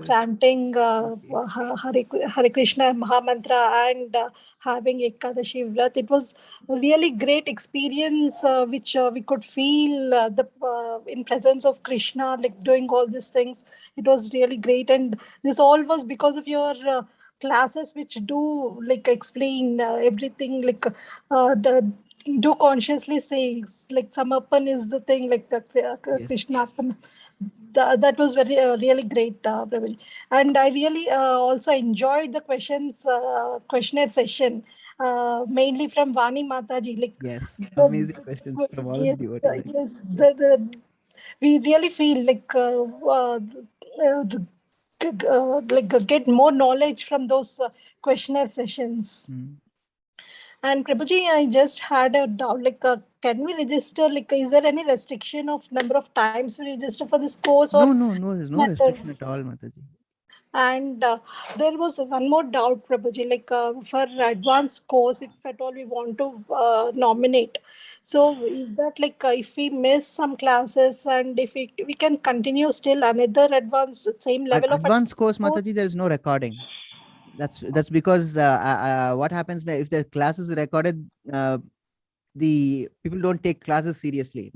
Speaker 19: chanting Hare Krishna Mahamantra and having Ekadashi Vrat. It was a really great experience, which we could feel in presence of Krishna, like doing all these things. It was really great, and this all was because of your classes, which do explain everything, do consciously say, like Samarpan is the thing, like the Krishna Arpan. That was very really great, Prabhuji. And I really also enjoyed the questionnaire session, mainly from Vani Mataji. Like
Speaker 1: Yes, amazing questions from all
Speaker 19: yes,
Speaker 1: the devotees.
Speaker 19: yes, we really feel like get more knowledge from those questionnaire sessions. And Prabhuji, I just had a doubt, like, can we register, like, is there any restriction of number of times we register for this course? Or
Speaker 1: No, there's no restriction at all, Mataji.
Speaker 19: And there was one more doubt, Prabhuji, like for advanced course, if at all we want to nominate. So is that like if we miss some classes and if we can continue still another advanced, same level of
Speaker 1: advanced course, Mataji, there is no recording. That's because what happens if the class is recorded, the people don't take classes seriously,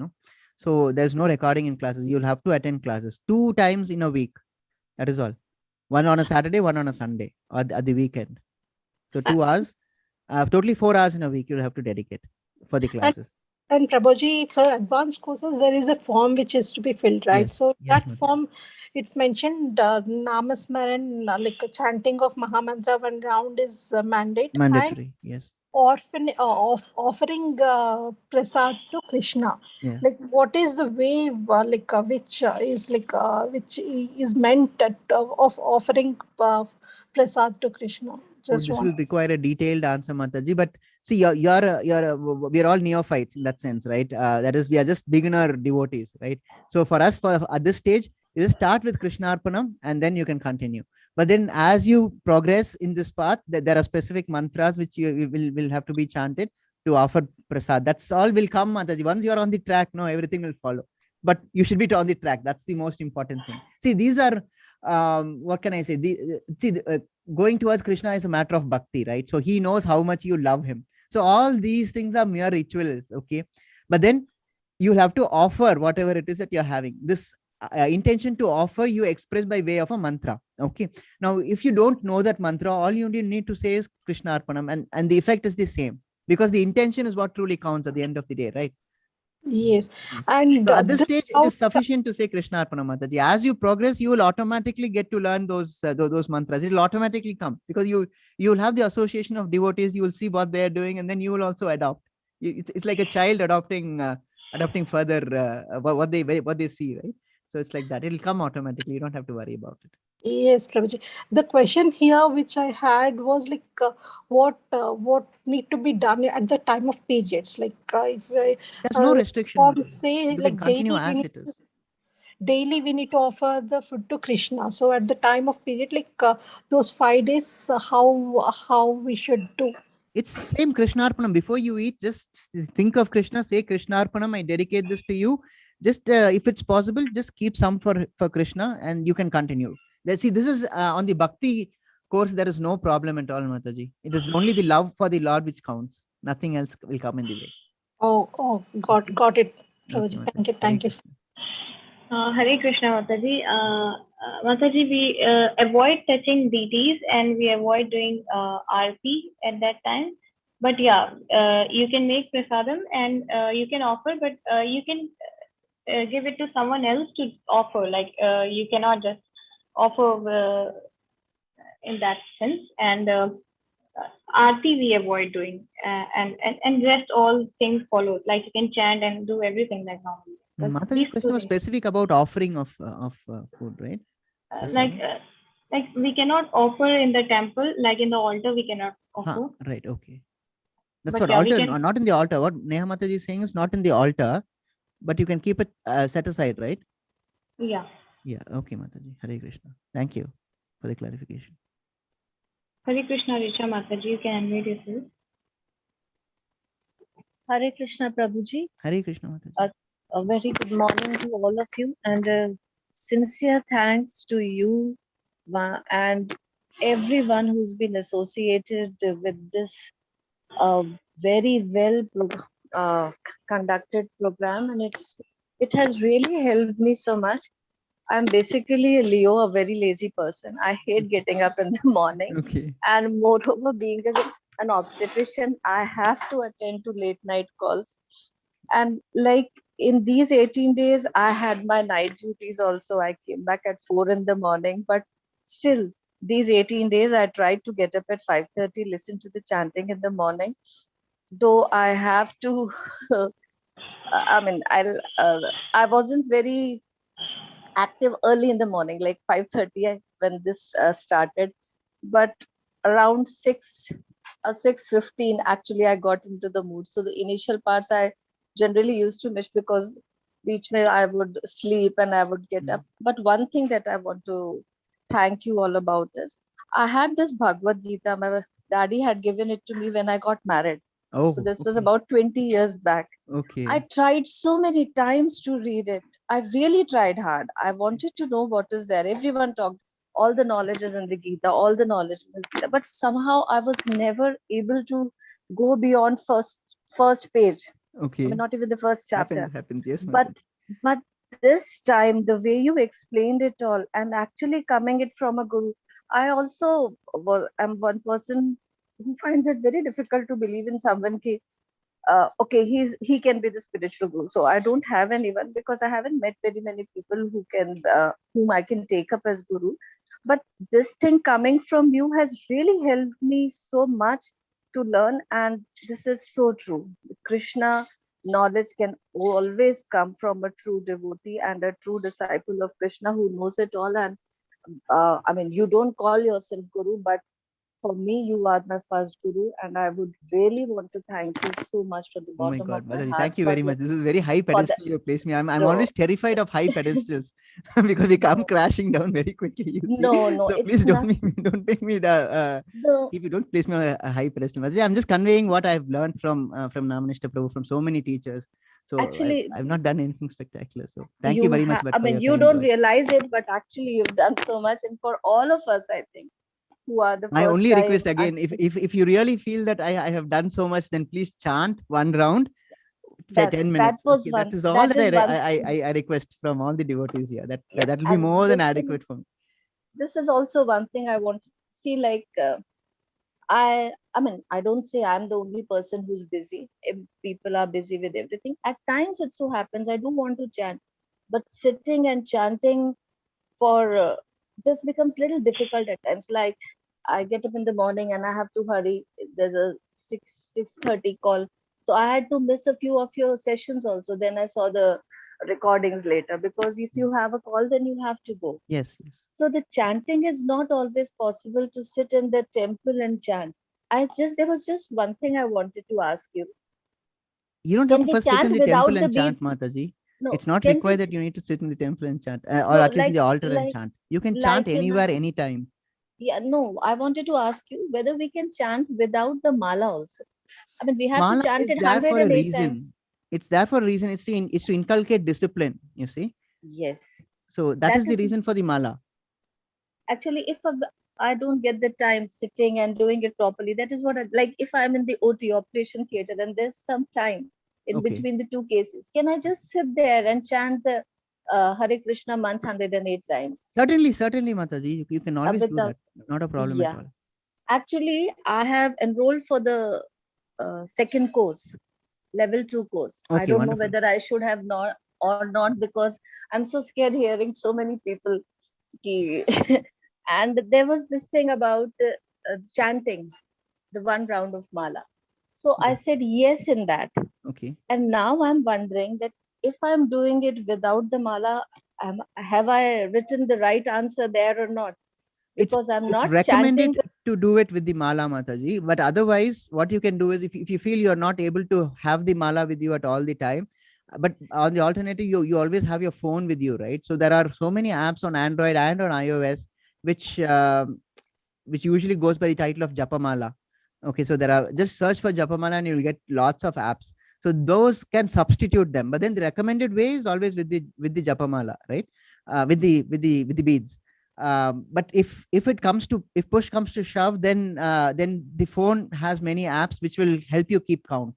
Speaker 1: so there's no recording in classes. You'll have to attend classes 2 times in a week. That is all. One on a Saturday, one on a Sunday, or at the weekend. So 2 hours, totally 4 hours in a week you'll have to dedicate for the classes.
Speaker 19: And Prabhuji, for advanced courses, there is a form which is to be filled, right?
Speaker 1: Yes,
Speaker 19: so
Speaker 1: yes,
Speaker 19: that form, it's mentioned Namasmaran, like a chanting of Mahamantra 1 round is mandate.
Speaker 1: Mandatory, yes.
Speaker 19: Offering prasad to Krishna.
Speaker 1: Yes.
Speaker 19: Like, what is the way, which is meant of offering prasad to Krishna?
Speaker 1: This will require a detailed answer, Mataji. But see, we're all neophytes in that sense, right? That is, we are just beginner devotees, right? So for us, at this stage, you just start with Krishna Arpanam and then you can continue. But then as you progress in this path, there are specific mantras which you will have to be chanted to offer prasad. That's all will come, Mataji. Once you are on the track, everything will follow. But you should be on the track. That's the most important thing. See, these are, what can I say? Going towards Krishna is a matter of bhakti, right? So he knows how much you love him. So all these things are mere rituals, okay? But then you'll have to offer whatever it is that you're having. This intention to offer you express by way of a mantra, okay? Now, if you don't know that mantra, all you need to say is Krishna Arpanam, and the effect is the same, because the intention is what truly counts at the end of the day, right?
Speaker 19: Yes. And
Speaker 1: so at this stage, it is sufficient to say Krishna Arpanam, Mataji. As you progress, you will automatically get to learn those mantras. It will automatically come because you will have the association of devotees. You will see what they are doing, and then you will also adopt. It's like a child adopting further what they see, right? So it's like that. It will come automatically. You don't have to worry about it.
Speaker 19: Yes, Prabhuji. The question here which I had was like, what need to be done at the time of periods? Like, if
Speaker 1: there's no restriction.
Speaker 19: Say
Speaker 1: you
Speaker 19: like
Speaker 1: can continue as it is.
Speaker 19: Daily we need to offer the food to Krishna. So at the time of period, like those 5 days, how we should do?
Speaker 1: It's same Krishna Arpanam. Before you eat, just think of Krishna. Say Krishna Arpanam. I dedicate this to you. Just if it's possible, just keep some for Krishna, and you can continue. See, this is on the bhakti course. There is no problem at all, Mataji. It is only the love for the Lord which counts. Nothing else will come in the way.
Speaker 19: Oh, got it, Prabhuji.
Speaker 1: Okay,
Speaker 19: Thank you.
Speaker 4: Hare Krishna, Mataji. Mataji, we avoid touching deities and we avoid doing RP at that time. But yeah, you can make prasadam and you can offer, but you can give it to someone else to offer. Like you cannot just offer in that sense. And RT we avoid doing, and rest all things follow. Like you can chant and do everything like normally.
Speaker 1: Mataji's question was specific about offering of food, right?
Speaker 4: Like we cannot offer in the temple, like in the altar we cannot offer.
Speaker 1: Right, okay. That's what altar, not in the altar. What Neha Mataji is saying is not in the altar, but you can keep it set aside, right?
Speaker 4: Yeah.
Speaker 1: Yeah, okay, Mataji. Hare Krishna. Thank you for the clarification.
Speaker 4: Hare Krishna, Richa Mataji, you can unmute yourself.
Speaker 20: Hare Krishna, Prabhuji.
Speaker 1: Hare Krishna, Mataji.
Speaker 20: A very good morning to all of you, and sincere thanks to you and everyone who's been associated with this very well conducted program, and it has really helped me so much. I'm basically a Leo, a very lazy person. I hate getting up in the morning,
Speaker 1: okay.
Speaker 20: And moreover, being a an obstetrician, I have to attend to late night calls. And like in these 18 days, I had my night duties also. I came back at 4 in the morning, but still these 18 days, I tried to get up at 5:30, listen to the chanting in the morning. Though I have to, I mean, I wasn't very active early in the morning, like 5:30 when this started, but around 6:15 actually I got into the mood. So the initial parts I generally used to miss because beach mein I would sleep and I would get up. But one thing that I want to thank you all about is I had this Bhagavad Gita. My daddy had given it to me when I got married.
Speaker 1: Oh,
Speaker 20: so this was about 20 years back.
Speaker 1: okay.
Speaker 20: I tried so many times to read it. I really tried hard. I wanted to know what is there. Everyone talked, all the knowledge is in the Gita, all the knowledge is in the Gita. But somehow I was never able to go beyond first page.
Speaker 1: Okay.
Speaker 20: I mean, not even the first chapter.
Speaker 1: Happens, yes.
Speaker 20: But this time, the way you explained it all, and actually coming it from a guru, I also am one person who finds it very difficult to believe in someone ki, okay, he can be the spiritual guru. So I don't have anyone because I haven't met very many people who can whom I can take up as guru. But this thing coming from you has really helped me so much to learn, and this is so true. Krishna knowledge can always come from a true devotee and a true disciple of Krishna who knows it all. And I mean, you don't call yourself guru, but for me, you are my first guru, and I would really want to thank you so much from the
Speaker 1: Oh my
Speaker 20: bottom
Speaker 1: God,
Speaker 20: of my
Speaker 1: Mataji,
Speaker 20: heart.
Speaker 1: thank you
Speaker 20: for
Speaker 1: very
Speaker 20: the-
Speaker 1: much. This is very high
Speaker 20: for the-
Speaker 1: pedestal you place me. I'm
Speaker 20: No.
Speaker 1: always terrified of high pedestals because we come crashing down very quickly. You see.
Speaker 20: No, no,
Speaker 1: So
Speaker 20: it's
Speaker 1: please don't
Speaker 20: not-
Speaker 1: make me
Speaker 20: No.
Speaker 1: if you don't place me on a high pedestal. Mataji, I'm just conveying what I've learned from Namanishta Prabhu, from so many teachers. So
Speaker 20: Actually,
Speaker 1: I've not done anything spectacular. So thank you very much. But
Speaker 20: I
Speaker 1: for
Speaker 20: mean,
Speaker 1: your
Speaker 20: you
Speaker 1: kind
Speaker 20: don't
Speaker 1: words.
Speaker 20: realize it, but actually, you've done so much, and for all of us, I think, who are the
Speaker 1: My
Speaker 20: first
Speaker 1: only
Speaker 20: time
Speaker 1: request again, if you really feel that I have done so much, then please chant one round,
Speaker 20: That-
Speaker 1: 10
Speaker 20: that
Speaker 1: minutes.
Speaker 20: was
Speaker 1: Okay,
Speaker 20: one-
Speaker 1: that is all
Speaker 20: that
Speaker 1: that
Speaker 20: is one-
Speaker 1: I request from all the devotees here. That will be
Speaker 20: and
Speaker 1: more than
Speaker 20: this
Speaker 1: adequate
Speaker 20: is-
Speaker 1: for me.
Speaker 20: This is also one thing I want to see. Like, I mean, I don't say I'm the only person who's busy. If people are busy with everything, at times it so happens I do want to chant, but sitting and chanting for this becomes little difficult at times. Like, I get up in the morning and I have to hurry. There's a 6:30 call, so I had to miss a few of your sessions also. Then I saw the recordings later, because if you have a call, then you have to go.
Speaker 1: Yes.
Speaker 20: So the chanting is not always possible to sit in the temple and chant. There was just one thing I wanted to ask you.
Speaker 1: You don't
Speaker 20: Can
Speaker 1: have to
Speaker 20: we
Speaker 1: first sit in
Speaker 20: chant
Speaker 1: the
Speaker 20: without
Speaker 1: temple
Speaker 20: the
Speaker 1: and chant,
Speaker 20: beads?
Speaker 1: Mataji.
Speaker 20: No,
Speaker 1: It's not
Speaker 20: can we
Speaker 1: required that you need to sit in the temple and chant, or
Speaker 20: No,
Speaker 1: at least in the
Speaker 20: like-
Speaker 1: altar and
Speaker 20: like-
Speaker 1: chant. You can
Speaker 20: like,
Speaker 1: chant
Speaker 20: you know-
Speaker 1: anywhere, anytime.
Speaker 20: Yeah, no, I wanted to ask you whether we can chant without the mala also. I mean, we have
Speaker 1: Mala
Speaker 20: to chant
Speaker 1: is
Speaker 20: it
Speaker 1: there for a
Speaker 20: 108
Speaker 1: reason.
Speaker 20: times.
Speaker 1: It's there for a reason. It's to inculcate discipline. You see.
Speaker 20: Yes.
Speaker 1: So that
Speaker 20: That
Speaker 1: is the
Speaker 20: is-
Speaker 1: reason for the mala.
Speaker 20: Actually, if I don't get the time sitting and doing it properly, that is what I like. If I'm in the OT, operation theater, and there's some time in
Speaker 1: Okay.
Speaker 20: between the two cases, can I just sit there and chant the Hare Krishna month 108 times?
Speaker 1: Certainly, Mataji. You can always do
Speaker 20: without-
Speaker 1: that. Not a problem
Speaker 20: Yeah.
Speaker 1: at all.
Speaker 20: Actually, I have enrolled for the second course, level 2 course. I
Speaker 1: Okay,
Speaker 20: don't
Speaker 1: wonderful.
Speaker 20: know whether I should have not or not, because I'm so scared hearing so many people. ki- and there was this thing about chanting the one round of mala. So I said yes in that.
Speaker 1: Okay.
Speaker 20: And now I'm wondering that if I'm doing it without the mala, have I written the right answer there or not? Because I'm
Speaker 1: It's
Speaker 20: not
Speaker 1: recommended
Speaker 20: chanting.
Speaker 1: to do it with the mala, Mataji. But otherwise, what you can do is, if you feel you're not able to have the mala with you at all the time, but on the alternative, you always have your phone with you, right? So there are so many apps on Android and on iOS which usually goes by the title of Japamala. Okay, so there are, just search for Japamala and you'll get lots of apps. So those can substitute them. But then the recommended way is always with the Japamala, right? With the beads. But if push comes to shove, then the phone has many apps which will help you keep count.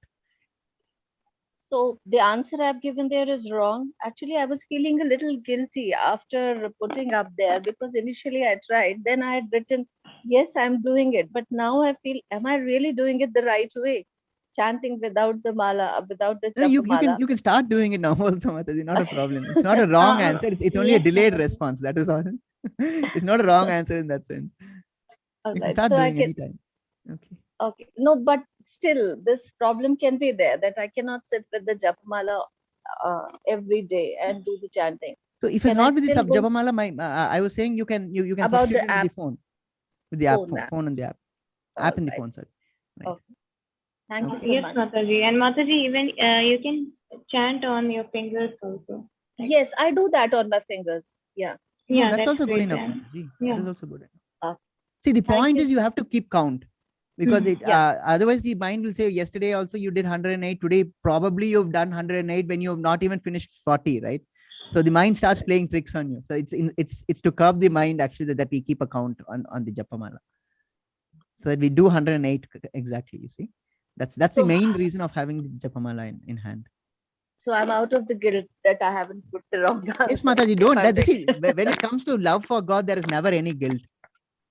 Speaker 20: So the answer I've given there is wrong. Actually, I was feeling a little guilty after putting up there because initially I tried. Then I had written, yes, I'm doing it. But now I feel, am I really doing it the right way? Chanting without the mala, without the
Speaker 1: No,
Speaker 20: japamala.
Speaker 1: you can start doing it now also, Mataji. Not a problem. It's not a wrong answer. It's only a
Speaker 20: yes,
Speaker 1: delayed
Speaker 20: Mataji.
Speaker 1: response. That is all. It's not a wrong answer in that sense.
Speaker 20: All
Speaker 1: You can
Speaker 20: right.
Speaker 1: start
Speaker 20: So I
Speaker 1: doing
Speaker 20: can.
Speaker 1: anytime. Okay.
Speaker 20: Okay. No, but still, this problem can be there that I cannot sit with the japamala every day and do the chanting.
Speaker 1: So if
Speaker 20: Can
Speaker 1: it's
Speaker 20: I
Speaker 1: not with the
Speaker 20: still go
Speaker 1: Japamala, I was saying you can
Speaker 20: about
Speaker 1: substitute
Speaker 20: the
Speaker 1: it with the
Speaker 20: apps?
Speaker 1: phone, with the app,
Speaker 20: Phone
Speaker 1: phone on
Speaker 20: apps.
Speaker 1: the app,
Speaker 20: All
Speaker 1: app in the
Speaker 20: right.
Speaker 1: phone, sorry. Right.
Speaker 20: Okay. Thank you so
Speaker 4: Yes,
Speaker 20: much.
Speaker 4: Mataji. And Mataji, even you can chant on your fingers also.
Speaker 20: Yes, I do that on my fingers. Yeah.
Speaker 1: No,
Speaker 4: Yeah,
Speaker 1: that's also good
Speaker 4: great.
Speaker 1: enough,
Speaker 4: And
Speaker 1: Mataji.
Speaker 4: yeah.
Speaker 1: That is also good enough.
Speaker 20: Uh,
Speaker 1: See, the
Speaker 20: thank
Speaker 1: point
Speaker 20: you.
Speaker 1: is you have to keep count, because it
Speaker 20: Yeah.
Speaker 1: otherwise the mind will say yesterday also you did 108, today probably you've done 108 when you have not even finished 40, right? So the mind starts playing tricks on you. So it's to curb the mind actually that we keep a count on the Japamala, so that we do 108 exactly. You see, that's
Speaker 20: So-
Speaker 1: the main reason of having the Japamala in hand.
Speaker 20: So I'm out of the guilt that I haven't put the wrong answer.
Speaker 1: Yes, Mataji, don't.
Speaker 20: Perfect.
Speaker 1: See, when it comes to love for God, there is never any guilt.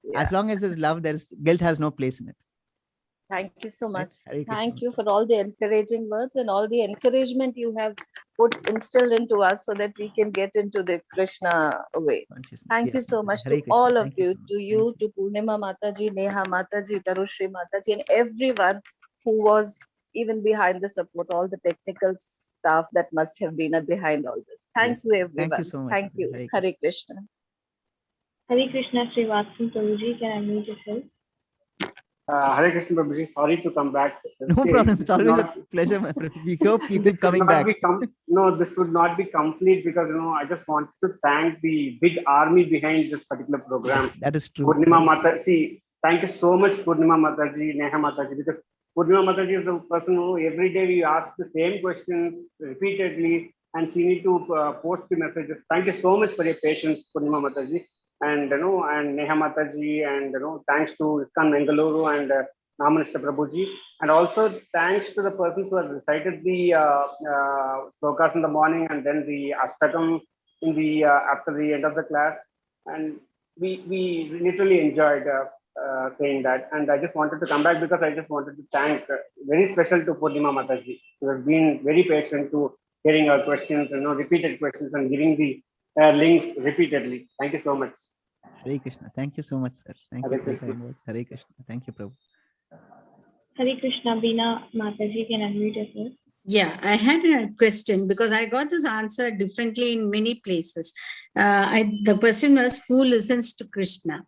Speaker 20: Yeah.
Speaker 1: As long as there's love, guilt has no place in it.
Speaker 20: Thank you so much.
Speaker 1: Hare Krishna.
Speaker 20: Thank you for all the encouraging words and all the encouragement you have instilled into us so that we can get into the Krishna way. Thank you
Speaker 1: Yes,
Speaker 20: so
Speaker 1: Mataji.
Speaker 20: much
Speaker 1: Hare
Speaker 20: to
Speaker 1: Krishna.
Speaker 20: all of
Speaker 1: Thank you
Speaker 20: you,
Speaker 1: so much.
Speaker 20: to you, to Purnima Mataji, Neha Mataji, Tarushri Mataji, and everyone who was even behind the support, all the technical staff that must have been behind all this. Thank
Speaker 1: Yes,
Speaker 20: you, everyone.
Speaker 1: thank you so much,
Speaker 20: Thank
Speaker 1: Mataji.
Speaker 20: you.
Speaker 1: Hare
Speaker 20: Hare Krishna.
Speaker 4: Hare Krishna, Srivatsan Prabhuji, can I meet yourself?
Speaker 7: Hare Krishna Prabhuji, sorry to come back.
Speaker 1: No
Speaker 7: Okay,
Speaker 1: problem.
Speaker 7: this
Speaker 1: It's
Speaker 7: would
Speaker 1: always
Speaker 7: not-
Speaker 1: a pleasure, my friend. We hope you
Speaker 7: this
Speaker 1: keep
Speaker 7: would
Speaker 1: coming
Speaker 7: not
Speaker 1: back.
Speaker 7: be no, this would not be complete because I just want to thank the big army behind this particular program.
Speaker 1: That is true.
Speaker 7: Purnima Mata, see, thank you so much, Purnima Mataji, Neha Mataji, because Purnima Mataji is the person who every day we ask the same questions repeatedly, and she need to post the messages. Thank you so much for your patience, Purnima Mataji, and and Neha Mataji, and thanks to ISKCON Bengaluru and Namanista Prabhuji, and also thanks to the persons who have recited the slokas in the morning and then the Ashtakam in the after the end of the class, and we literally enjoyed saying that, and I just wanted to come back because I just wanted to thank very special to Purnima Mataji, who has been very patient to hearing our questions, repeated questions, and giving the links repeatedly. Thank you so much.
Speaker 1: Hare Krishna. Thank you so much, sir. Thank
Speaker 7: Hare
Speaker 1: you for your
Speaker 7: Krishna.
Speaker 1: kind words. Hare Krishna. Thank you, Prabhu.
Speaker 4: Hare Krishna, Beena Mataji, can I meet yourself?
Speaker 18: Yeah, I had a question because I got this answer differently in many places. The question was, who listens to Krishna?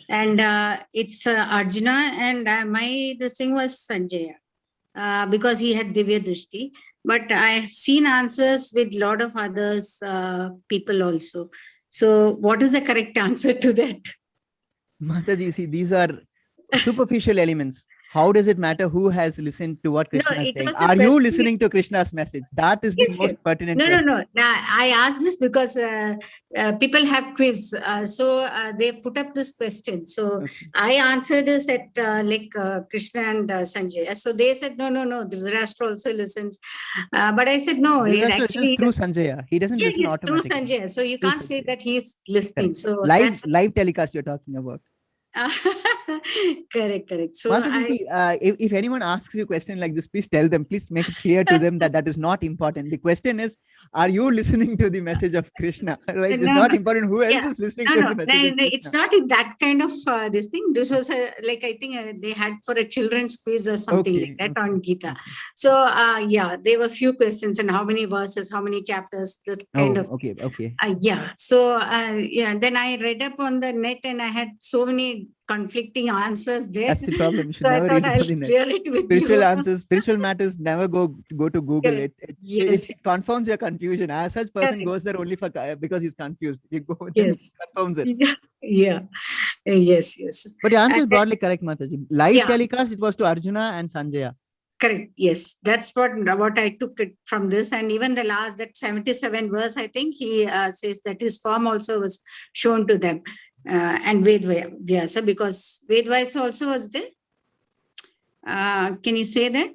Speaker 18: And it's Arjuna, and this thing was Sanjaya, because he had Divya Drishti. But I have seen answers with a lot of others, people also. So what is the correct answer to that?
Speaker 1: Mataji, see, these are superficial elements. How does it matter who has listened to what Krishna is
Speaker 18: it
Speaker 1: saying?
Speaker 18: was a
Speaker 1: Are you
Speaker 18: question
Speaker 1: listening to Krishna's message? That is the
Speaker 18: Yes,
Speaker 1: most
Speaker 18: yes.
Speaker 1: pertinent
Speaker 18: No,
Speaker 1: question.
Speaker 18: no. I asked this because people have quiz. So they put up this question. So I answered this at Krishna and Sanjay. So they said, no. Dhritarashtra also listens. But I said, no, it
Speaker 1: Dhritarashtra
Speaker 18: actually...
Speaker 1: listens through Sanjaya. He doesn't listen
Speaker 18: Yes, through
Speaker 1: automatically.
Speaker 18: Sanjay. So you
Speaker 1: Through
Speaker 18: can't say
Speaker 1: Sanjaya.
Speaker 18: that he's listening.
Speaker 1: Correct.
Speaker 18: So
Speaker 1: Live telecast you're talking about.
Speaker 18: Correct. So
Speaker 1: Mataji, see, if anyone asks you a question like this, please tell them, please make it clear to them that is not important. The question is, are you listening to the message of Krishna? Right? It's not important who else is listening to the message of Krishna.
Speaker 18: It's not in that kind of this thing. This was I think they had for a children's quiz or something like that on Gita. So there were few questions and how many verses, how many chapters, that kind of.
Speaker 1: Okay.
Speaker 18: So then I read up on the net and I had so many conflicting answers there.
Speaker 1: That's the problem. You should
Speaker 18: So I
Speaker 1: never
Speaker 18: thought
Speaker 1: read
Speaker 18: I'll
Speaker 1: for the net.
Speaker 18: clear it with
Speaker 1: Spiritual
Speaker 18: you.
Speaker 1: answers, spiritual matters never go to Google. It
Speaker 18: Yes.
Speaker 1: confounds your confusion. As such person
Speaker 18: Correct.
Speaker 1: goes there only for because he's confused. You go
Speaker 18: Yes.
Speaker 1: confounds it.
Speaker 18: Yes.
Speaker 1: But your answer is
Speaker 18: And
Speaker 1: broadly correct, Mataji. Live
Speaker 18: Yeah.
Speaker 1: telecast, it was to Arjuna and Sanjaya.
Speaker 18: Correct. Yes, that's what I took it from this. And even the last, that 77 verse, I think he says that his form also was shown to them. And Vedvyasa, because Vedvyasa also was there. Can you say that?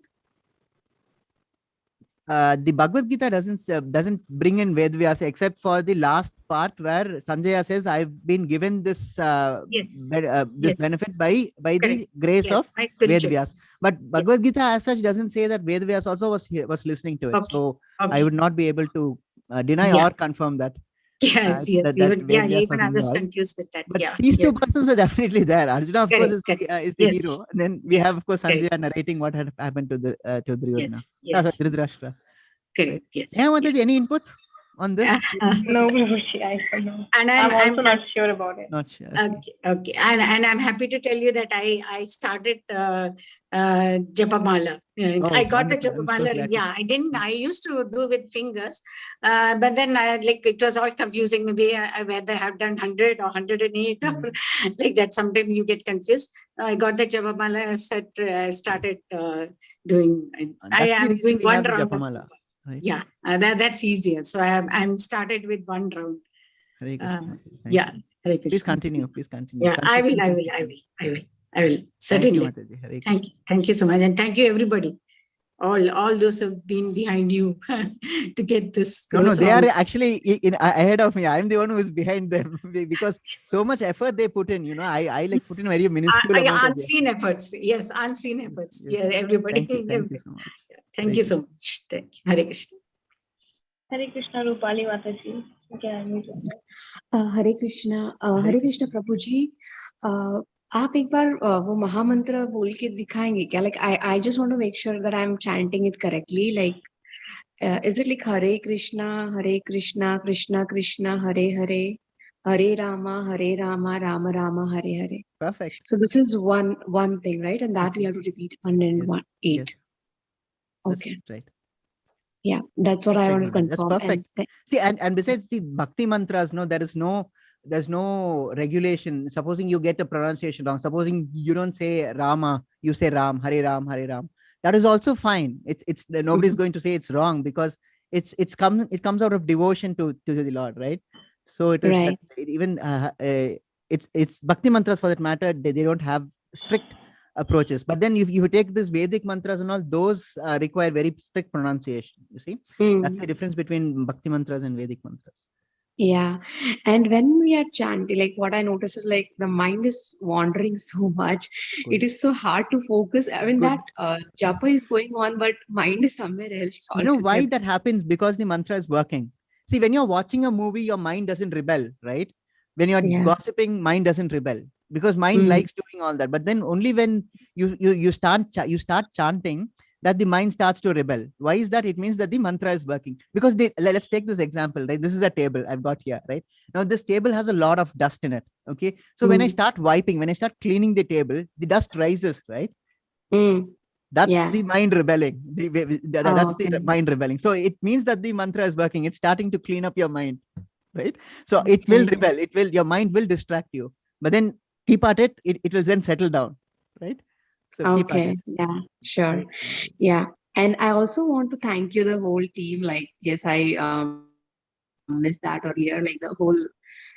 Speaker 1: the Bhagavad Gita doesn't bring in Ved Vyasa except for the last part where Sanjaya says, "I've been given this this benefit by the grace of Ved Vyasa." But Bhagavad Gita as such doesn't say that Ved Vyasa also was listening to it. So I would not be able to deny or confirm that.
Speaker 18: Yes, yes. Even I was confused with that.
Speaker 1: But these two persons are definitely there. Arjuna, of course, is the hero. And then we have, of course, Sanjaya narrating what had happened to Duryodhana. Dhritarashtra.
Speaker 18: Correct. Yes.
Speaker 1: Yeah, Mataji, any inputs on this?
Speaker 4: No, Prabhuji, I don't know.
Speaker 18: And
Speaker 4: I'm also not sure about it.
Speaker 1: Not sure.
Speaker 18: Okay. And I'm happy to tell you that I started Japamala. I got the Japamala. I used to do with fingers, but then it was all confusing. Maybe whether I have done 100 or 108 or like that. Sometimes you get confused. I got the Japamala. I started doing. I am doing one round of Japamala. Right. Yeah, that's easier. So I'm started with one round.
Speaker 1: Hare Krishna.
Speaker 18: Hare Krishna.
Speaker 1: Please continue.
Speaker 18: Yeah, I will certainly. Thank you so much, and thank you everybody. All those who have been behind you to get this.
Speaker 1: No, they are actually ahead of me. I'm the one who is behind them because so much effort they put in. I like put in very minuscule amount
Speaker 18: unseen efforts. Yes, unseen efforts. Yeah, everybody.
Speaker 1: Thank you so much.
Speaker 18: Thank you so much. Thank you. Hare Krishna.
Speaker 4: Hare Krishna, Rupali Mataji.
Speaker 16: हरे कृष्णा प्रभु जी, आप एक बार वो महामंत्र बोल के दिखाएंगे क्या? Like I just want to make sure that I'm chanting it correctly. Like is it like Hare Krishna Krishna Krishna Hare Hare, Hare Rama Rama Rama Hare Hare?
Speaker 1: Perfect.
Speaker 16: So this is one thing, right? And that we have to repeat 108. Yes. Okay.
Speaker 1: That's right.
Speaker 16: Yeah, that's what I want to confirm.
Speaker 1: That's perfect. See, and besides, bhakti mantras, there's no regulation. Supposing you get a pronunciation wrong, supposing you don't say Rama, you say Ram, Hare Ram, Hare Ram. That is also fine. It's nobody's going to say it's wrong because it comes out of devotion to the Lord, right? So it is
Speaker 16: right.
Speaker 1: Even it's bhakti mantras for that matter. They don't have strict approaches, but then if you take this Vedic mantras and all, those require very strict pronunciation. You see, that's the difference between bhakti mantras and Vedic mantras.
Speaker 16: Yeah, and when we are chanting, like what I notice is like the mind is wandering so much. Good. It is so hard to focus. I mean, that japa is going on, but mind is somewhere else.
Speaker 1: You know why that happens? Because the mantra is working. See, when you're watching a movie, your mind doesn't rebel, right? When you're gossiping, mind doesn't rebel. Because mind likes doing all that, but then only when you start chanting that the mind starts to rebel. Why is that? It means that the mantra is working. Because let's take this example, right? This is a table I've got here, right? Now this table has a lot of dust in it. Okay, so when I start wiping, when I start cleaning the table, the dust rises, right? That's the mind rebelling. That's the mind rebelling. So it means that the mantra is working. It's starting to clean up your mind, right? So it will rebel. Your mind will distract you, but then keep at it, it will then settle down, right? So
Speaker 16: okay, yeah, sure. Yeah, and I also want to thank you, the whole team. Like, yes, I missed that earlier, like the whole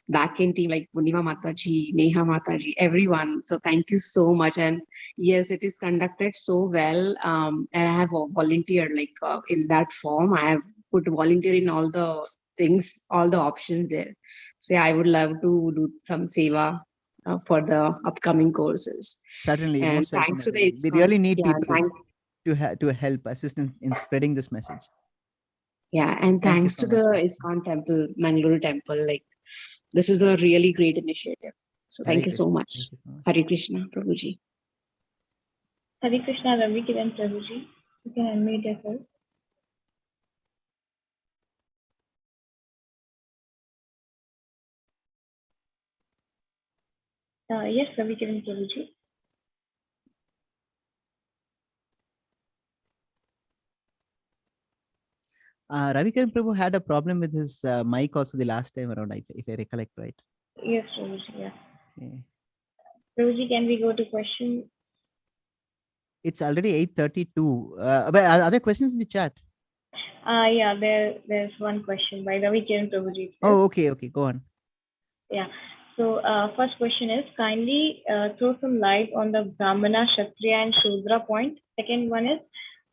Speaker 16: back-end team, like Purnima Mataji, Neha Mataji, everyone. So thank you so much. And yes, it is conducted so well. And I have volunteered like in that form. I have put volunteer in all the things, all the options there. So I would love to do some seva for the upcoming courses.
Speaker 1: Certainly.
Speaker 16: And thanks to the
Speaker 1: we really need people to help assist in spreading this message.
Speaker 16: Yeah, and thanks to the ISKCON temple, Mangalore temple, like this is a really great initiative. So thank you so much. Hare Krishna, Prabhuji.
Speaker 4: Hare Krishna, Ravi Kiran Prabhuji. You can unmute yourself. Yes, Ravi Kiran Prabhuji.
Speaker 1: Ravi Kiran Prabhu had a problem with his mic also the last time around, if I recollect right.
Speaker 4: Yes, Prabhuji, yes. Okay. Prabhuji, can we go to question?
Speaker 1: It's already 8:32. But are there questions in the chat?
Speaker 4: Yeah, there's one question by Ravi Kiran Prabhuji.
Speaker 1: Oh, okay, go on.
Speaker 4: Yeah. So first question is, kindly throw some light on the Brahmana, Kshatriya and Shudra point. Second one is,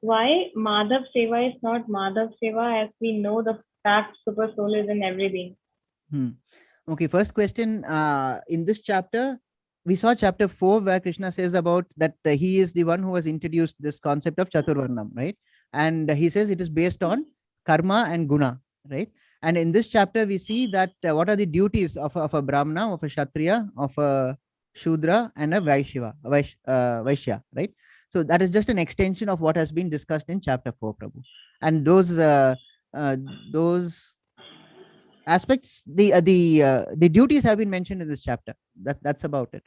Speaker 4: why Madhav Seva is not Madhav Seva, as we know the fact super soul is in everything.
Speaker 1: Okay, first question. In this chapter, we saw chapter 4 where Krishna says about that he is the one who has introduced this concept of Chaturvarnam, right? And he says it is based on karma and guna, right? And in this chapter, we see that what are the duties of a Brahmana, of a Kshatriya, of a Shudra, and a Vaishya, right? So that is just an extension of what has been discussed in chapter 4, Prabhu. And those aspects, the duties have been mentioned in this chapter. That's about it.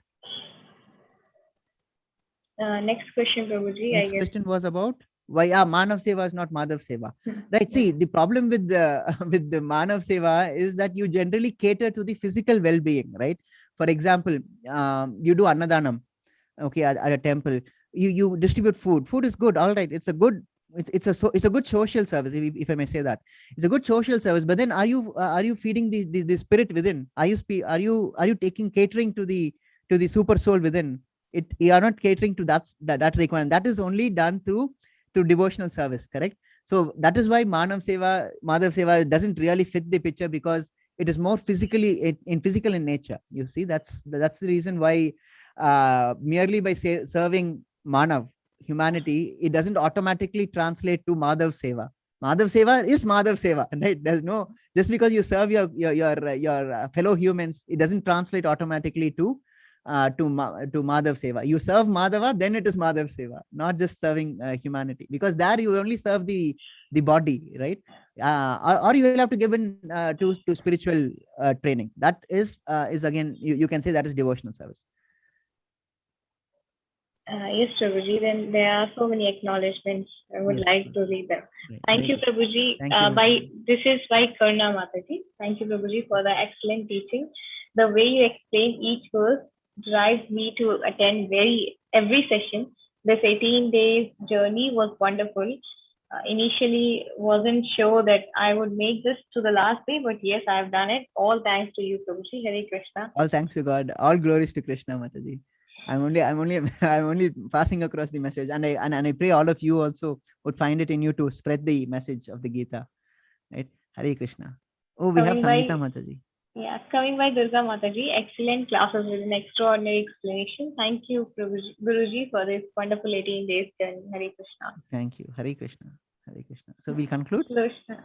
Speaker 4: Next question, Prabhuji.
Speaker 1: Next question was about why Manav Seva is not Madhav Seva. Right. See, the problem with the Manav Seva is that you generally cater to the physical well-being, right? For example, you do Annadanam, okay, at a temple. You distribute food. Food is good, all right. It's a good social service, if I may say that. It's a good social service. But then, are you feeding the spirit within? Are you catering to the super soul within? You are not catering to that requirement. That is only done through devotional service, correct? So that is why Madhav Seva doesn't really fit the picture, because it is more physical in nature. You see, that's the reason why merely by serving Manav, humanity, it doesn't automatically translate to Madhav Seva. Madhav Seva is Madhav Seva, right? There's no, just because you serve your fellow humans, it doesn't translate automatically to Madhav Seva. You serve Madhava, then it is Madhav Seva, not just serving humanity, because there you only serve the body, right? Or you will have to give in to spiritual training. That is again, you can say that is devotional service.
Speaker 4: Yes, Prabhuji. Then there are so many acknowledgements. I would like to read them. Thank you, Prabhuji. This is by Karna Mataji. Thank you, Prabhuji, for the excellent teaching. The way you explain each verse drives me to attend every session. This 18 days journey was wonderful. Initially, wasn't sure that I would make this to the last day, but yes, I have done it. All thanks to you, Prabhuji. Hare Krishna.
Speaker 1: All thanks to God. All glories to Krishna, Mataji. I'm only passing across the message, and I pray all of you also would find it in you to spread the message of the Gita, right? Hare Krishna. Oh, we have Sangeeta Mataji.
Speaker 4: Yeah, coming by Durga Mataji. Excellent classes with an extraordinary explanation. Thank you, Guruji, for this wonderful 18 days journey. Hare Krishna.
Speaker 1: Thank you. Hare Krishna. Hare Krishna. So we'll conclude.
Speaker 4: Sulochna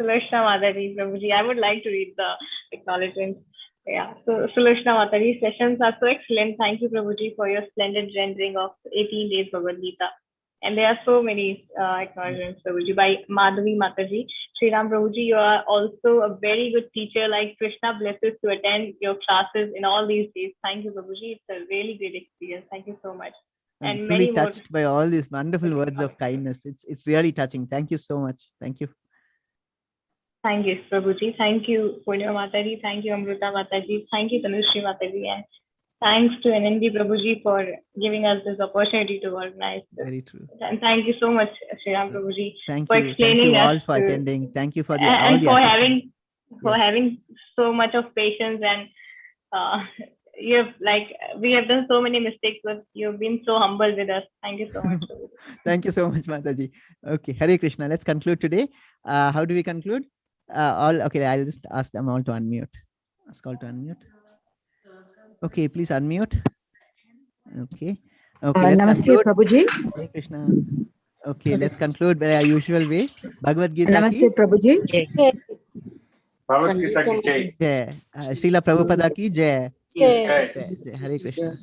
Speaker 4: Mataji, Prabhuji. I would like to read the acknowledgements. Yeah, so Sulochna Mataji, sessions are so excellent. Thank you, Prabhuji, for your splendid rendering of 18 days Bhagavad Gita. And there are so many acknowledgements, Prabhuji, by Madhavi Mataji. Sri Ram Prabhuji, you are also a very good teacher. Like Krishna blesses to attend your classes in all these days. Thank you, Prabhuji. It's a really great experience. Thank you so much.
Speaker 1: I'm really touched by all these wonderful words of kindness. It's really touching. Thank you so much. Thank you.
Speaker 4: Thank you, Prabhuji. Thank you, Punya Mataji. Thank you, Amruta Mataji. Thank you, Tanushree Mataji. And thanks to NND Prabhuji for giving us this opportunity to organize this.
Speaker 1: Very true.
Speaker 4: And thank you so much, Sri Ram Prabhuji,
Speaker 1: thank
Speaker 4: for
Speaker 1: you.
Speaker 4: Explaining
Speaker 1: thank you all
Speaker 4: us
Speaker 1: for attending. Thank you for
Speaker 4: having so much of patience, and we have done so many mistakes, but you've been so humble with us. Thank you so much.
Speaker 1: Thank you so much, Mataji. Okay, Hare Krishna. Let's conclude today. How do we conclude? Okay, I'll just ask them all to unmute. Ask all to unmute. Okay, please unmute. Okay.
Speaker 21: Namaste, Prabhuji.
Speaker 1: Hare Krishna. Okay, let's conclude by our usual way. Bhagavad Gita.
Speaker 21: Namaste, Prabhuji.
Speaker 7: Bhagavad Gita ki jai.
Speaker 1: Jai. Srila Prabhupada ki jai.
Speaker 21: Jai.
Speaker 1: Hare Krishna.